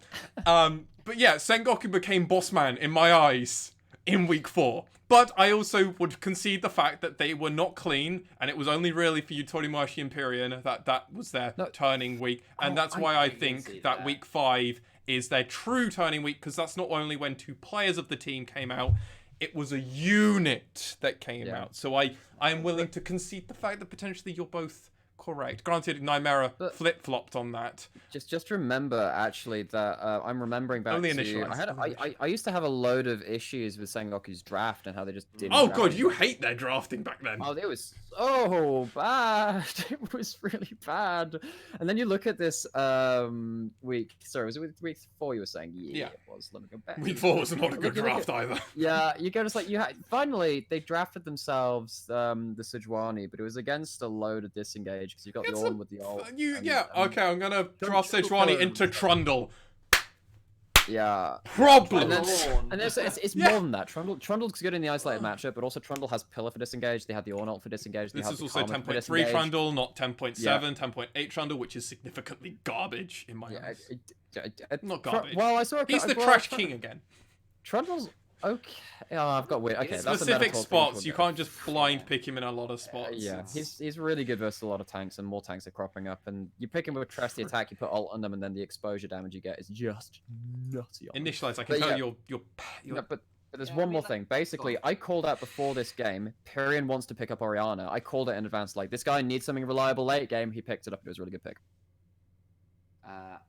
But yeah, Sengoku became boss man in my eyes in week 4. But I also would concede the fact that they were not clean, and it was only really for Yutori and Pyrion that was their turning week. And that's why I think that week 5 is their true turning week, because that's not only when 2 players of the team came out, it was a unit that came out. So I'm willing to concede the fact that potentially you're both correct. Granted, Nymaera flip-flopped on that. Just remember, actually, that I'm remembering back to... I used to have a load of issues with Sengoku's draft and how they just didn't... Oh, God, you hate their drafting back then. Oh, it was so bad. It was really bad. And then you look at this week... Sorry, was it week 4 you were saying? Yeah, it was. Let me go back. Week 4 was not a good draft either. Yeah, you go just like... Finally, they drafted themselves the Sejuani, but it was against a load of disengage. Because you got the Orn with the ult. Okay, I'm gonna draft Sejuani into Trundle. Yeah. Problem. And it's more than that. Trundle's good in the isolated matchup, but also Trundle has Pillar for disengage. They have the Orn ult for disengage. This is also 10.3 Trundle, not 10.7, 10.8 Trundle, which is significantly garbage in my eyes. Not garbage. Well, I saw. He's the trash king again. Trundle's okay. Oh, I've got weird. Okay, that's specific spots. You can't just blind pick him in a lot of spots. Yeah, he's really good versus a lot of tanks, and more tanks are cropping up. And you pick him with Trust the attack, you put ult on them, and then the exposure damage you get is just nutty. Initialize, I can tell you're. No, but there's one more thing. Basically, I called out before this game, Pyrion wants to pick up Orianna. I called it in advance, like, this guy needs something reliable late game. He picked it up. It was a really good pick.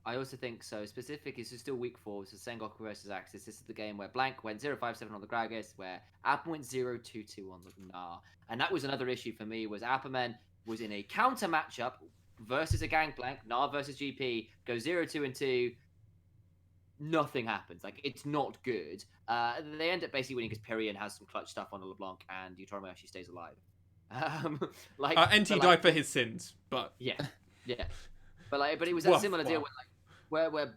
I also think so. Specific is still week 4. So Sengoku versus Axis. This is the game where Blank went 0-5-7 on the Gragas, where App went 0-2-2 on the Gnar. And that was another issue for me. Was Apperman was in a counter matchup versus a Gangplank, Gnar versus GP, go 0-2-2. Nothing happens. Like, it's not good. They end up basically winning because Pyrion has some clutch stuff on the LeBlanc, and Yutori actually stays alive. NT died for his sins, but yeah. But it was that similar deal where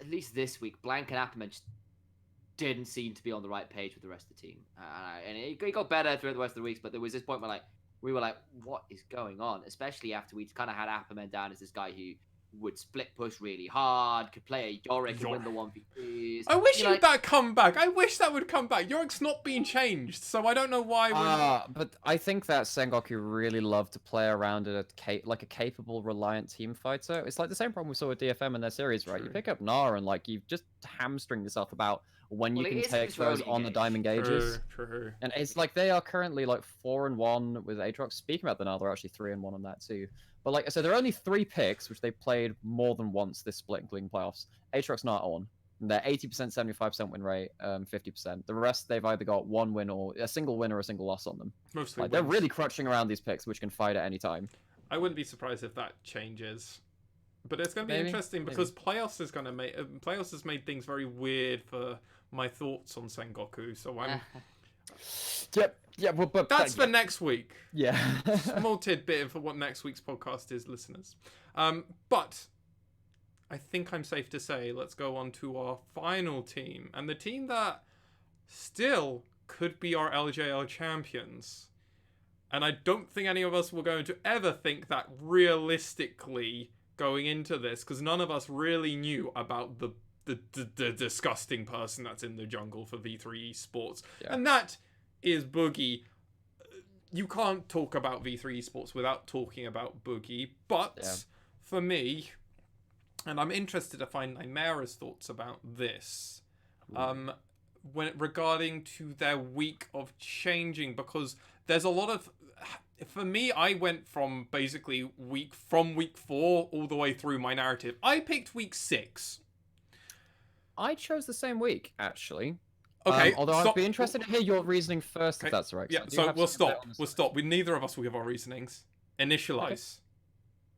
at least this week, Blank and Apperman just didn't seem to be on the right page with the rest of the team. And it got better throughout the rest of the weeks, but there was this point where we were like, what is going on? Especially after we kind of had Apperman down as this guy who would split push really hard, could play a Yorick and win the 1v2s. I wish that come back. I wish that would come back. Yorick's not being changed, so I don't know why. But I think that Sengoku really loved to play around at a capable, reliant team fighter. It's like the same problem we saw with DFM in their series, right? You pick up Gnar and you've just hamstringed yourself about when you can take those on the diamond gauges. True. And it's like they are currently 4-1 with Aatrox. Speaking about the Gnar, they're actually 3-1 on that too. But so there are only 3 picks which they played more than once this split including playoffs. Aatrox, Gnar, Ornn. They're 80%, 75% win rate, 50%. The rest, they've either got one win or a single win or a single loss on them. Mostly like, they're really crutching around these picks, which can fight at any time. I wouldn't be surprised if that changes. But it's going to be interesting because playoffs has made things very weird for my thoughts on Sengoku. So I'm. But that's for next week. Yeah. Small tidbit for what next week's podcast is, listeners. But I think I'm safe to say let's go on to our final team, and the team that still could be our LJL champions. And I don't think any of us were going to ever think that realistically going into this, because none of us really knew about the disgusting person that's in the jungle for V3 Esports. Yeah. And that is Boogie. You can't talk about V3 Esports without talking about Boogie. But for me, and I'm interested to find Nymaera's thoughts about this, regarding to their week of changing, because there's a lot of... For me, I went from basically week 4 all the way through my narrative. I picked week 6. I chose the same week, actually. Okay. Although I'd be interested to hear your reasoning first, if that's right. Yeah, so we'll stop. Neither of us will give our reasonings. Initia1ise. Okay.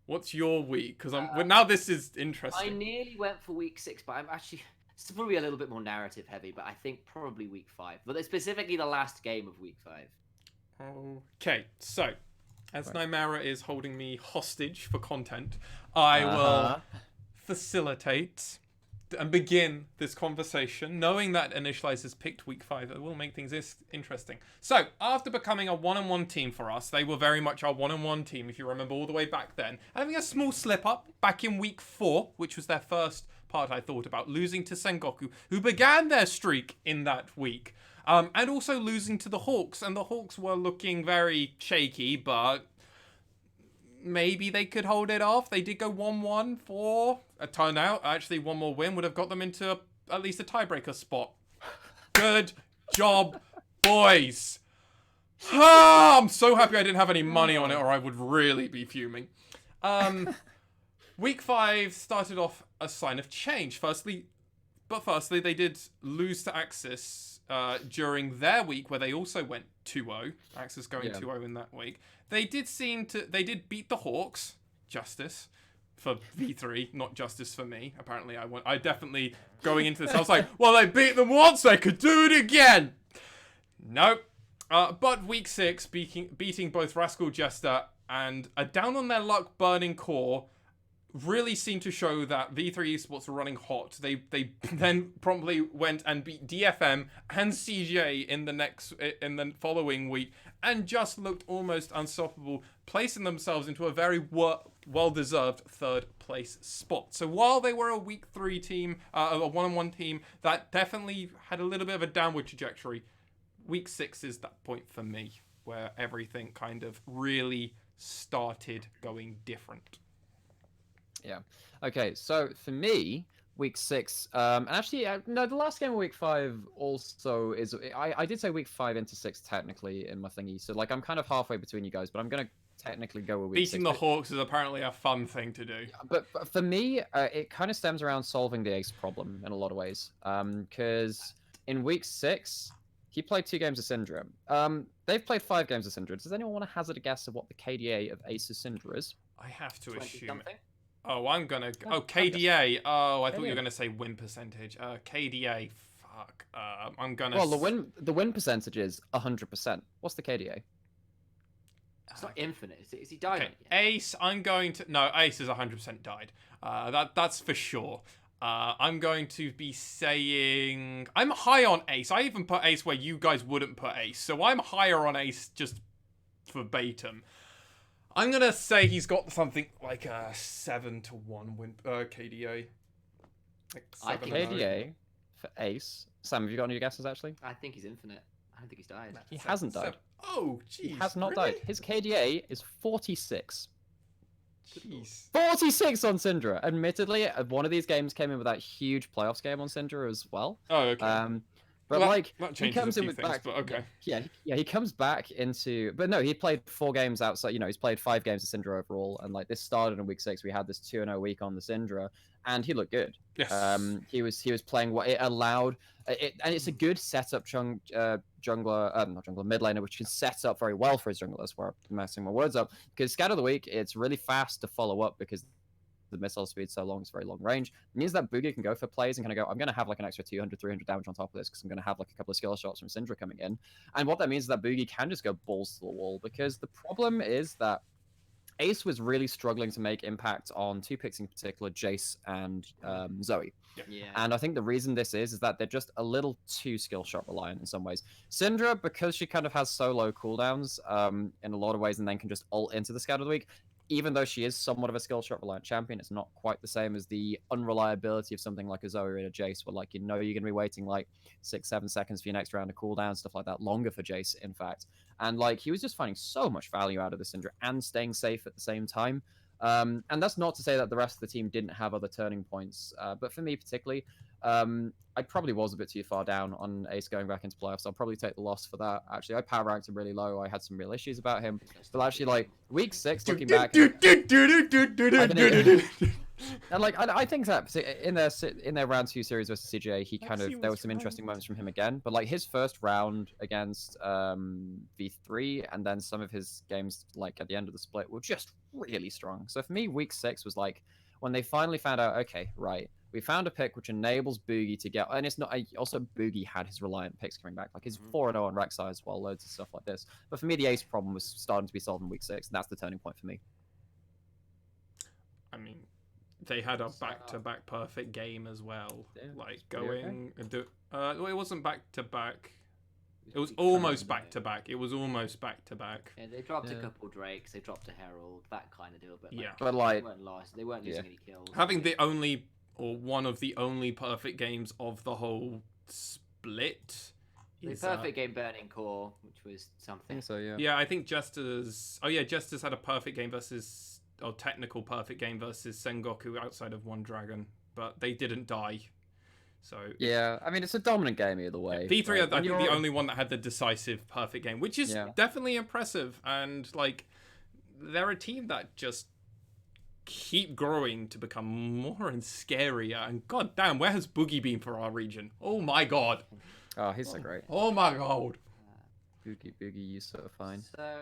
What's your week? Because now this is interesting. I nearly went for week 6, but I'm actually... It's probably a little bit more narrative heavy, but I think probably week 5. But specifically the last game of week 5. Okay, so as Nymaera is holding me hostage for content, I will facilitate and begin this conversation, knowing that Initia1ise has picked week 5. It will make things interesting. So, after becoming a one-on-one team for us, they were very much our one-on-one team, if you remember all the way back then. Having a small slip-up back in week 4, which was their first part I thought about, losing to Sengoku, who began their streak in that week. And also losing to the Hawks, and the Hawks were looking very shaky, but maybe they could hold it off. They did go 1-1 for a turnout. Actually, one more win would have got them into at least a tiebreaker spot. Good job, boys. I'm so happy I didn't have any money on it, or I would really be fuming. Week 5 started off a sign of change. Firstly, they did lose to Axis during their week, where they also went 2-0. Axis going 2-0 in that week. They did beat the Hawks. Justice for V3, not justice for me. Apparently, I definitely going into this, I was like, well, they beat them once, they could do it again. Nope. But week 6, beating both Rascal Jester and a down on their luck Burning Core, really seemed to show that V3 Esports were running hot. They then promptly went and beat DFM and CJ in the following week, and just looked almost unstoppable, placing themselves into a very well-deserved 3rd place spot. So while they were a week 3 team, a one-on-one team that definitely had a little bit of a downward trajectory, week 6 is that point for me where everything kind of really started going different. Yeah. Okay, so for me, week 6, and actually, no, the last game of week 5 also is, I did say week 5 into 6 technically in my thingy, so like I'm kind of halfway between you guys, but I'm going to technically go with week 6. Beating the Hawks is apparently a fun thing to do. But for me, it kind of stems around solving the ace problem in a lot of ways, because in week 6, he played 2 games of Syndra. They've played 5 games of Syndra. Does anyone want to hazard a guess of what the KDA of Ace's Syndra is? I have to assume it. Oh, I'm gonna... Oh, KDA. Oh, I thought you were gonna say win percentage. KDA. Fuck. I'm gonna... Well, the win percentage is 100%. What's the KDA? It's not infinite. Is he died? Okay. Ace, I'm going to... No, Ace is 100% died. That's for sure. I'm going to be saying... I'm high on Ace. I even put Ace where you guys wouldn't put Ace. So I'm higher on Ace just verbatim. I'm going to say he's got something like a 7-1 win KDA. Like KDA for Ace. Sam, have you got any guesses, actually? I think he's infinite. I don't think he's died. He hasn't died. Oh, jeez. He has not died. His KDA is 46. Jeez. 46 on Syndra. Admittedly, one of these games came in with that huge playoffs game on Syndra as well. Oh, okay. But well, like that he changes comes a in few with things, back, but okay. yeah, he comes back into. But no, he played 4 games outside. You know, he's played 5 games of Syndra overall, and like this started in week 6. We had this 2-0 week on the Syndra, and he looked good. Yes. He was playing what it allowed, and it's a good setup jungler, not jungler, mid laner, which can set up very well for his jungler. That's where I'm messing my words up. Because Scatter of the Week, it's really fast to follow up because the missile speed so long, it's very long range. It means that Boogie can go for plays and kind of go, I'm going to have like an extra 200, 300 damage on top of this because I'm going to have like a couple of skill shots from Syndra coming in. And what that means is that Boogie can just go balls to the wall, because the problem is that Ace was really struggling to make impact on 2 picks in particular, Jace and Zoe. Yeah. And I think the reason this is that they're just a little too skill shot reliant in some ways. Syndra, because she kind of has so low cooldowns in a lot of ways, and then can just ult into the Scout of the Week, even though she is somewhat of a skill shot reliant champion, it's not quite the same as the unreliability of something like a Zoe or a Jace, where like, you know, you're going to be waiting like 6-7 seconds for your next round of cooldown, stuff like that, longer for Jace, in fact. And like, he was just finding so much value out of the Syndra and staying safe at the same time. And that's not to say that the rest of the team didn't have other turning points, but for me particularly, I probably was a bit too far down on Ace going back into playoffs. I'll probably take the loss for that. Actually, I power ranked him really low. I had some real issues about him. But actually, like, week 6, looking back, and like, I think that in their round 2 series versus CJ, he kind of, there were some interesting moments from him again. But like his first round against V3, and then some of his games like at the end of the split were just really strong. So for me, week 6 was like when they finally found out, okay, right, we found a pick which enables Boogie to get, and it's not, also Boogie had his reliant picks coming back, like his 4-0 on Rek'Sai as well, loads of stuff like this. But for me, the Ace problem was starting to be solved in week 6, and that's the turning point for me. I mean, they had a back-to-back perfect game as well. Yeah, like going, it wasn't back-to-back. It was almost back-to-back. It was almost back-to-back. Yeah, they dropped a couple Drakes. They dropped a Herald. That kind of deal. But like, yeah, but like they weren't losing any kills. Having the only, or one of the only perfect games of the whole split. The perfect game burning core, which was something. So yeah. Yeah, I think Jester's. Oh yeah, Jester's had a perfect game versus, or technical perfect game versus Sengoku outside of one dragon, but they didn't die. So yeah, I mean, it's a dominant game either way. V3, right? I think the only one that had the decisive perfect game, which is definitely impressive. And like, they're a team that just keep growing to become more and scarier. And god damn, where has Boogie been for our region? Oh my god. Oh, he's so great. Oh my god. Boogie, you so fine. So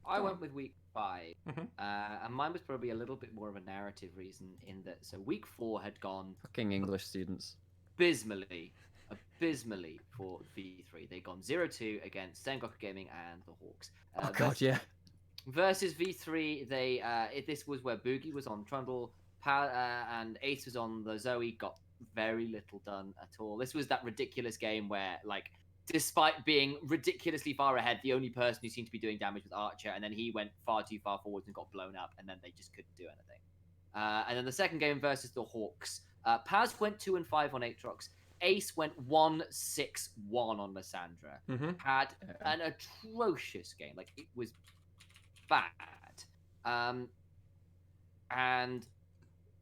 I went with week 5, and mine was probably a little bit more of a narrative reason in that. So week 4 had gone fucking English students abysmally for V3. They'd gone 0-2 against Sengoku Gaming and the Hawks. Oh god, yeah. Versus V3, this was where Boogie was on Trundle, and Ace was on the Zoe. Got very little done at all. This was that ridiculous game where, like, despite being ridiculously far ahead, the only person who seemed to be doing damage was Archer, and then he went far too far forwards and got blown up, and then they just couldn't do anything. And then the second game versus the Hawks, Paz went 2-5 on Aatrox. Ace went 1-6-1 on Lissandra. Had an atrocious game. Like, it was bad. And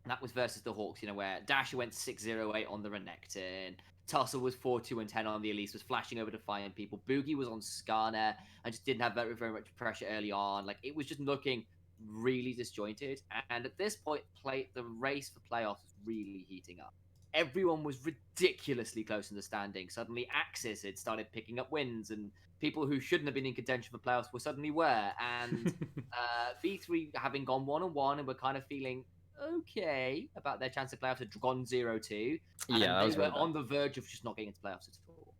that was versus the Hawks, you know, where Dasher went 6-0-8 on the Renekton. Tussle was 4-2-10 on the Elise, was flashing over to find people. Boogie was on Skarner and just didn't have very, very much pressure early on. Like, it was just looking really disjointed. And at this point, the race for playoffs was really heating up. Everyone was ridiculously close in the standing. Suddenly, Axis had started picking up wins, and people who shouldn't have been in contention for playoffs were. And V3, having gone 1-1 and were kind of feeling okay about their chance of playoffs, had gone 0-2. And they were on the verge of just not getting into playoffs at all.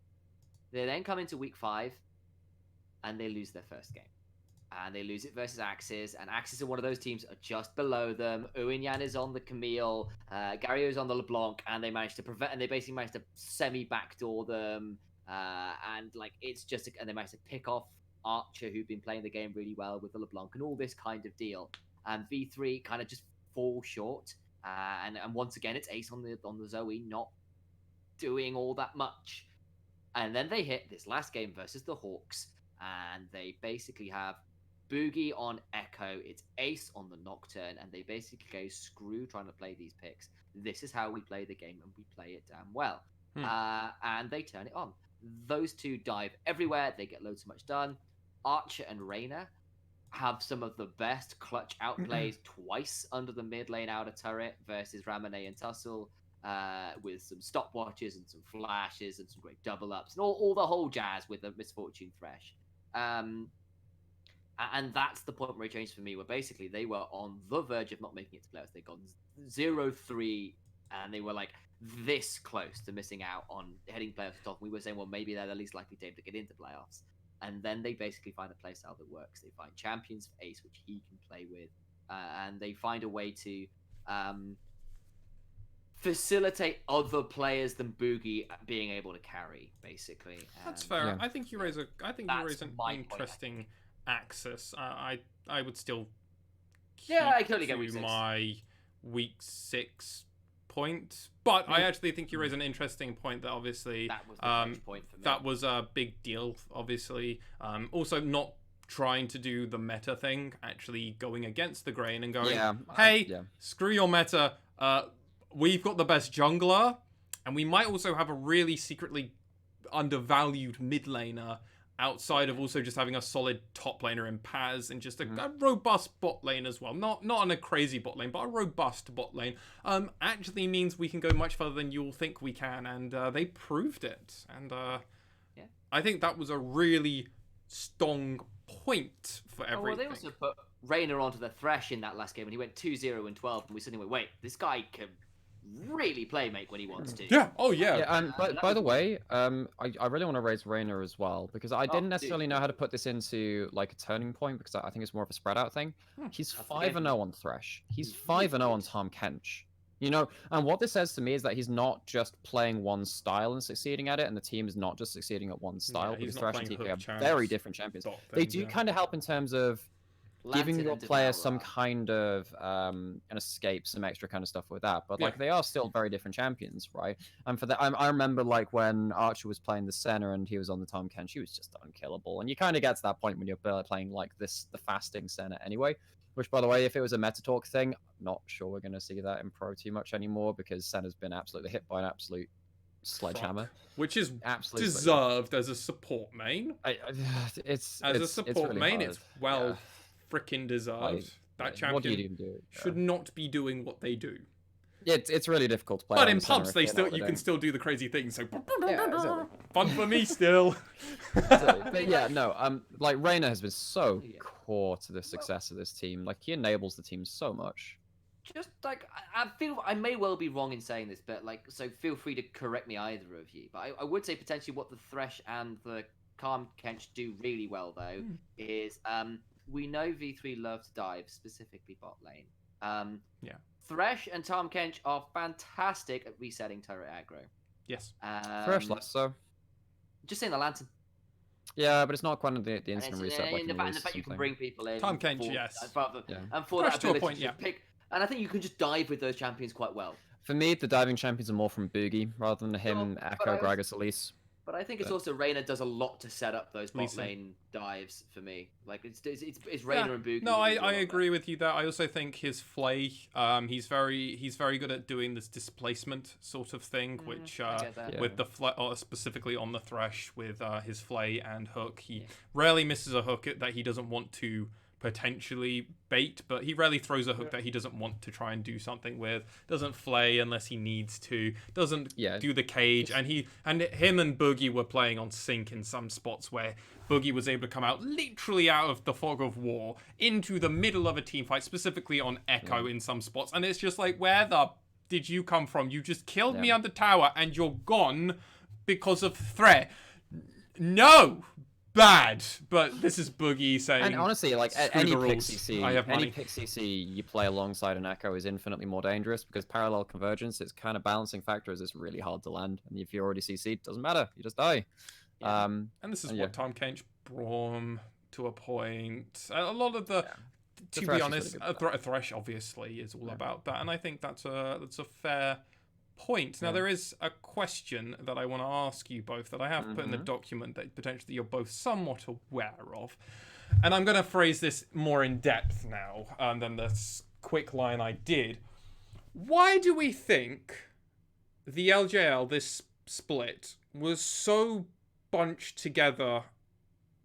They then come into week 5, and they lose their first game. And they lose it versus Axis, and Axis are one of those teams just below them. Uinyan is on the Camille, Gario is on the LeBlanc, and they managed to basically managed to semi-backdoor them, and like, it's just, and they managed to pick off Archer, who'd been playing the game really well with the LeBlanc, and all this kind of deal. And V3 kind of just fall short, and once again, it's Ace on the Zoe, not doing all that much. And then they hit this last game versus the Hawks, and they basically have Boogie on Echo, it's Ace on the Nocturne, and they basically go, screw trying to play these picks. This is how we play the game, and we play it damn well. And they turn it on. those two dive everywhere. They get loads so much done. Archer and Reyna have some of the best clutch outplays twice under the mid lane outer turret versus Ramane and Tussle, with some stopwatches and some flashes and some great double ups and all the whole jazz with the Misfortune Thresh. And that's the point where it changed for me, where basically they were on the verge of not making it to playoffs. They'd gone 0-3, and they were like this close to missing out on heading playoffs top. We were saying, well, maybe they're the least likely team to get into playoffs. And then they basically find a playstyle that works. They find champions for Ace, which he can play with, and they find a way to facilitate other players than Boogie being able to carry, basically. That's fair. Yeah. I think you raise an interesting axis. I would still keep I totally get to week 6. my week 6 point, but I actually think you raise an interesting point that obviously that was the huge point for me. That was a big deal, obviously. Also, not trying to do the meta thing, actually going against the grain and going, hey, screw your meta. We've got the best jungler, and we might also have a really secretly undervalued mid laner outside of also just having a solid top laner in Paz and just a robust bot lane as well. Not on a crazy bot lane, but a robust bot lane. Actually means we can go much further than you'll think we can, and they proved it. And I think that was a really strong point for everything. Well, they also put Reyna onto the Thresh in that last game, and he went 2-0 and 12, and we suddenly went, wait, this guy can really play make when he wants to. Yeah. Oh yeah. And by the way, I really want to raise Reyna as well, because I didn't necessarily know how to put this into like a turning point, because I think it's more of a spread out thing. He's 5-0 on Thresh. He's 5-0 on Tahm Kench. You know, and what this says to me is that he's not just playing one style and succeeding at it, and the team is not just succeeding at one style, because Thresh and TK are very different champions. They do kind of help in terms of giving your player some kind of an escape, some extra kind of stuff with that, but like they are still very different champions, right? And for that, I remember like when Archer was playing the center and he was on the Tahm Kench, he was just unkillable. And you kind of get to that point when you're playing like the fasting center anyway. Which, by the way, if it was a meta talk thing, I'm not sure we're going to see that in Pro too much anymore, because Senna's been absolutely hit by an absolute sledgehammer, which is absolutely deserved as a support main. It's a support really main. hard. It's well freaking deserved. That champion what do you even do? should not be doing what they do. It's really difficult to play. But in pubs, you can still do the crazy things. So fun for me still. But yeah, no. Like Reyna has been so core to the success of this team. Like he enables the team so much. Just like I feel I may well be wrong in saying this, but like so feel free to correct me, either of you. But I would say potentially what the Thresh and the Tahm Kench do really well though is we know V3 love to dive, specifically bot lane. Thresh and Tahm Kench are fantastic at resetting turret aggro. Yes. Thresh less so. Just saying the Lantern. Yeah, but it's not quite the instant reset. Like the fact you can bring people in. Tahm Kench, yes. And for that ability to pick. And I think you can just dive with those champions quite well. For me, the diving champions are more from Boogie rather than him, Echo, Gragas, Elise. But I think it's also Reyna does a lot to set up those bot lane dives for me. Like it's Reyna and Boogie. No, I agree with you there. I also think his Flay, he's very good at doing this displacement sort of thing, which with the specifically on the Thresh with his Flay and hook, he rarely misses a hook that he doesn't want to potentially bait, but he rarely throws a hook that he doesn't want to try and do something with. Doesn't flay unless he needs to. Doesn't do the cage. And him and Boogie were playing on sync in some spots where Boogie was able to come out literally out of the fog of war into the middle of a team fight, specifically on Echo in some spots. And it's just like, where the did you come from? You just killed me on the tower and you're gone because of threat. No! Bad, but this is Boogie saying. And honestly, like any pick CC you play alongside an Echo is infinitely more dangerous, because parallel convergence, its kind of balancing factor is it's really hard to land, and if you're already CC'd, doesn't matter, you just die. And this is what Tahm Kench brought him to a point. A lot of the to be honest, Thresh obviously is all about that, and I think that's a fair point. Now there is a question that I want to ask you both that I have put in the document that potentially you're both somewhat aware of, and I'm going to phrase this more in depth now than this quick line I did. Why do we think the LJL, this split, was so bunched together,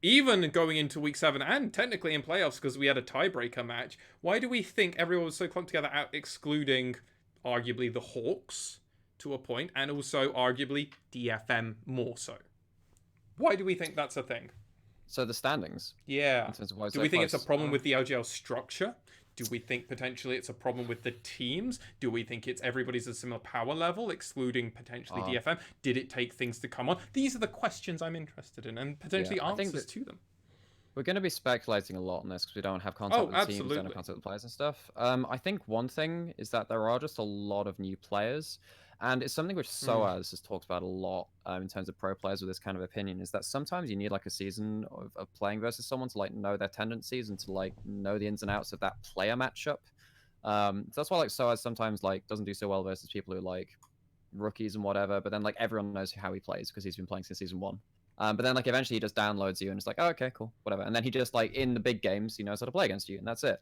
even going into week 7 and technically in playoffs because we had a tiebreaker match? Why do we think everyone was so clumped together, out excluding arguably the Hawks to a point, and also arguably DFM more so? Why do we think that's a thing? So the standings. Yeah. In terms of why do we think it's a problem with the LJL structure? Do we think potentially it's a problem with the teams? Do we think it's everybody's a similar power level, excluding potentially DFM? Did it take things to come on? These are the questions I'm interested in, and potentially answers to them. We're going to be speculating a lot on this because we don't have contact with the teams, we don't have contact with the players and stuff. I think one thing is that there are just a lot of new players. And it's something which SOAS has talked about a lot in terms of pro players with this kind of opinion, is that sometimes you need like a season of playing versus someone to like know their tendencies and to like know the ins and outs of that player matchup. So that's why like SOAS sometimes like doesn't do so well versus people who like rookies and whatever, but then like everyone knows how he plays because he's been playing since season 1. But then like eventually he just downloads you and it's like, oh, okay, cool, whatever. And then he just like in the big games, he knows how to play against you, and that's it.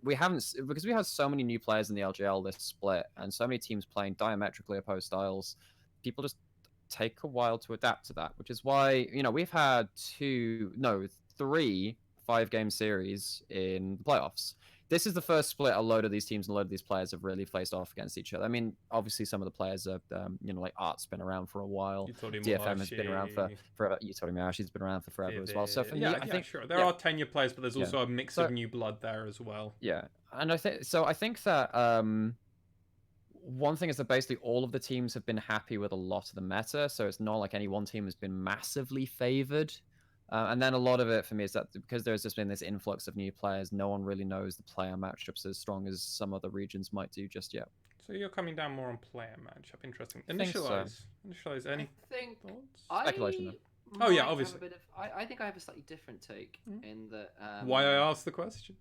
We haven't, because we have so many new players in the LJL this split and so many teams playing diametrically opposed styles, people just take a while to adapt to that, which is why, you know, we've had 3 5-game series in the playoffs. This is the first split a load of these teams and a load of these players have really faced off against each other. I mean, obviously some of the players are, you know, like Art's been around for a while. DFM has been around for forever. Initia1ise's been around for forever as well. So for me, I think sure. There are tenure players, but there's also a mix of new blood there as well. Yeah, and I think that one thing is that basically all of the teams have been happy with a lot of the meta, so it's not like any one team has been massively favored. And then a lot of it for me is that because there's just been this influx of new players, no one really knows the player matchups as strong as some other regions might do just yet. So you're coming down more on player matchup. Interesting. Initialize. Any thoughts? Speculation, though. Oh, yeah, obviously. I think I have a slightly different take in that... Why I asked the question?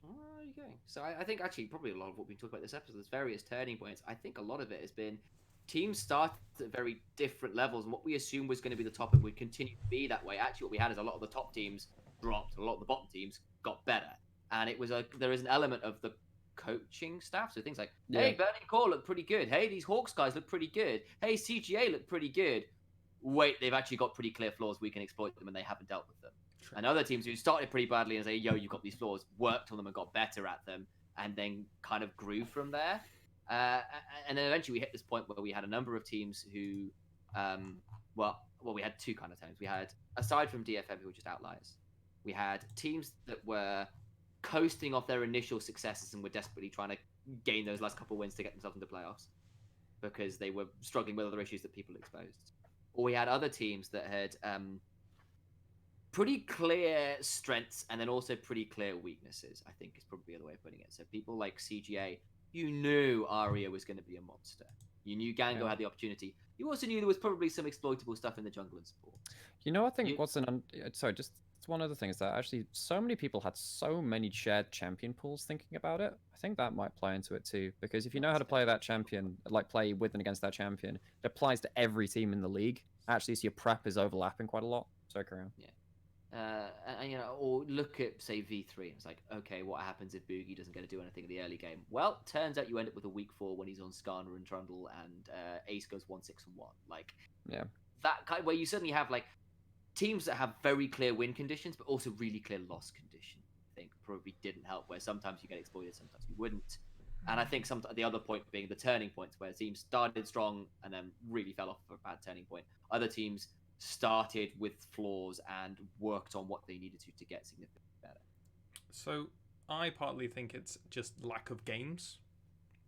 Where are you going? So I think actually probably a lot of what we talked about this episode, there's various turning points. I think a lot of it has been teams started at very different levels, and what we assumed was going to be the top and would continue to be that way. Actually, what we had is a lot of the top teams dropped, a lot of the bottom teams got better, and it was there is an element of the coaching staff. So things like, hey, Burning Core look pretty good. Hey, these Hawks guys look pretty good. Hey, CGA look pretty good. Wait, they've actually got pretty clear flaws. We can exploit them, and they haven't dealt with them. True. And other teams who started pretty badly and say, yo, you've got these flaws, worked on them and got better at them, and then kind of grew from there. And then eventually we hit this point where we had a number of teams who, well, we had two kind of teams. We had, aside from DFM, who were just outliers, we had teams that were coasting off their initial successes and were desperately trying to gain those last couple of wins to get themselves into playoffs because they were struggling with other issues that people exposed. Or we had other teams that had pretty clear strengths and then also pretty clear weaknesses, I think is probably the way of putting it. So people like CGA, you knew Aria was going to be a monster. You knew Gango had the opportunity. You also knew there was probably some exploitable stuff in the jungle and support. You know, I think sorry, just one other thing is that actually so many people had so many shared champion pools thinking about it. I think that might play into it too, because if you know how to play that champion, like play with and against that champion, it applies to every team in the league. Actually, so your prep is overlapping quite a lot. So carry on. Yeah. And, you know, or look at, say, V3. It's like, okay, what happens if Boogie doesn't get to do anything in the early game? Well, turns out you end up with a week 4 when he's on Skarner and Trundle, and Ace goes 1-6-1. Like, that kind where you suddenly have like teams that have very clear win conditions, but also really clear loss conditions. I think probably didn't help. Where sometimes you get exploited, sometimes you wouldn't. And I think the other point being the turning points, where teams started strong and then really fell off for a bad turning point. Other teams started with flaws and worked on what they needed to get significantly better. So I partly think it's just lack of games.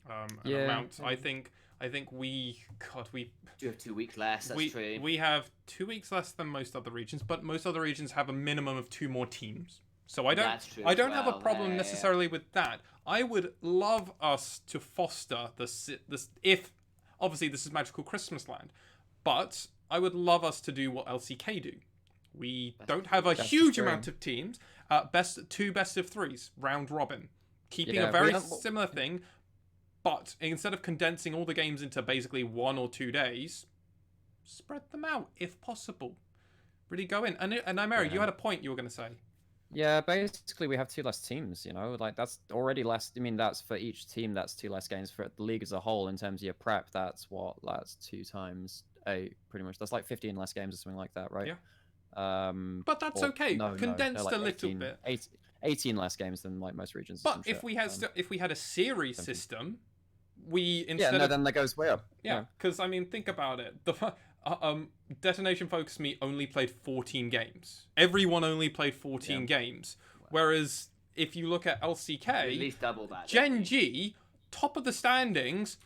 I think we do have 2 weeks less. That's true. We have 2 weeks less than most other regions, but most other regions have a minimum of 2 more teams. So I don't have a problem necessarily with that. I would love us to foster this if obviously this is Magical Christmas Land, but I would love us to do what LCK do. We don't have a huge amount of teams. Best of 3s, round robin. Keeping a very similar thing, but instead of condensing all the games into basically 1 or 2 days, spread them out if possible. Really go in. And Nymaera, you had a point you were going to say. Yeah, basically we have 2 less teams, you know, like that's already less. I mean, that's for each team, that's 2 less games. For the league as a whole, in terms of your prep, that's 2 times 8 pretty much. That's like 15 less games or something like that, right? Yeah. But that's okay. Condensed like a little bit. 18 less games than like most regions. But if we had a series 17. system, we instead of then that goes way up. Yeah, because I mean, think about it. Detonation Focus Me only played 14 games. Everyone only played 14 games. Whereas if you look at LCK, at least double that. Gen G, top of the standings,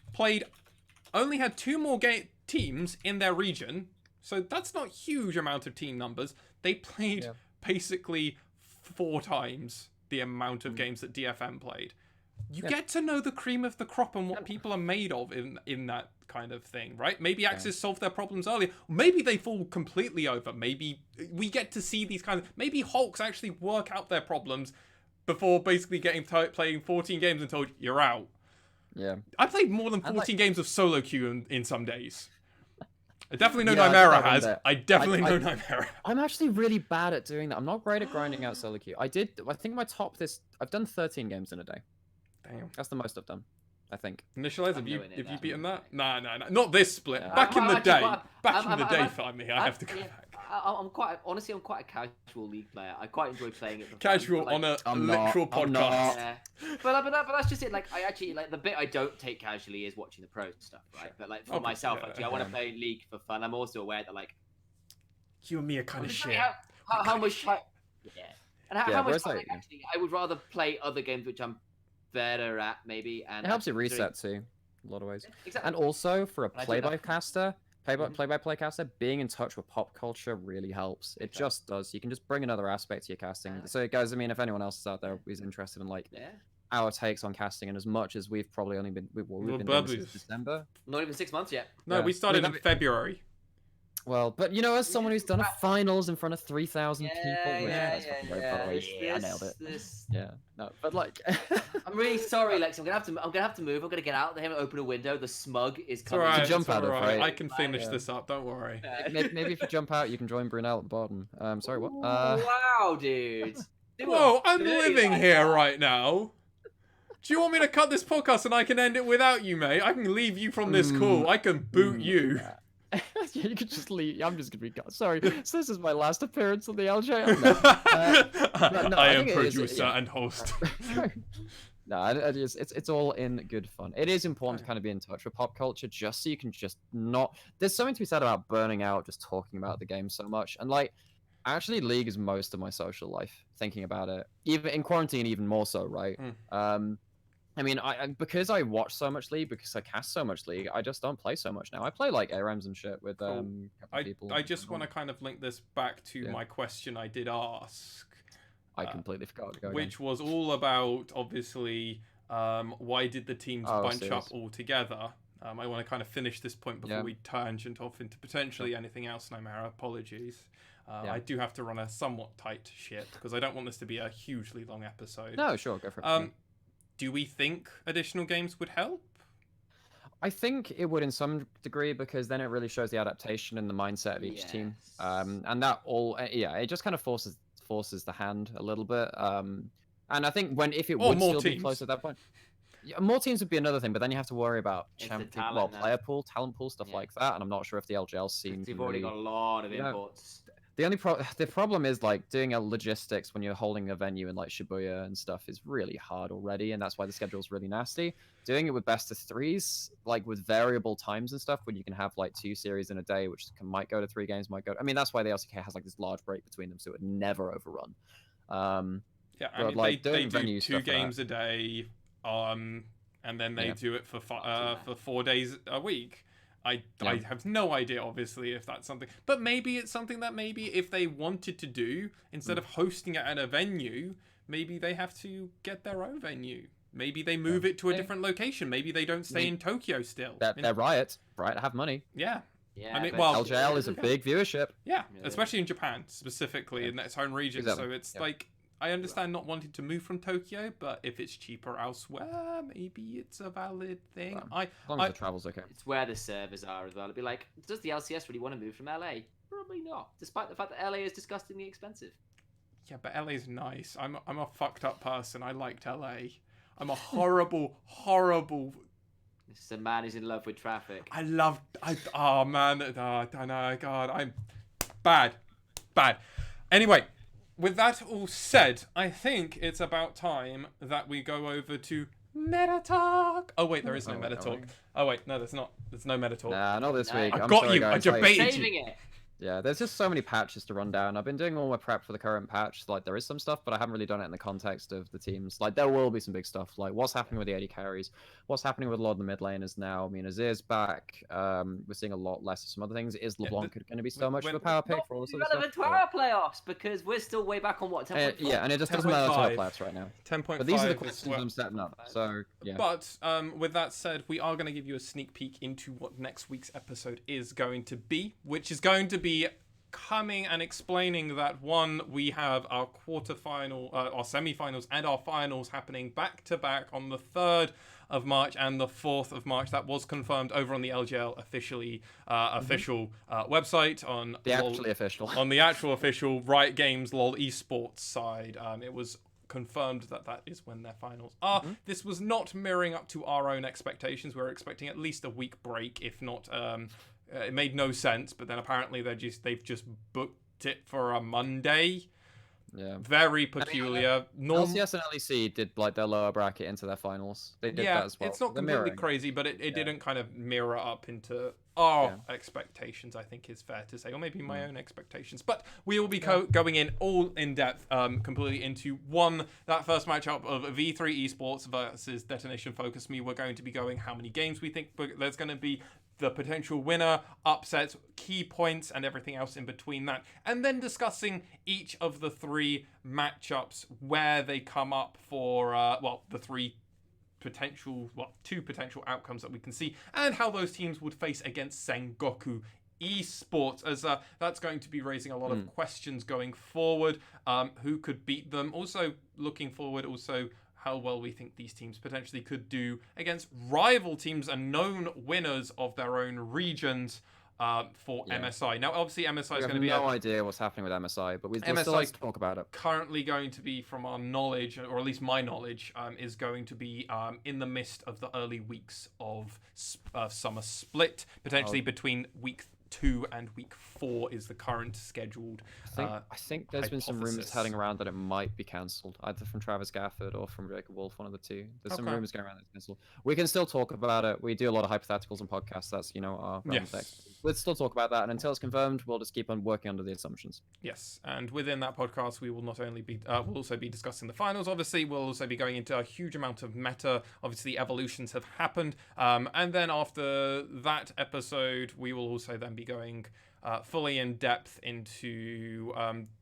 only had 2 more teams in their region. So that's not a huge amount of team numbers. They played basically 4 times the amount of games that DFM played. You get to know the cream of the crop and what people are made of in that kind of thing, right? Maybe Axis solved their problems earlier. Maybe they fall completely over. Maybe we get to see these kinds of... Maybe Hulks actually work out their problems before basically playing 14 games and told, you're out. Yeah. I played more than 14 games of solo queue in some days. I definitely know Nymaera has. I definitely know Nymaera. I'm actually really bad at doing that. I'm not great at grinding out solo queue. I think my top I've done 13 games in a day. Damn. That's the most I've done, I think. Initia1ise, have you beaten that? Nah. Not this split. Back in the day. For me, I have to go back. I'm quite a casual League player. I quite enjoy playing it. Casual on a literal podcast. Yeah. But that's just it. Like I actually like the bit I don't take casually is watching the pro stuff, right? But like for myself, actually, I want to play League for fun. I'm also aware that like you and me are kind of shit. How much time? Yeah. And how much time? Actually, I would rather play other games which I'm better at maybe, and it helps you reset too, in a lot of ways. Exactly. And also for a play-by-play caster, being in touch with pop culture really helps. It just does. You can just bring another aspect to your casting. So guys, I mean, if anyone else is out there who's interested in like our takes on casting, and as much as we've probably only been we've been doing this since December, not even 6 months yet. No, we started in February. Well, but you know, as someone who's done a finals in front of 3,000 people, I nailed it. Yeah, no, but like, I'm really sorry, Lex. I'm gonna have to move. I'm gonna get out there and open a window. The smug is coming. It's all right, jump out of, right? I can finish this up. Don't worry. Maybe if you jump out, you can join Brunel at the bottom. Sorry, what? Wow, dude. Whoa, I'm living here right now. Do you want me to cut this podcast and I can end it without you, mate? I can leave you from this call. I can boot you. You could just leave. I'm just gonna be gone. Sorry. So this is my last appearance on the LJL. I am producer and host. No, it's all in good fun. It is important to kind of be in touch with pop culture, just so you can just not. There's something to be said about burning out, just talking about the game so much, and like, actually, League is most of my social life. Thinking about it, even in quarantine, even more so, right? I mean, because I watch so much League, because I cast so much League, I just don't play so much now. I play like ARAMs and shit with people. I just want to kind of link this back to my question I did ask. I completely forgot to go which again. Was all about, obviously, why did the teams bunch up all together? I want to kind of finish this point before we tangent off into potentially anything else, Nymaera. Apologies. I do have to run a somewhat tight ship, because I don't want this to be a hugely long episode. No, sure, go for it. Do we think additional games would help? I think it would in some degree, because then it really shows the adaptation and the mindset of each team. And that all, it just kind of forces the hand a little bit. And I think if it would still be close at that point. Yeah, more teams would be another thing, but then you have to worry about player pool, talent pool, stuff like that. And I'm not sure if the LJL scene. You've already got a lot of imports. The problem is like doing a logistics when you're holding a venue in like Shibuya and stuff is really hard already, and that's why the schedule is really nasty. Doing it with best of threes, like with variable times and stuff, when you can have like 2 series in a day, which might go to 3 games, might go. I mean, that's why the LCK has like this large break between them, so it would never overrun. Yeah, I mean, like, they do 2 games a day, and then they do it for 4 days a week. I have no idea, obviously, if that's something. But maybe it's something that maybe if they wanted to do, instead of hosting it at a venue, maybe they have to get their own venue. Maybe they move it to a different location. Maybe they don't stay in Tokyo still. They're Riot. Riot have money. Yeah. Yeah, I mean, LJL is a big viewership. Yeah, especially in Japan, specifically in its own region. Exactly. So it's like, I understand not wanting to move from Tokyo, but if it's cheaper elsewhere, maybe it's a valid thing. As long as the travel's okay. It's where the servers are as well. It'd be like, does the LCS really want to move from LA? Probably not, despite the fact that LA is disgustingly expensive. Yeah, but LA's nice. I'm a fucked up person. I liked LA. I'm a horrible, horrible This is a man who's in love with traffic. Oh man, I know, God, I'm bad. Anyway, with that all said, I think it's about time that we go over to Meta Talk. Oh wait, there is no Meta Talk. Oh wait, no, there's not. There's no Meta Talk. Nah, not this week. I got sorry, you. guys. I debated you. Yeah, there's just so many patches to run down. I've been doing all my prep for the current patch. Like, there is some stuff, but I haven't really done it in the context of the teams. Like, there will be some big stuff. Like, what's happening with the AD carries? What's happening with a lot of the mid laners now? I mean, Azir's back. We're seeing a lot less of some other things. Is LeBlanc going to be so much of a power pick for all this other stuff? Relevant to our playoffs, because we're still way back on what, 10.5? Yeah, and it just doesn't matter to our playoffs right now. 10.5. But these are the questions I'm setting up. So, yeah. But with that said, we are going to give you a sneak peek into what next week's episode is going to be, which is going to be coming and explaining that we have our quarterfinal, our semi-finals and our finals happening back to back on the 3rd of March and the 4th of March. That was confirmed over on the LJL officially official website on the actually official on the actual official Riot Games LOL esports side. It was confirmed that is when their finals are. This was not mirroring up to our own expectations. We were expecting at least a week break, if not it made no sense, but then apparently they've just booked it for a Monday. Yeah. Very peculiar. LCS and LEC did like their lower bracket into their finals. They did that as well. It's not completely crazy, but it didn't kind of mirror up into our expectations, I think is fair to say, or maybe my own expectations. But we will be going in all in depth, completely into that first matchup of V3 Esports versus Detonation Focus Me. We're going to be going how many games we think there's going to be, the potential winner, upsets, key points, and everything else in between that. And then discussing each of the 3 matchups, where they come up for, the 2 potential outcomes that we can see, and how those teams would face against Sengoku Esports, as that's going to be raising a lot of questions going forward. Who could beat them? Also, looking forward, how well we think these teams potentially could do against rival teams and known winners of their own regions for MSI. Now, obviously, MSI is going to be... no idea what's happening with MSI, but we'll still like to talk about it. Currently going to be, from our knowledge, or at least my knowledge, is going to be in the midst of the early weeks of summer split, potentially between week 2 and week 4 is the current scheduled. I think there's been some rumors heading around that it might be cancelled, either from Travis Gafford or from Jacob Wolf, one of the two. There's some rumors going around that it's cancelled. We can still talk about it. We do a lot of hypotheticals and podcasts. That's our let's still talk about that. And until it's confirmed, we'll just keep on working under the assumptions. Yes, and within that podcast, we will not only be we'll also be discussing the finals. Obviously, we'll also be going into a huge amount of meta. Obviously, evolutions have happened, and then after that episode, we will also then be going fully in depth into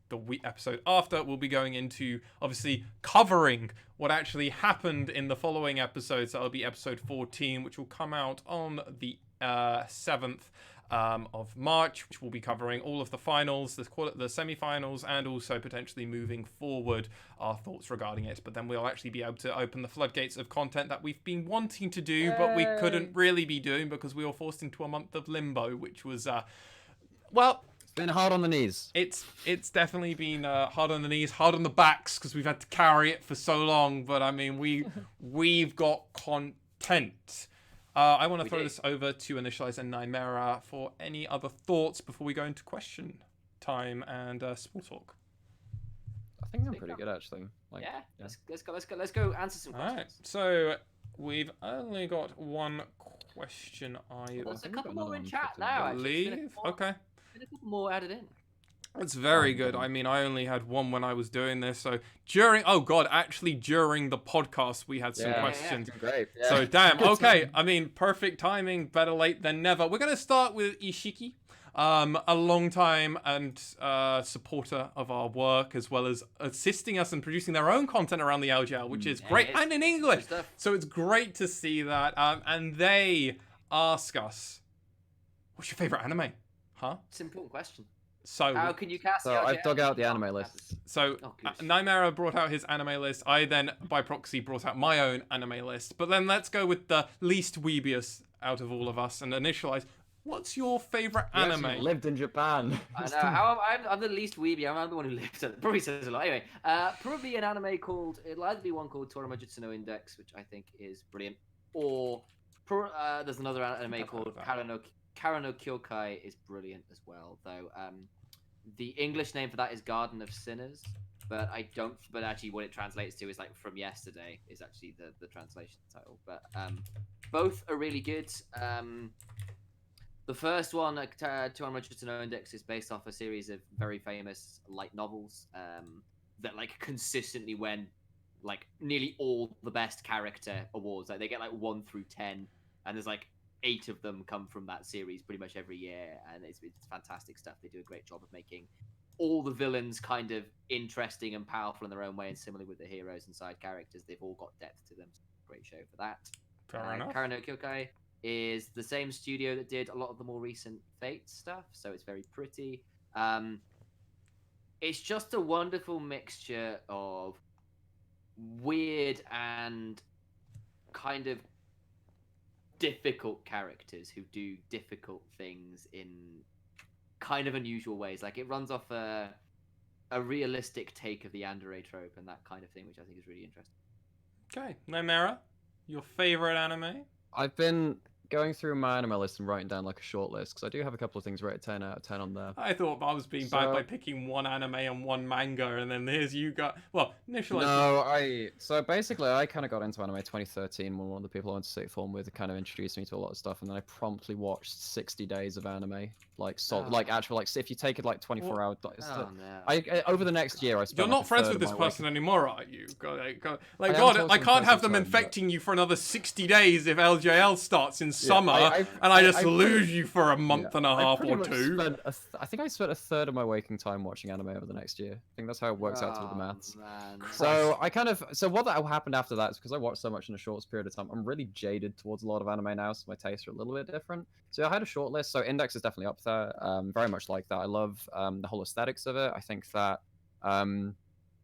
the episode after. We'll be going into, obviously, covering what actually happened in the following episodes. That'll be episode 14, which will come out on the 7th of March, which will be covering all of the finals, the semi-finals, and also potentially moving forward our thoughts regarding it. But then we'll actually be able to open the floodgates of content that we've been wanting to do, but we couldn't really be doing because we were forced into a month of limbo, which was it's been hard on the knees. It's definitely been hard on the knees, hard on the backs, because we've had to carry it for so long. But I mean, we've got content. I want to throw this over to Initia1ise and Nymaera for any other thoughts before we go into question time and small talk. I think I'm pretty good, actually. Let's go answer some questions. All right, so we've only got one question. There's a couple more in chat now, I believe. Okay. A couple more added in. That's very good. I mean, I only had one when I was doing this. So during the podcast, we had some questions. Yeah, great. Yeah. So damn. Okay. I mean, perfect timing. Better late than never. We're gonna start with Ishiki, a long time and supporter of our work, as well as assisting us in producing their own content around the LJL, which is great, and in English. So it's great to see that. And they ask us, "What's your favorite anime?" Huh? It's an important question. So how can you cast? So I've dug out the anime list. So Nymaera brought out his anime list. I then, by proxy, brought out my own anime list. But then let's go with the least weebiest out of all of us and Initia1ise. What's your favorite anime? Lived in Japan. I know. I'm the least weeby. I'm the one who lived. It probably says a lot. Anyway, probably an anime called. It'll either be one called Toromajutsu no Index, which I think is brilliant, or There's another anime called Kara no Kyokai is brilliant as well, though. The English name for that is Garden of Sinners, but I don't. But actually, what it translates to is like From Yesterday is actually the translation title. But both are really good. The first one, 200 to No Index, is based off a series of very famous light novels that like consistently win like nearly all the best character awards. Like they get like 1 through 10, and there's like 8 of them come from that series pretty much every year, and it's fantastic stuff. They do a great job of making all the villains kind of interesting and powerful in their own way, and similarly with the heroes and side characters, they've all got depth to them. So great show for that. Fair enough. Kara no Kyokai is the same studio that did a lot of the more recent Fate stuff, so it's very pretty. It's just a wonderful mixture of weird and kind of difficult characters who do difficult things in kind of unusual ways. Like it runs off a realistic take of the yandere trope and that kind of thing, which I think is really interesting. Okay, Nymaera, your favorite anime? I've been going through my anime list and writing down like a short list because I do have a couple of things rated 10 out of 10 on there. I thought I was being bad by picking one anime and one manga, and then here's you got. Well, initially. No, so basically I kind of got into anime 2013 when one of the people I went to sixth form with kind of introduced me to a lot of stuff, and then I promptly watched 60 days of anime, like actual like if you take it like 24 hours. Over the next year I spent. You're not friends with this person anymore, are you? I can't have them infecting you for another 60 days if LJL starts in summer, and I just lose you for a month and a half or two. I think I spent a third of my waking time watching anime over the next year. I think that's how it works out to the maths. Man. So what happened after that is because I watched so much in a short period of time, I'm really jaded towards a lot of anime now, so my tastes are a little bit different. So I had a short list. So Index is definitely up there. Very much like that. I love the whole aesthetics of it. I think that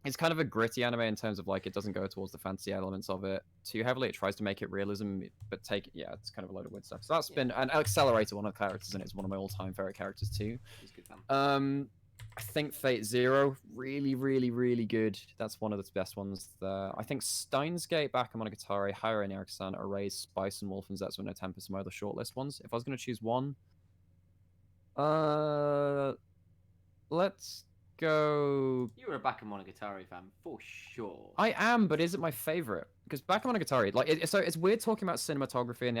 it's kind of a gritty anime in terms of like it doesn't go towards the fantasy elements of it too heavily. It tries to make it realism, but it's kind of a load of weird stuff. So that's been an Accelerator, one of the characters, and it's one of my all-time favorite characters too. He's good fun. I think Fate Zero, really, really, really good. That's one of the best ones there. I think Steins Gate, Bakemonogatari, Hiro and Eric-san, Erase, Spice and Wolf and Zetsu no Tempest, some other shortlist ones. If I was going to choose one, let's go. You were a Bakemonogatari fan for sure. I am, but is it my favorite? Because Bakemonogatari, like, it's weird talking about cinematography in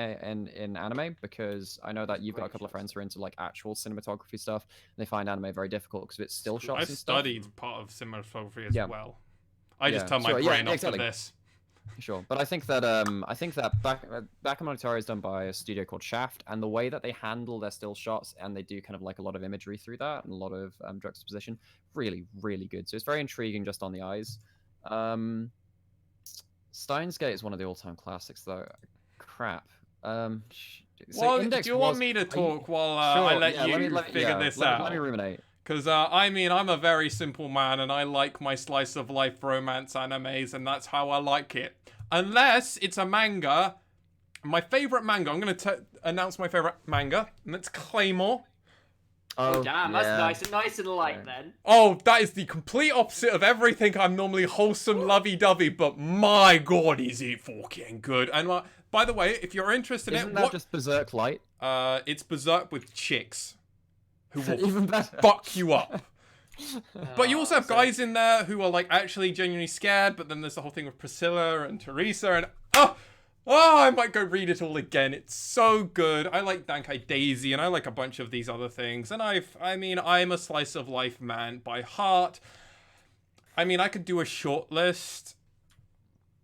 anime, because I know that you've got a couple of friends who are into like actual cinematography stuff, and they find anime very difficult because it's still shots. I studied part of cinematography as well. I just turn my brain off to this. Sure, but I think that Bakemonogatari is done by a studio called Shaft, and the way that they handle their still shots and they do kind of like a lot of imagery through that and a lot of juxtaposition, really, really good. So it's very intriguing just on the eyes. Steins Gate is one of the all-time classics, though. Crap. Do you want me to talk while I let you figure this out? Let me ruminate. Because, I'm a very simple man, and I like my slice of life romance animes, and that's how I like it. Unless it's a manga. My favorite manga, I'm going to announce my favorite manga, and it's Claymore. Oh, damn, that's nice and light, then. Oh, that is the complete opposite of everything I'm normally wholesome, lovey-dovey, but my god, is it fucking good. And, by the way, if you're interested in it... Isn't that just Berserk Light? It's Berserk with chicks. Who will even better. Fuck you up. But you also have guys in there who are like actually genuinely scared, but then there's the whole thing with Priscilla and Teresa, and I might go read it all again. It's so good. I like Dankai Daisy, and I like a bunch of these other things. And I'm a slice of life man by heart. I mean, I could do a short list,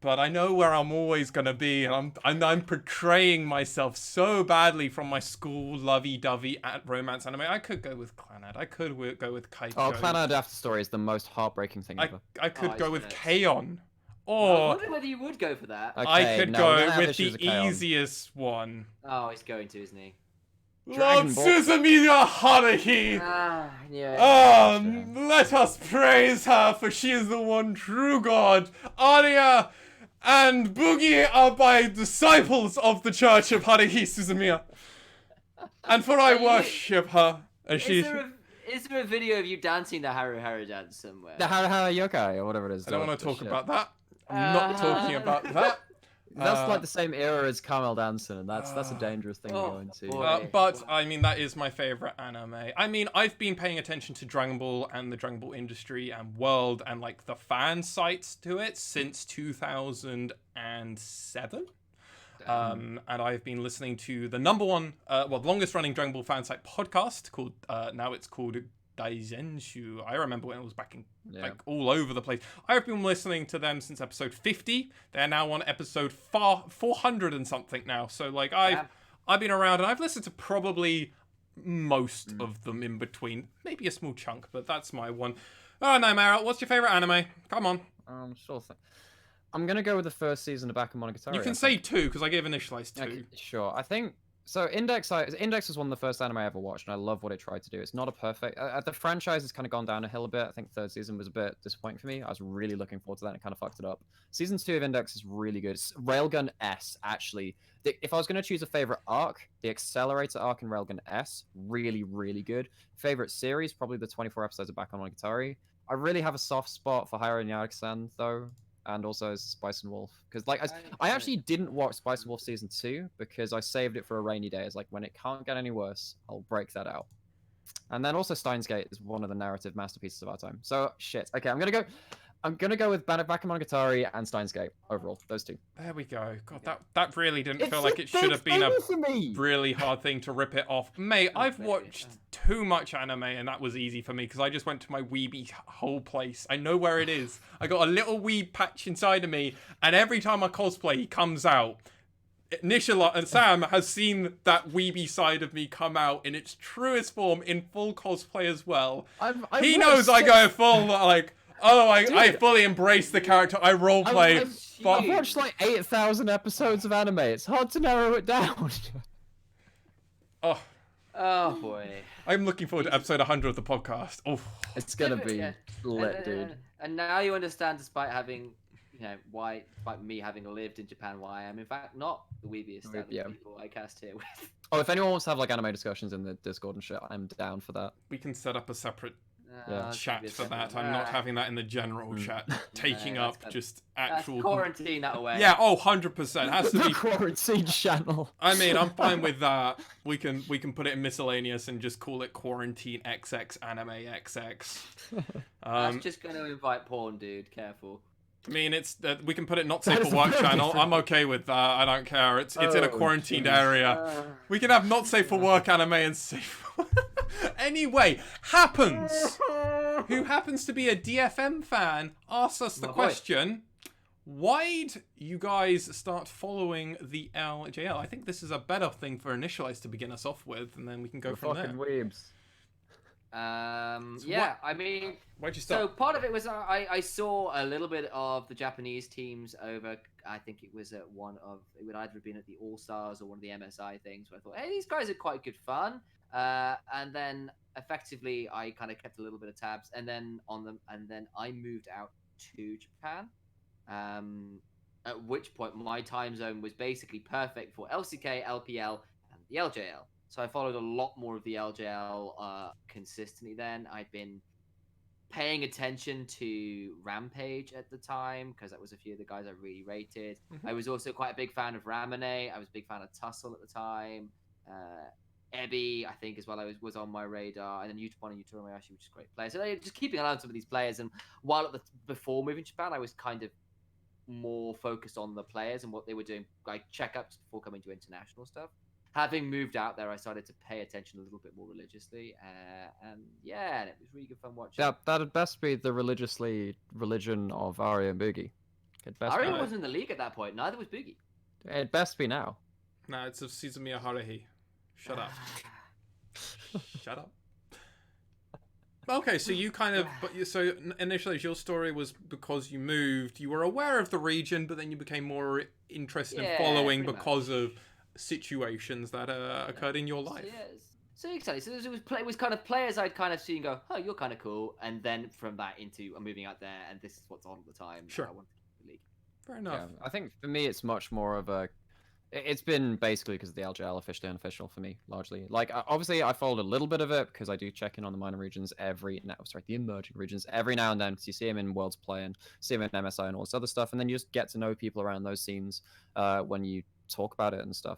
but I know where I'm always gonna be, and I'm portraying myself so badly from my school lovey-dovey romance anime. I could go with Clannad. I could go with Kaito. Oh, Clannad After Story is the most heartbreaking thing ever. I could go with K-On! I was wondering whether you would go for that. Okay, I could go with the easiest one. Oh, he's going to, isn't he? Lord Suzumiya Haruhi! Let us praise her, for she is the one true god. Arya and Boogie are by disciples of the Church of Haruhi Suzumiya. And for I worship her. Is there a video of you dancing the Haru Haru dance somewhere? The Haru Haru Yokai, or whatever it is. I don't want to talk about that. I'm not talking about that. That's like the same era as Carmel Danson, and that's a dangerous thing to go into. But I mean, that is my favorite anime. I mean, I've been paying attention to Dragon Ball and the Dragon Ball industry and world and like the fan sites to it since 2007. And I've been listening to the number one, the longest running Dragon Ball fan site podcast called, now it's called Daizenshu. I remember when it was back in, like, all over the place. I've been listening to them since episode 50. They're now on episode 400 and something now. So, like, I've been around and I've listened to probably most of them in between. Maybe a small chunk, but that's my one. Oh, Nymaera, what's your favorite anime? Come on. Sure thing. I'm gonna go with the first season of Bakemonogatari. You can say 2 because I gave Initia1ise 2. Okay, sure. I think so. Index was one of the first anime I ever watched, and I love what it tried to do. It's not a perfect. The franchise has kind of gone down a hill a bit. I think third season was a bit disappointing for me. I was really looking forward to that, and it kind of fucked it up. Season 2 of Index is really good. It's Railgun S, actually. If I was gonna choose a favorite arc, the Accelerator arc in Railgun S, really, really good. Favorite series, probably the 24 episodes of Bakemonogatari. I really have a soft spot for Hayao Miyazaki though. And also Spice and Wolf, because like I actually didn't watch Spice and Wolf season 2 because I saved it for a rainy day. It's like when it can't get any worse, I'll break that out. And then also Steins Gate is one of the narrative masterpieces of our time. So shit. Okay, I'm gonna go with Bakemonogatari and Steins Gate overall. Those two. There we go. God, that really didn't feel like it should have been a really hard thing to rip it off. Mate, I've watched too much anime, and that was easy for me because I just went to my weeby whole place. I know where it is. I got a little weeb patch inside of me, and every time I cosplay, he comes out. Nishala and Sam has seen that weeby side of me come out in its truest form in full cosplay as well. He knows I go full like. Oh, I fully embrace the character. I roleplay. I've watched like 8,000 episodes of anime. It's hard to narrow it down. Oh boy. I'm looking forward to episode 100 of the podcast. Oh, it's gonna be lit, dude. And now you understand, despite having, despite me having lived in Japan, why I'm in fact not the weebiest out of the people I cast here with. Oh, if anyone wants to have like anime discussions in the Discord and shit, I'm down for that. We can set up a separate chat for that. I'm not having that in the general chat, taking up just actual quarantine that away. Yeah, 100%. Has to be quarantine channel. I mean, I'm fine with that. We can put it in miscellaneous and just call it quarantine XX anime XX. That's just going to invite porn, dude. Careful. I mean, it's we can put it not safe for work channel. I'm okay with that. I don't care. It's in a quarantined area. We can have not safe for work anime and safe. Anyway, who happens to be a DFM fan, asks us the question: why'd you guys start following the LJL? I think this is a better thing for Initia1ise to begin us off with, and then we can go from there. Fucking weebs. I mean, why'd you start? So part of it was I saw a little bit of the Japanese teams over. I think it was at it would either have been at the All Stars or one of the MSI things. Where I thought, hey, these guys are quite good fun. And then effectively I kind of kept a little bit of tabs, and then on them, and then I moved out to Japan. At which point my time zone was basically perfect for LCK, LPL, and the LJL. So I followed a lot more of the LJL consistently then. I'd been paying attention to Rampage at the time because that was a few of the guys I really rated. I was also quite a big fan of Ramune. I was a big fan of Tussle at the time. Ebby, I think, as well, was on my radar. And then Yutapon and Yutoromayashi, which is great players. So just keeping an eye on some of these players. And while before moving to Japan, I was kind of more focused on the players and what they were doing, like checkups before coming to international stuff. Having moved out there, I started to pay attention a little bit more religiously, and it was really good fun watching. Yeah, that'd best be the religion of Ari and Boogie. Ari wasn't in the league at that point. Neither was Boogie. It'd best be now. No, it's of Suzumiya Haruhi. Shut up. Shut up. Okay, so you kind of, so initially your story was because you moved. You were aware of the region, but then you became more interested in following because of situations that occurred in your life. So exactly. So it was kind of players I'd kind of seen and go, oh, you're kind of cool, and then from that into I'm moving out there, and this is what's on at the time. Sure. I want to keep the league. Fair enough. Yeah, I think for me it's much more of a It's been basically because of the LJL Officially Unofficial for me, largely. Like, obviously, I followed a little bit of it because I do check in on the minor regions the emerging regions every now and then because you see them in Worlds Play and see them in MSI and all this other stuff, and then you just get to know people around those scenes when you talk about it and stuff.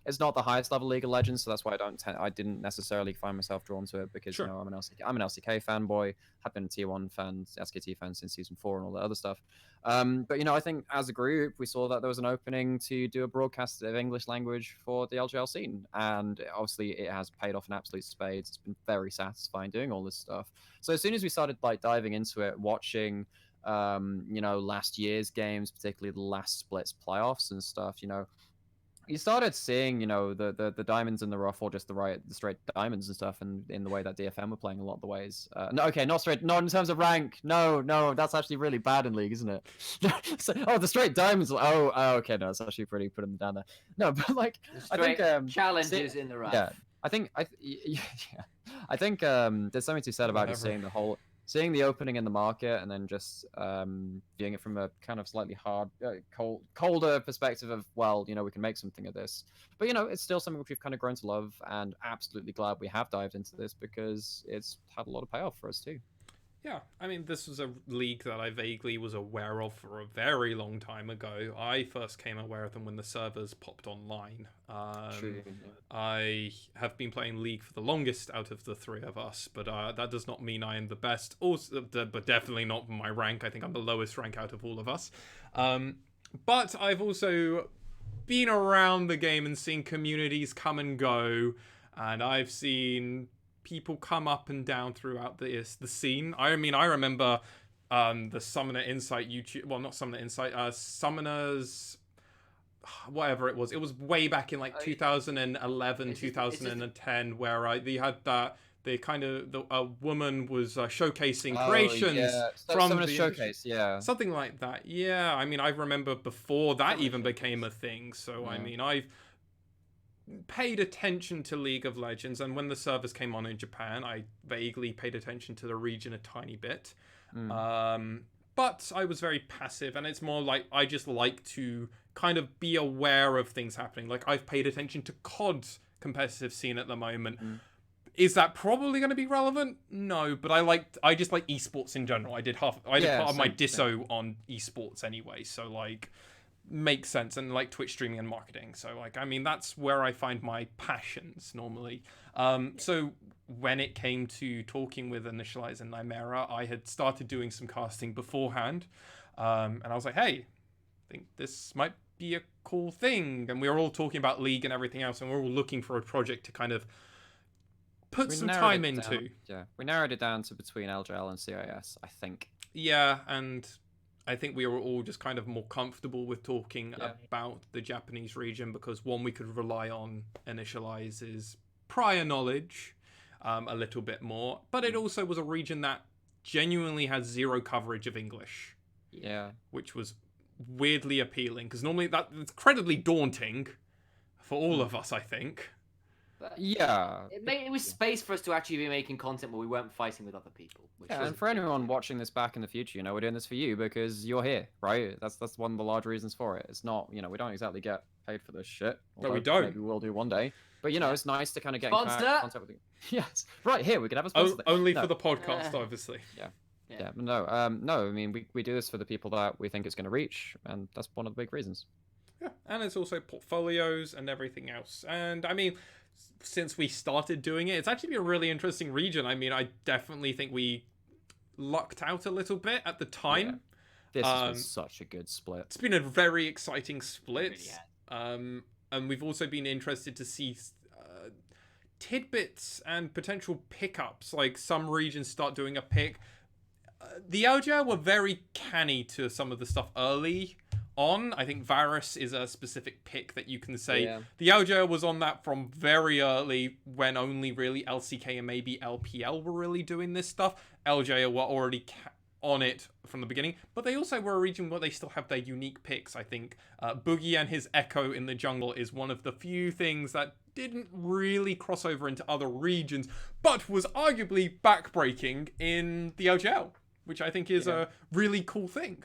It's not the highest level League of Legends, so that's why I didn't necessarily find myself drawn to it because Sure. you know I'm an LCK fanboy, have been a Tier 1 fan, SKT fan since Season 4 and all that other stuff. But you know, I think as a group we saw that there was an opening to do a broadcast of English language for the LJL scene, and obviously it has paid off in absolute spades. It's been very satisfying doing all this stuff. So as soon as we started like diving into it, watching you know, last year's games, particularly the last splits playoffs and stuff, you know, you started seeing, you know, the diamonds in the rough, or just the straight diamonds and stuff, and in the way that DFM were playing a lot of the ways. No, okay, not straight, not in terms of rank. No, that's actually really bad in League, isn't it? So, oh, the straight diamonds. Oh, okay, no, it's actually pretty putting them down there. No, but like, I think challenges in the rough. Yeah, I think there's something to be said about just seeing the opening in the market, and then just viewing it from a kind of slightly colder perspective of, well, you know, we can make something of this. But, you know, it's still something which we've kind of grown to love, and absolutely glad we have dived into this because it's had a lot of payoff for us too. Yeah, I mean, this was a league that I vaguely was aware of for a very long time ago. I first came aware of them when the servers popped online. True. I have been playing League for the longest out of the three of us, but that does not mean I am the best, also, but definitely not my rank. I think I'm the lowest rank out of all of us. But I've also been around the game and seen communities come and go, and I've seen people come up and down throughout the scene. I mean, I remember the Summoner Insight YouTube, well, not Summoner Insight, Summoners, whatever it was way back in like 2011, 2010, where they had that, a woman was showcasing creations from the showcase, something like that. Yeah, I mean, I remember before that even became a thing. So I mean, I've paid attention to League of Legends, and when the servers came on in Japan, I vaguely paid attention to the region a tiny bit. But I was very passive, and it's more like I just like to kind of be aware of things happening. Like, I've paid attention to COD's competitive scene at the moment. Is that probably going to be relevant? No, but I just like esports in general. I did part of my disso on esports anyway, so like makes sense, and like Twitch streaming and marketing. So like, I mean, that's where I find my passions normally. So when it came to talking with Initia1ise and Nymaera, I had started doing some casting beforehand, and I was like, hey, I think this might be a cool thing. And we were all talking about League and everything else, and we we're all looking for a project to kind of put some time into. Yeah, we narrowed it down to between LJL and CIS, I think. Yeah, and I think we were all just kind of more comfortable with talking about the Japanese region because, one, we could rely on Initia1ise's prior knowledge a little bit more, but it also was a region that genuinely has zero coverage of English. Yeah. Which was weirdly appealing, because normally that's incredibly daunting for all of us, I think. But yeah, it was space for us to actually be making content where we weren't fighting with other people. Yeah, and for anyone watching this back in the future, you know, we're doing this for you because you're here, right? That's one of the large reasons for it. It's not, you know, we don't exactly get paid for this shit. No, we don't. Maybe we'll do one day. But, you know, it's nice to kind of get in contact with you. Yes, right here, we can have a sponsor. Only for the podcast, obviously. Yeah, but no, I mean, we do this for the people that we think it's going to reach, and that's one of the big reasons. Yeah, and it's also portfolios and everything else. And, I mean, since we started doing it, it's actually been a really interesting region. I mean, I definitely think we lucked out a little bit at the time. Yeah. This has been such a good split. It's been a very exciting split. Really and we've also been interested to see tidbits and potential pickups. Like, some regions start doing a pick. The LJL were very canny to some of the stuff early on. I think Varus is a specific pick that you can say. Yeah. The LJL was on that from very early, when only really LCK and maybe LPL were really doing this stuff. LJL were already on it from the beginning, but they also were a region where they still have their unique picks. I think Boogie and his Echo in the jungle is one of the few things that didn't really cross over into other regions, but was arguably backbreaking in the LJL, which I think is a really cool thing.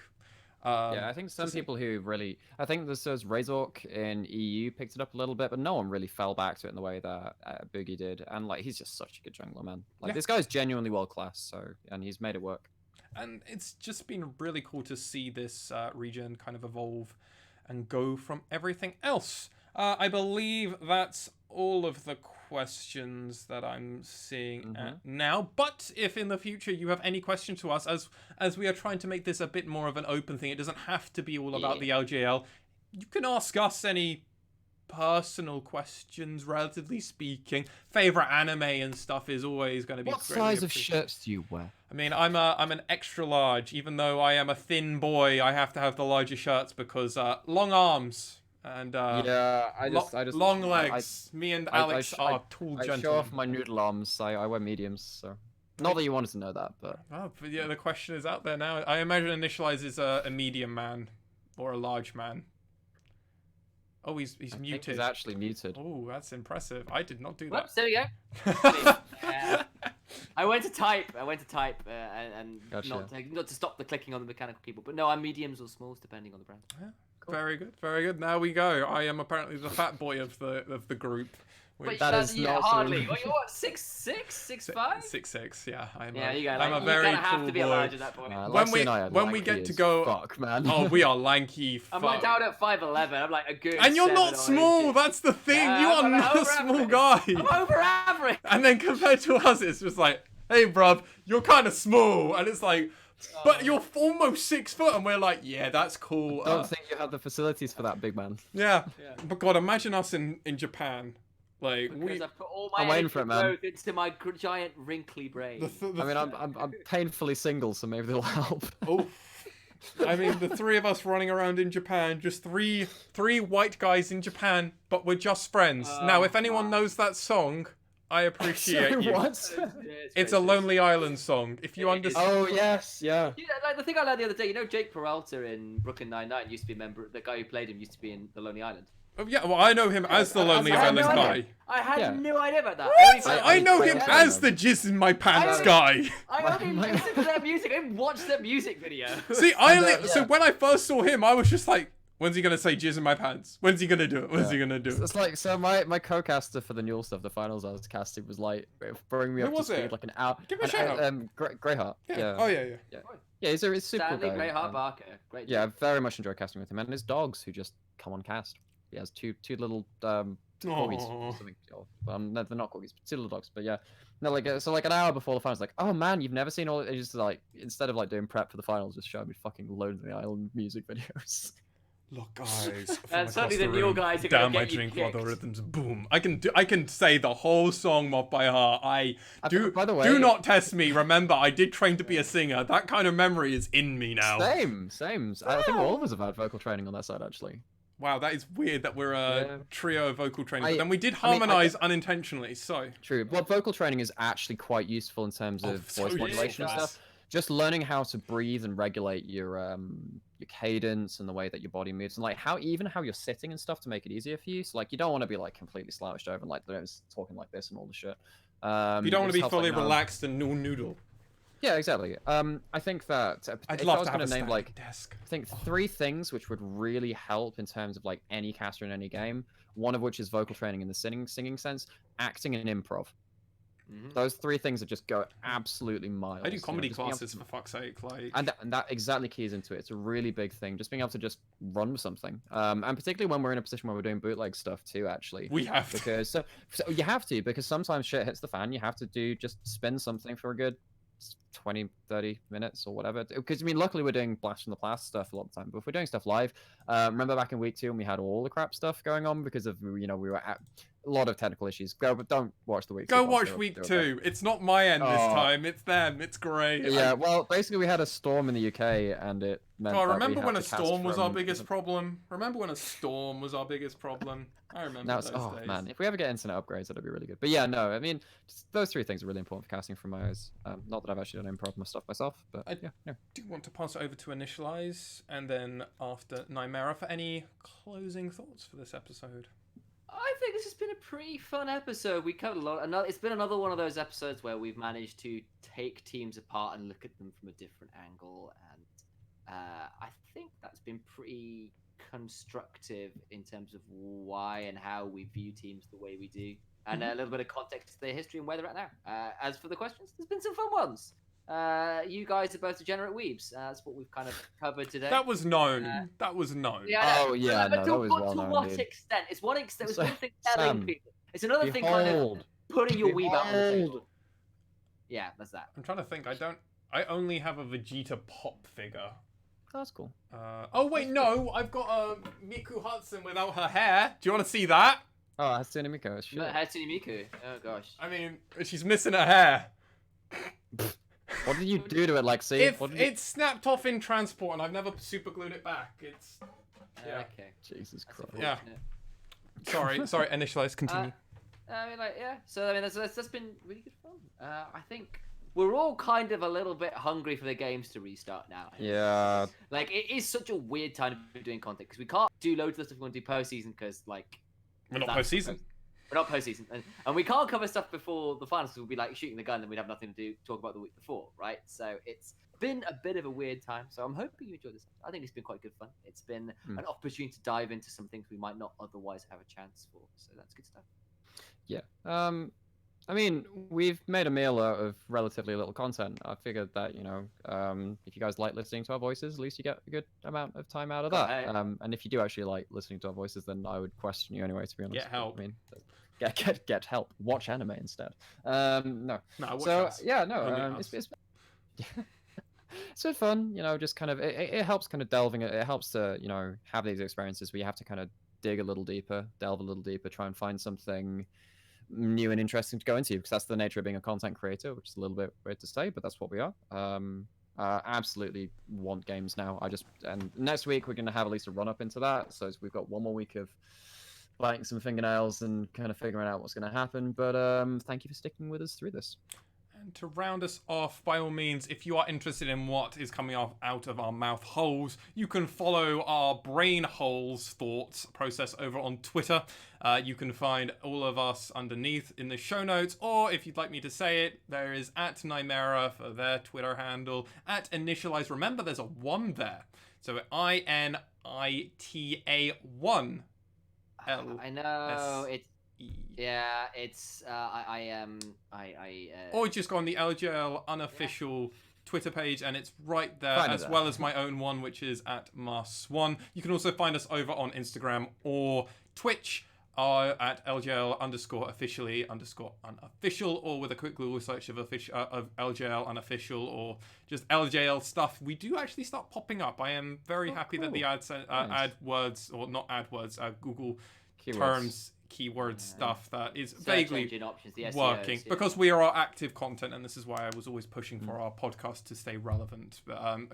Yeah, I think some people who really, I think this was Razork in EU picked it up a little bit, but no one really fell back to it in the way that Boogie did. And like, he's just such a good jungler, man. Like, this guy's genuinely world class. So, and he's made it work. And it's just been really cool to see this region kind of evolve and go from everything else. I believe that's all of the questions that I'm seeing now. But if in the future you have any questions to us, as we are trying to make this a bit more of an open thing, it doesn't have to be all about the LJL. You can ask us any personal questions, relatively speaking. Favorite anime and stuff is always going to be. What size of shirts do you wear? I mean, I'm an extra large. Even though I am a thin boy, I have to have the larger shirts because long arms. And yeah, I just long legs. Me and Alex are tall gentlemen. I show off my noodle arms. I wear mediums, so not that you wanted to know that, but yeah, the question is out there now. I imagine Initia1ise is a medium man or a large man. Oh, he's muted. He's actually muted. Oh, that's impressive. I did not do that. Whoops, there we go. I went to type and Gotcha. not to stop the clicking on the mechanical keyboard. But no, I'm mediums or smalls depending on the brand. Yeah. Cool. Very good, very good. Now we go. I am apparently the fat boy of the group. But that is not hardly. Well, you're what, 6'6", 6'5"? 6'6". Yeah, I'm. Yeah, you go. I'm a very cool have to be boy. large at that point. When we get to go, fuck, man. Oh, we are lanky. I'm like down at 5'11". I'm like a good. And you're not small. That's the thing. You are not a small guy. I'm over average. And then compared to us, it's just like, hey, bruv, you're kind of small, and it's like. But you're almost 6 foot, and we're like, yeah, that's cool. I don't think you have the facilities for that, big man. Yeah. But God, imagine us in Japan. Like, because I put all my waiting for it, man. Into my giant wrinkly brain. I mean, I'm painfully single, so maybe they'll help. Oh. I mean, the three of us running around in Japan, just three white guys in Japan, but we're just friends. Now, if anyone knows that song, I appreciate you. What? It's a Lonely Island song. If you understand. Oh yes, yeah. Like the thing I learned the other day. You know, Jake Peralta in Brooklyn Nine-Nine used to be a member. The guy who played him used to be in the Lonely Island. Oh, yeah, well, I know him as the Lonely Island guy. I had no idea about that. What? I know him as the jizz in my pants guy. I only listened to their music. I didn't watch their music video. See, so when I first saw him, I was just like, when's he gonna say jizz in my pants? When's he gonna do it? When's he gonna do it? It's like, so my co-caster for the Newell stuff, the finals I was casting, was like, bring me up to speed like an hour. Give me a shout out. Greyheart. Yeah. Oh yeah. Yeah, he's a super Stanley guy. Greyheart Barker. Great. Yeah, I very much enjoy casting with him, and his dogs who just come on cast. He has two little corgis. They're not corgis, but two little dogs. But yeah, no, like so like an hour before the finals, like, oh man, you've never seen all. It's just like instead of like doing prep for the finals, just show me fucking Lonely Island music videos. Look, guys. And suddenly the Newell guys are down gonna my get you drink while the kicked. rhythms boom. I can say the whole song off by heart. By the way, do not test me. Remember, I did train to be a singer. That kind of memory is in me now. Same. I think all of us have had vocal training on that side actually. Wow, that is weird that we're a trio of vocal training. But then we did harmonize unintentionally, so. True. Well, vocal training is actually quite useful in terms of voice modulation and stuff. Just learning how to breathe and regulate your cadence and the way that your body moves, and like how you're sitting and stuff to make it easier for you. So like you don't want to be like completely slouched over and like talking like this and all the shit. You don't want to be fully relaxed and noodle. Yeah, exactly. I think that I'd if love I was to have going a to name like desk. I think 3 things which would really help in terms of like any caster in any game. One of which is vocal training in the singing sense, acting and improv. Those 3 things that just go absolutely miles. I do comedy classes for fuck's sake, like. And that exactly keys into it. It's a really big thing, just being able to just run with something. And particularly when we're in a position where we're doing bootleg stuff too. Actually, we have to. Because so you have to, because sometimes shit hits the fan. You have to just spin something for a good 20-30 minutes or whatever, because I mean luckily we're doing blast from the past stuff a lot of the time, but if we're doing stuff live, remember back in week 2 when we had all the crap stuff going on because of we were at a lot of technical issues. But don't watch the week. Go watch week 2. It's not my end this time. It's them. It's great. Yeah. Well, basically we had a storm in the UK, and it meant. Oh, remember when a storm was our biggest problem? Remember when a storm was our biggest problem? I remember those days. Man, if we ever get internet upgrades, that'd be really good. But yeah, no, I mean, those 3 things are really important for casting from my eyes. Not that I've actually done improv stuff myself, but I do want to pass it over to Initia1ise, and then after Nymaera for any closing thoughts for this episode. I think this has been a pretty fun episode. We covered a lot. It's been another one of those episodes where we've managed to take teams apart and look at them from a different angle. And I think that's been pretty constructive in terms of why and how we view teams the way we do, and a little bit of context to their history and where they're at now. As for the questions, there's been some fun ones. You guys are both degenerate weebs. That's what we've kind of covered today. That was known. That was known. Yeah, oh yeah, but that was well to known. what dude. extent? It's one extent. It's So, one thing telling Sam, people. It's another thing kind of putting your weeb out on the table. Yeah, that's that. I'm trying to think. I only have a Vegeta Pop figure. Oh, that's cool. Oh wait, no, I've got a Miku Hudson without her hair. Do you want to see that? Oh, Hatsune Miku. Shit. No, Hatsune Miku. Oh gosh. I mean, she's missing her hair. What did you do to it, Lexi? It snapped off in transport, and I've never super glued it back. It's yeah. Okay. Jesus Christ. Yeah. Sorry. Initialize. Continue. I mean, like, yeah. So I mean, that's been really good fun. I think we're all kind of a little bit hungry for the games to restart now. Yeah. Like, it is such a weird time to be doing content because we can't do loads of stuff we want to do postseason because like we're not postseason. We're not postseason, and we can't cover stuff before the finals because we'll be like shooting the gun and we'd have nothing to talk about the week before, right? So it's been a bit of a weird time. So I'm hoping you enjoyed this. I think it's been quite good fun. It's been an opportunity to dive into some things we might not otherwise have a chance for. So that's good stuff. Yeah. I mean, we've made a meal out of relatively little content. I figured that, you know, if you guys like listening to our voices, at least you get a good amount of time out of that. And if you do actually like listening to our voices, then I would question you anyway, to be honest. Get help. I mean, get help. Watch anime instead. No. Watch so us. yeah, no. It's been fun. You know, just kind of it helps kind of delving. It helps to, you know, have these experiences where you have to kind of dig a little deeper, delve a little deeper, try and find something new and interesting to go into, because that's the nature of being a content creator, which is a little bit weird to say, but that's what we are. Absolutely want games now. And next week we're going to have at least a run up into that, so we've got one more week of biting some fingernails and kind of figuring out what's going to happen. But thank you for sticking with us through this. And to round us off, by all means, if you are interested in what is coming out of our mouth holes, you can follow our brain holes thoughts process over on Twitter. You can find all of us underneath in the show notes, or if you'd like me to say it, there is at Nymaera for their Twitter handle, at Initialize. Remember, there's a 1 there. So INITA1. I know, it's yeah, it's or just go on the LJL Unofficial Twitter page, and it's right there, as well as my own one, which is at MaskedSwan. You can also find us over on Instagram or Twitch at LJL_officially_unofficial, or with a quick Google search of LJL Unofficial or just LJL stuff. We do actually start popping up. I am very happy that the AdWords, or not AdWords, Google terms, keyword stuff that is vaguely working, because we are our active content, and this is why I was always pushing for our podcast to stay relevant,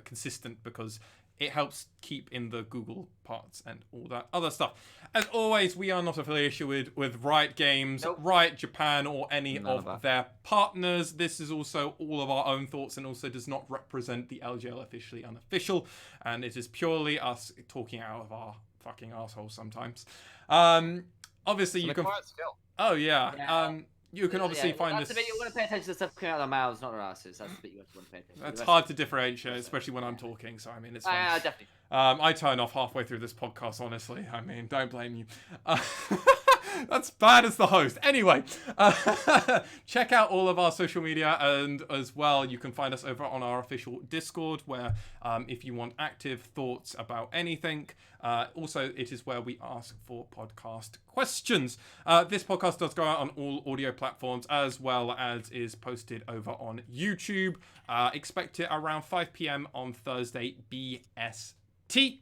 consistent, because it helps keep in the Google parts and all that other stuff. As always, we are not affiliated with Riot Games, Riot Japan, or any of their partners. This is also all of our own thoughts, and also does not represent the LJL Officially Unofficial, and it is purely us talking out of our fucking assholes sometimes. Obviously, you can. Oh yeah. You can obviously find this. That's the bit you want to pay attention to stuff coming out of their mouths, not their asses. That's the bit you want to pay attention to. That's hard to differentiate, especially when I'm talking. So I mean, it's fine. Definitely. I turn off halfway through this podcast. Honestly, I mean, don't blame you. That's bad as the host. Anyway, check out all of our social media, and as well, you can find us over on our official Discord, where if you want active thoughts about anything, also it is where we ask for podcast questions. This podcast does go out on all audio platforms, as well as is posted over on YouTube. Expect it around 5 p.m. on Thursday BST.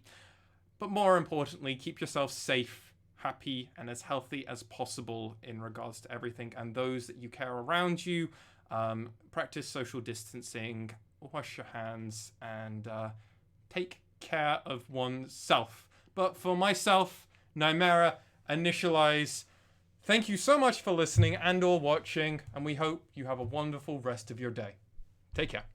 But more importantly, keep yourself safe, happy, and as healthy as possible in regards to everything and those that you care around you. Practice social distancing, wash your hands, and take care of oneself. But for myself, Nymaera, Initialize, thank you so much for listening and or watching, and we hope you have a wonderful rest of your day. Take care.